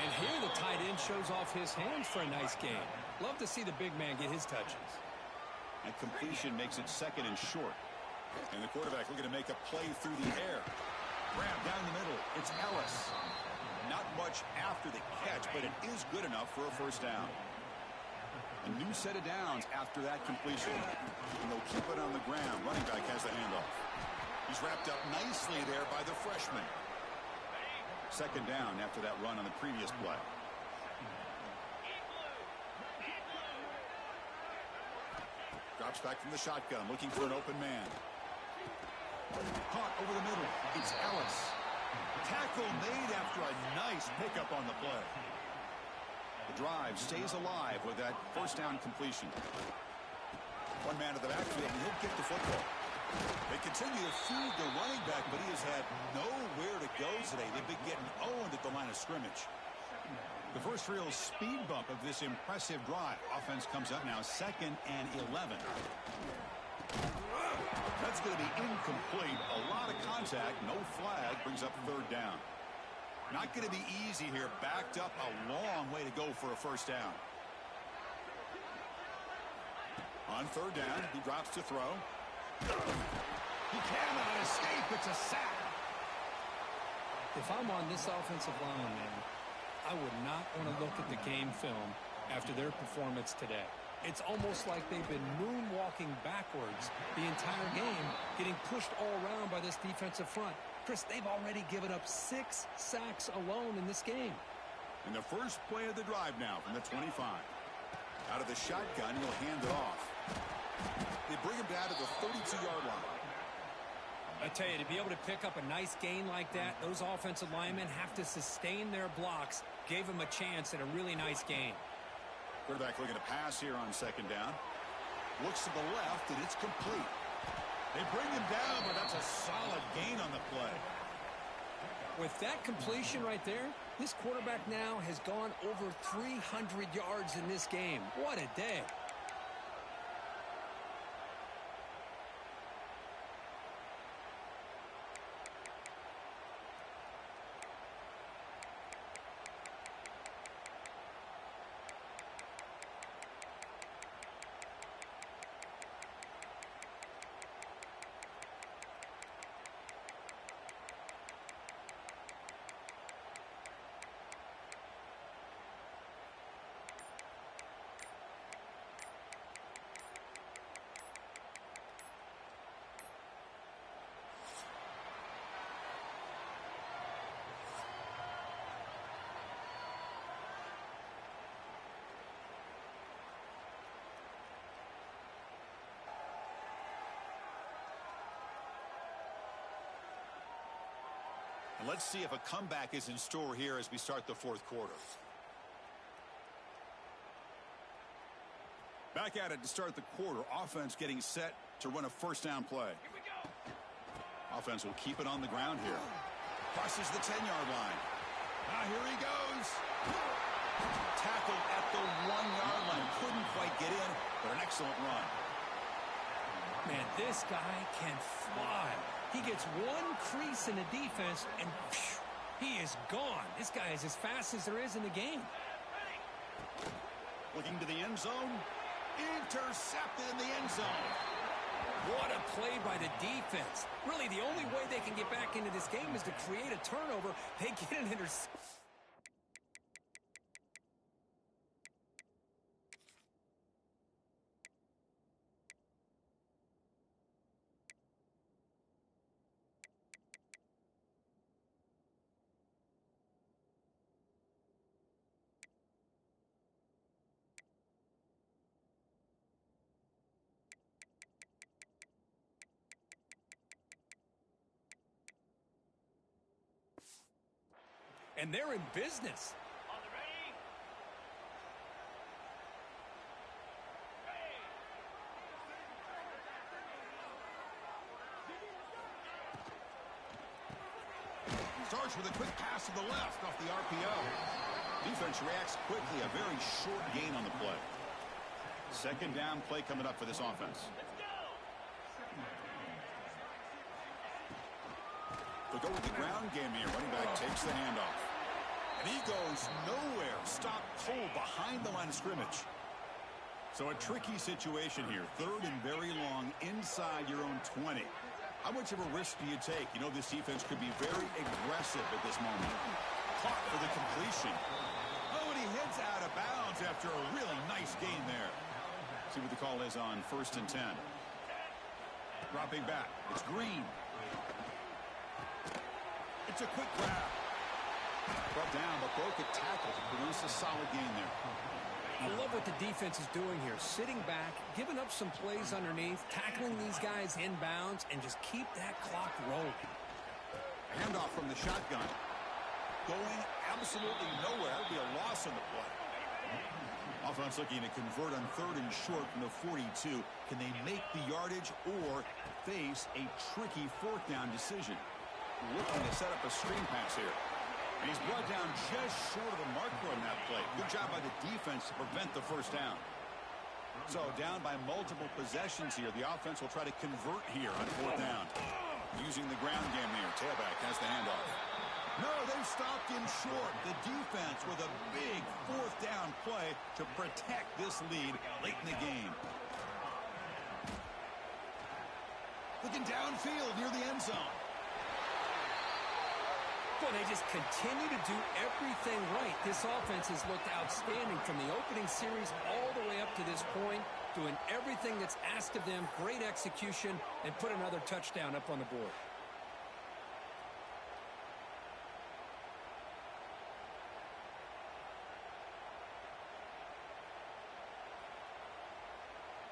Speaker 8: And here the tight end shows off his hands for a nice game. Love to see the big man get his touches.
Speaker 7: And completion makes it 2nd and short. And the quarterback looking to make a play through the air. Grab down the middle. It's Ellis. Not much after the catch, but it is good enough for a 1st down. A new set of downs after that completion. And they'll keep it on the ground. Running back has the handoff. He's wrapped up nicely there by the freshman. 2nd down after that run on the previous play. Drops back from the shotgun, looking for an open man. Caught over the middle. It's Ellis. Tackle made after a nice pickup on the play. The drive stays alive with that 1st down completion. One man to the backfield, and he'll get the football. They continue to feed the running back, but he has had nowhere to go today. They've been getting owned at the line of scrimmage. The first real speed bump of this impressive drive. Offense comes up now 2nd and 11. That's going to be incomplete. A lot of contact, no flag, brings up 3rd down. Not going to be easy here. Backed up a long way to go for a 1st down. On 3rd down, he drops to throw.
Speaker 9: He cannot escape. It's a sack.
Speaker 8: If I'm on this offensive line, man, I would not want to look at the game film after their performance today. It's almost like they've been moonwalking backwards the entire game, getting pushed all around by this defensive front. Chris, they've already given up 6 sacks alone in this game.
Speaker 7: And the first play of the drive now from the 25. Out of the shotgun, he'll hand it off. They bring him down to the 32-yard line.
Speaker 8: I tell you, to be able to pick up a nice gain like that, those offensive linemen have to sustain their blocks. Gave him a chance at a really nice gain.
Speaker 7: Quarterback looking to pass here on 2nd down. Looks to the left, and it's complete. They bring him down, but that's a solid gain on the play.
Speaker 8: With that completion right there, this quarterback now has gone over 300 yards in this game. What a day.
Speaker 7: And let's see if a comeback is in store here as we start the fourth quarter. Back at it to start the quarter. Offense getting set to run a first down play.
Speaker 5: Here we go.
Speaker 7: Offense will keep it on the ground here. Crosses the 10-yard line.
Speaker 9: Here he goes.
Speaker 7: Tackled at the 1-yard line. Couldn't quite get in, but an excellent run.
Speaker 8: Man, this guy can fly. He gets one crease in the defense, and phew, he is gone. This guy is as fast as there is in the game.
Speaker 7: Looking to the end zone. Intercepted in the end zone.
Speaker 8: What a play by the defense. Really, the only way they can get back into this game is to create a turnover. They get an interception. And they're in business.
Speaker 5: On the ready.
Speaker 9: Starts with a quick pass to the left off the RPO.
Speaker 7: Defense reacts quickly. A very short gain on the play. Second down play coming up for this offense. They'll go with the ground game here. Running back takes the handoff. And he goes nowhere. Stop cold behind the line of scrimmage. So a tricky situation here. Third and very long inside your own 20. How much of a risk do you take? You know, this defense could be very aggressive at this moment. Caught for the completion. Oh, and he heads out of bounds after a really nice gain there. See what the call is on 1st and 10. Dropping back. It's Green. It's a quick grab. Brought down, but broke a tackle to produce a solid gain there.
Speaker 8: I love what the defense is doing here. Sitting back, giving up some plays underneath, tackling these guys inbounds, and just keep that clock rolling.
Speaker 7: Handoff from the shotgun. Going absolutely nowhere. That'll be a loss on the play. Offense looking to convert on 3rd and short from the 42. Can they make the yardage or face a tricky 4th down decision? Looking to set up a screen pass here. And he's brought down just short of the marker on that play. Good job by the defense to prevent the 1st down. So down by multiple possessions here. The offense will try to convert here on 4th down. Using the ground game here. Tailback has the handoff.
Speaker 9: No, they stopped him short. The defense with a big 4th down play to protect this lead late in the game. Looking downfield near the end zone.
Speaker 8: Well, they just continue to do everything right. This offense has looked outstanding from the opening series all the way up to this point, doing everything that's asked of them, great execution, and put another touchdown up on the board.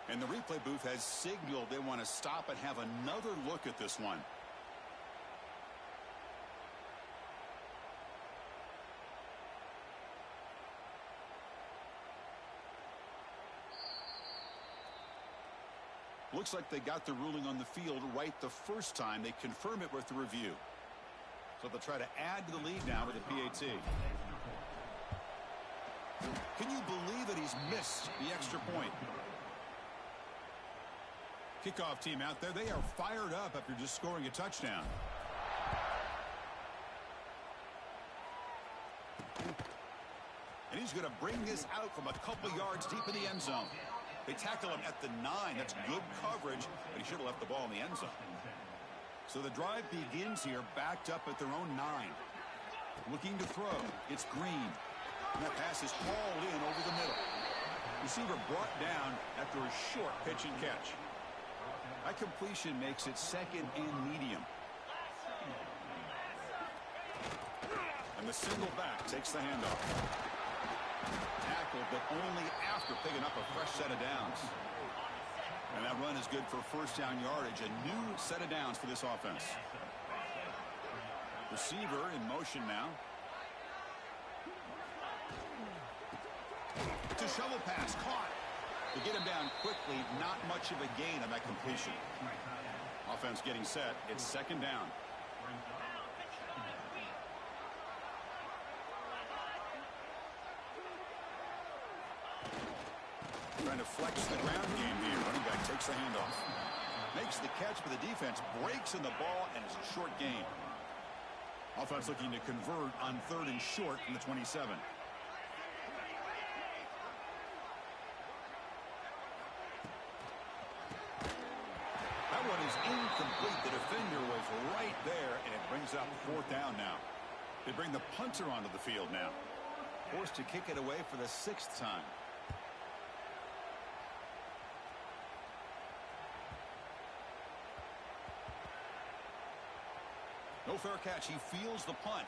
Speaker 7: And the replay booth has signaled they want to stop and have another look at this one. Looks like they got the ruling on the field right the first time. They confirm it with the review. So they'll try to add to the lead now with a PAT. Can you believe that he's missed the extra point? Kickoff team out there. They are fired up after just scoring a touchdown. And he's going to bring this out from a couple yards deep in the end zone. They tackle him at the 9. That's good coverage, but he should have left the ball in the end zone. So the drive begins here, backed up at their own 9. Looking to throw. It's Green. And that pass is hauled in over the middle. Receiver brought down after a short pitch and catch. That completion makes it 2nd and medium. And the single back takes the handoff. Tackled, but only after picking up a fresh set of downs. And that run is good for 1st down yardage. A new set of downs for this offense. Receiver in motion now. It's a shovel pass, caught. To get him down quickly, not much of a gain on that completion. Offense getting set. It's second down. Trying to flex the ground game here. Running back takes the handoff. Makes the catch, but the defense breaks in the ball, and it's a short gain. Offense looking to convert on 3rd and short from the 27. That one is incomplete. The defender was right there, and it brings up 4th down now. They bring the punter onto the field now. Forced to kick it away for the 6th time. No fair catch. He fields the punt.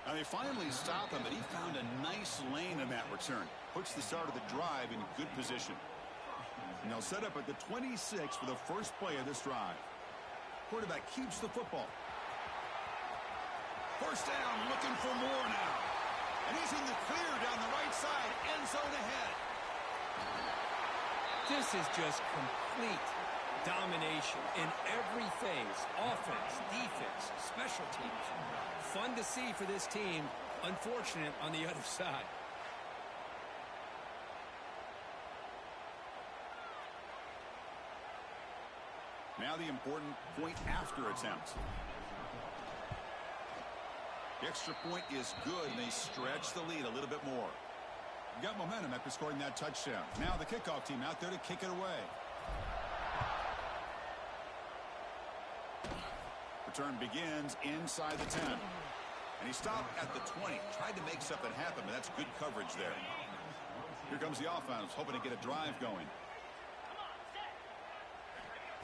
Speaker 7: Now they finally stop him, but he found a nice lane in that return. Puts the start of the drive in good position. And they'll set up at the 26 for the first play of this drive. Quarterback keeps the football. First down, looking for more now. And he's in the clear down the right side, end zone ahead.
Speaker 8: This is just complete domination in every phase. Offense, defense, special teams. Fun to see for this team. Unfortunate on the other side.
Speaker 7: Now the important point after attempt. The extra point is good, and they stretch the lead a little bit more. You got momentum after scoring that touchdown. Now the kickoff team out there to kick it away. Return begins inside the 10. And he stopped at the 20. Tried to make something happen, but that's good coverage there. Here comes the offense, hoping to get a drive going.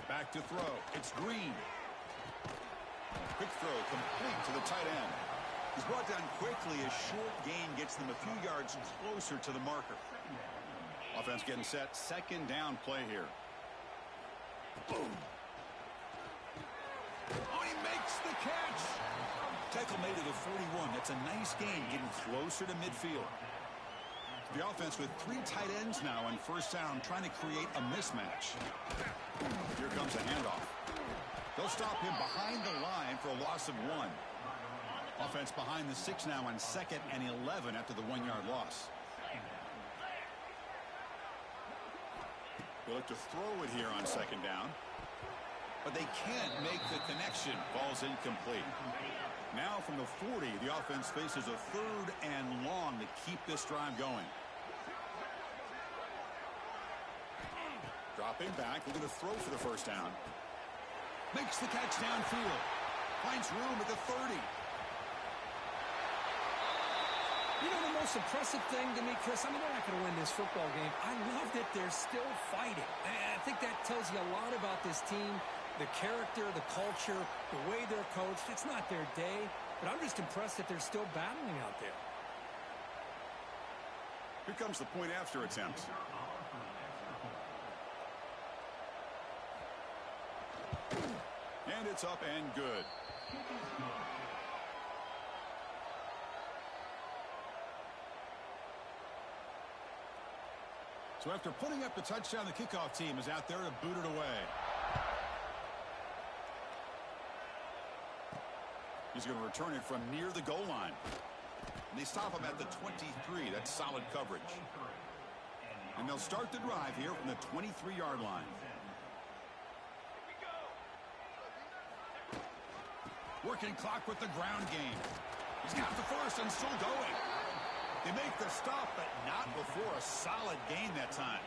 Speaker 7: Back to throw. It's Green. Quick throw complete to the tight end. He's brought down quickly. A short gain gets them a few yards closer to the marker. Offense getting set. Second down play here. Boom. Oh, he makes the catch. Tackle made it at 41. That's a nice gain, getting closer to midfield. The offense with 3 tight ends now on first down, trying to create a mismatch. Here comes a handoff. They'll stop him behind the line for a loss of 1. Offense behind the 6 now on 2nd and 11 after the 1-yard loss. They look to throw it here on 2nd down. But they can't make the connection. Ball's incomplete. Now from the 40, the offense faces a 3rd and long to keep this drive going. Dropping back, looking to throw for the first down. Makes the catch downfield. Finds room at the 30.
Speaker 8: You know, the most impressive thing to me, Chris, I mean, they're not going to win this football game. I love that they're still fighting. I think that tells you a lot about this team, the character, the culture, the way they're coached. It's not their day, but I'm just impressed that they're still battling out there.
Speaker 7: Here comes the point after attempt. And it's up and good. So after putting up the touchdown, the kickoff team is out there to boot it away. He's going to return it from near the goal line. And they stop him at the 23. That's solid coverage. And they'll start the drive here from the 23-yard line. Working clock with the ground game. He's got the first and still going. They make the stop, but not before a solid gain that time.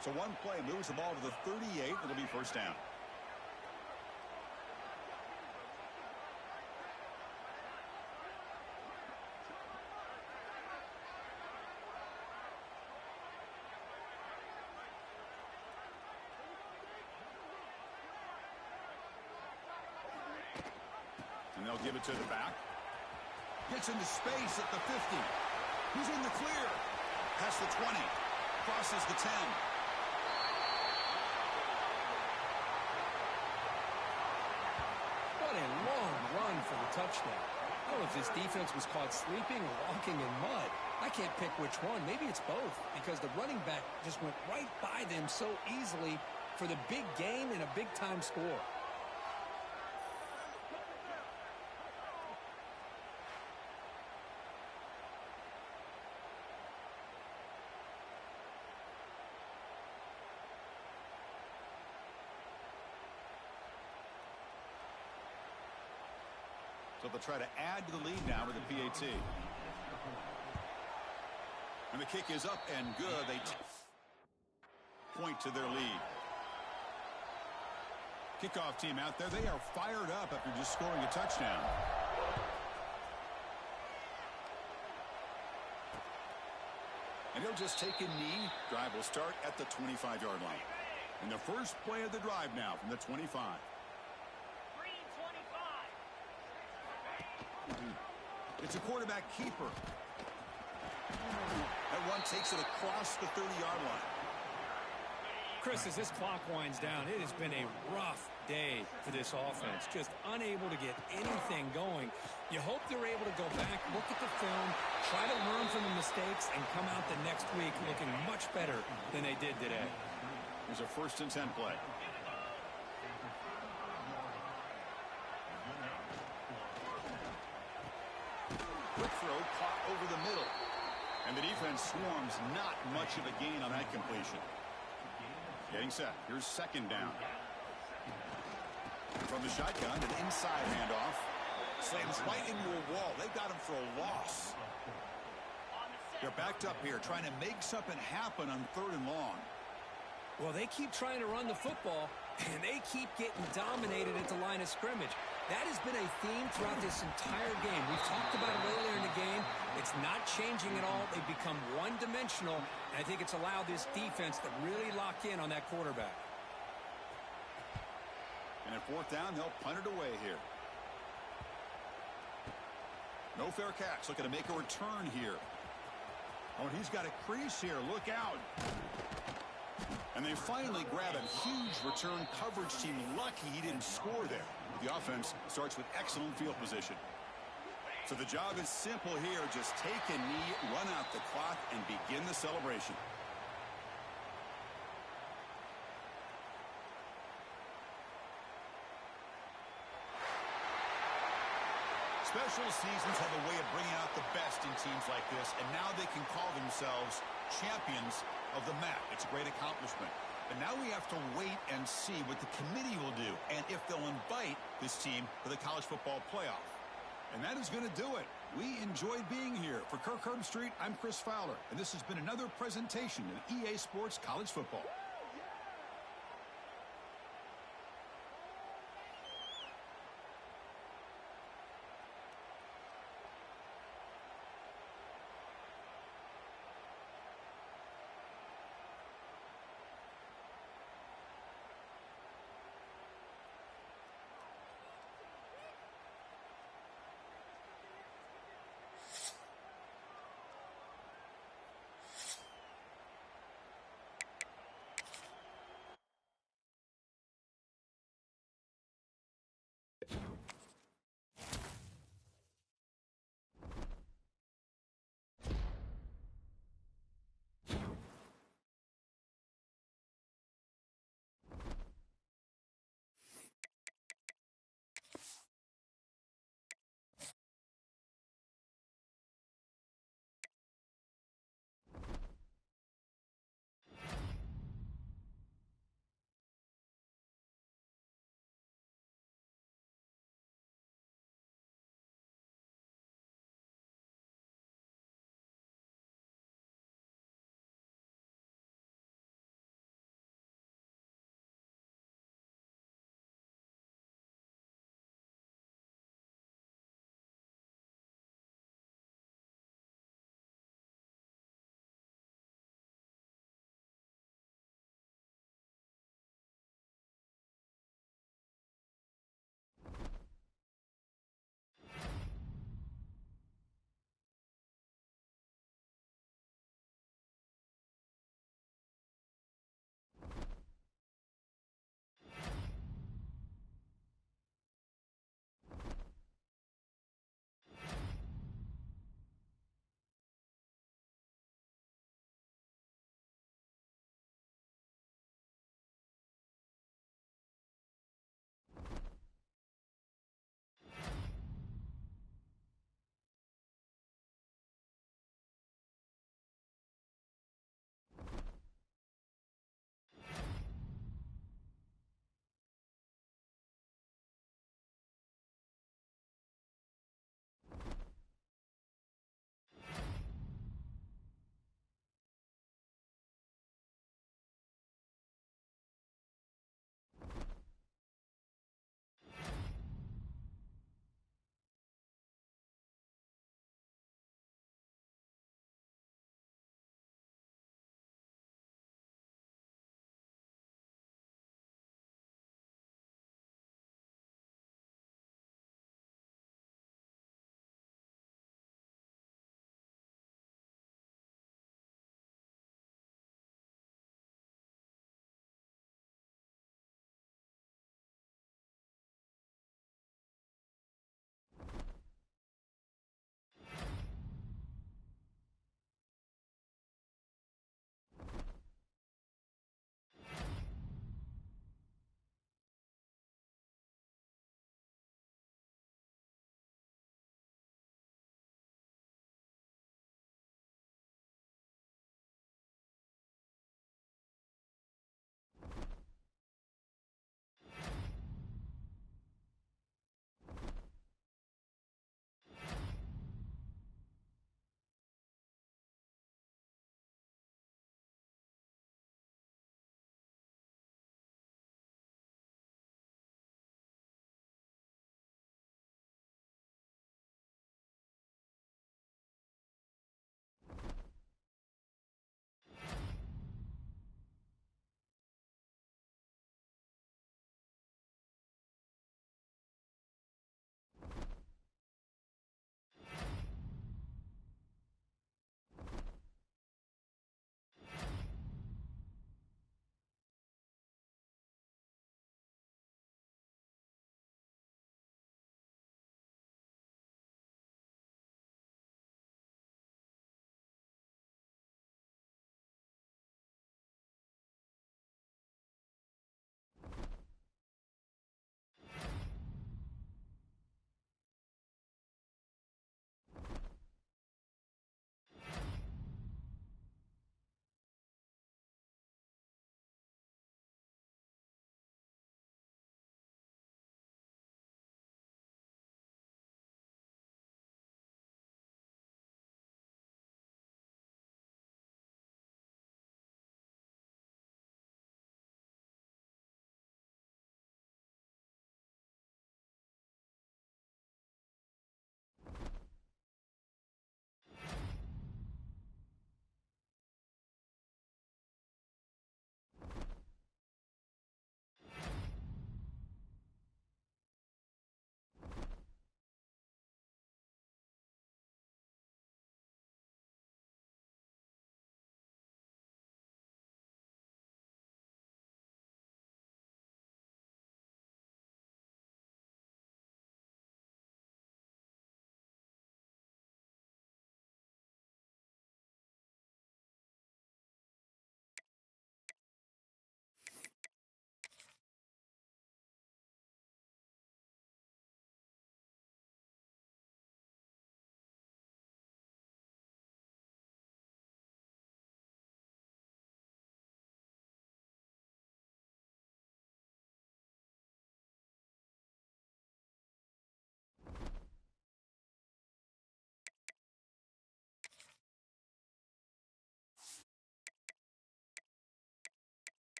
Speaker 7: So one play moves the ball to the 38. It'll be first down. And they'll give it to the back. Gets into space at the 50. He's in the clear. Past the 20. Crosses the 10.
Speaker 8: touchdown. I don't know if this defense was caught sleeping or walking in mud. I can't pick which one. Maybe it's both, because the running back just went right by them so easily for the big gain and a big-time score.
Speaker 7: So they'll try to add to the lead now with the PAT. And the kick is up and good. They point to their lead. Kickoff team out there. They are fired up after just scoring a touchdown. And he'll just take a knee. Drive will start at the 25-yard line. And the first play of the drive now from the 25. It's a quarterback keeper. That one takes it across the 30-yard line.
Speaker 8: Chris, as this clock winds down, it has been a rough day for this offense. Just unable to get anything going. You hope they're able to go back, look at the film, try to learn from the mistakes, and come out the next week looking much better than they did today.
Speaker 7: Here's a 1st and 10 play. Quick throw caught over the middle. And the defense swarms, not much of a gain on that completion. Getting set. Here's 2nd down. From the shotgun, an inside handoff.
Speaker 9: Slams right into a wall. They got him for a loss. They're backed up here, trying to make something happen on 3rd and long.
Speaker 8: Well, they keep trying to run the football, and they keep getting dominated at the line of scrimmage. That has been a theme throughout this entire game. We've talked about it earlier in the game. It's not changing at all. They've become one-dimensional, and I think it's allowed this defense to really lock in on that quarterback.
Speaker 7: And at 4th down, they'll punt it away here. No fair catch. Looking to make a return here.
Speaker 9: Oh, and he's got a crease here. Look out.
Speaker 7: And they finally grab a huge return coverage team. Lucky he didn't score there. The offense starts with excellent field position. So the job is simple here. Just take a knee, run out the clock, and begin the celebration.
Speaker 9: Special seasons have a way of bringing out the best in teams like this, and now they can call themselves champions of the MAC. It's a great accomplishment. But now we have to wait and see what the committee will do and if they'll invite this team to the college football playoff.
Speaker 7: And that is going to do it. We enjoyed being here. For Kirk Herbstreit, I'm Chris Fowler, and this has been another presentation of EA Sports College Football.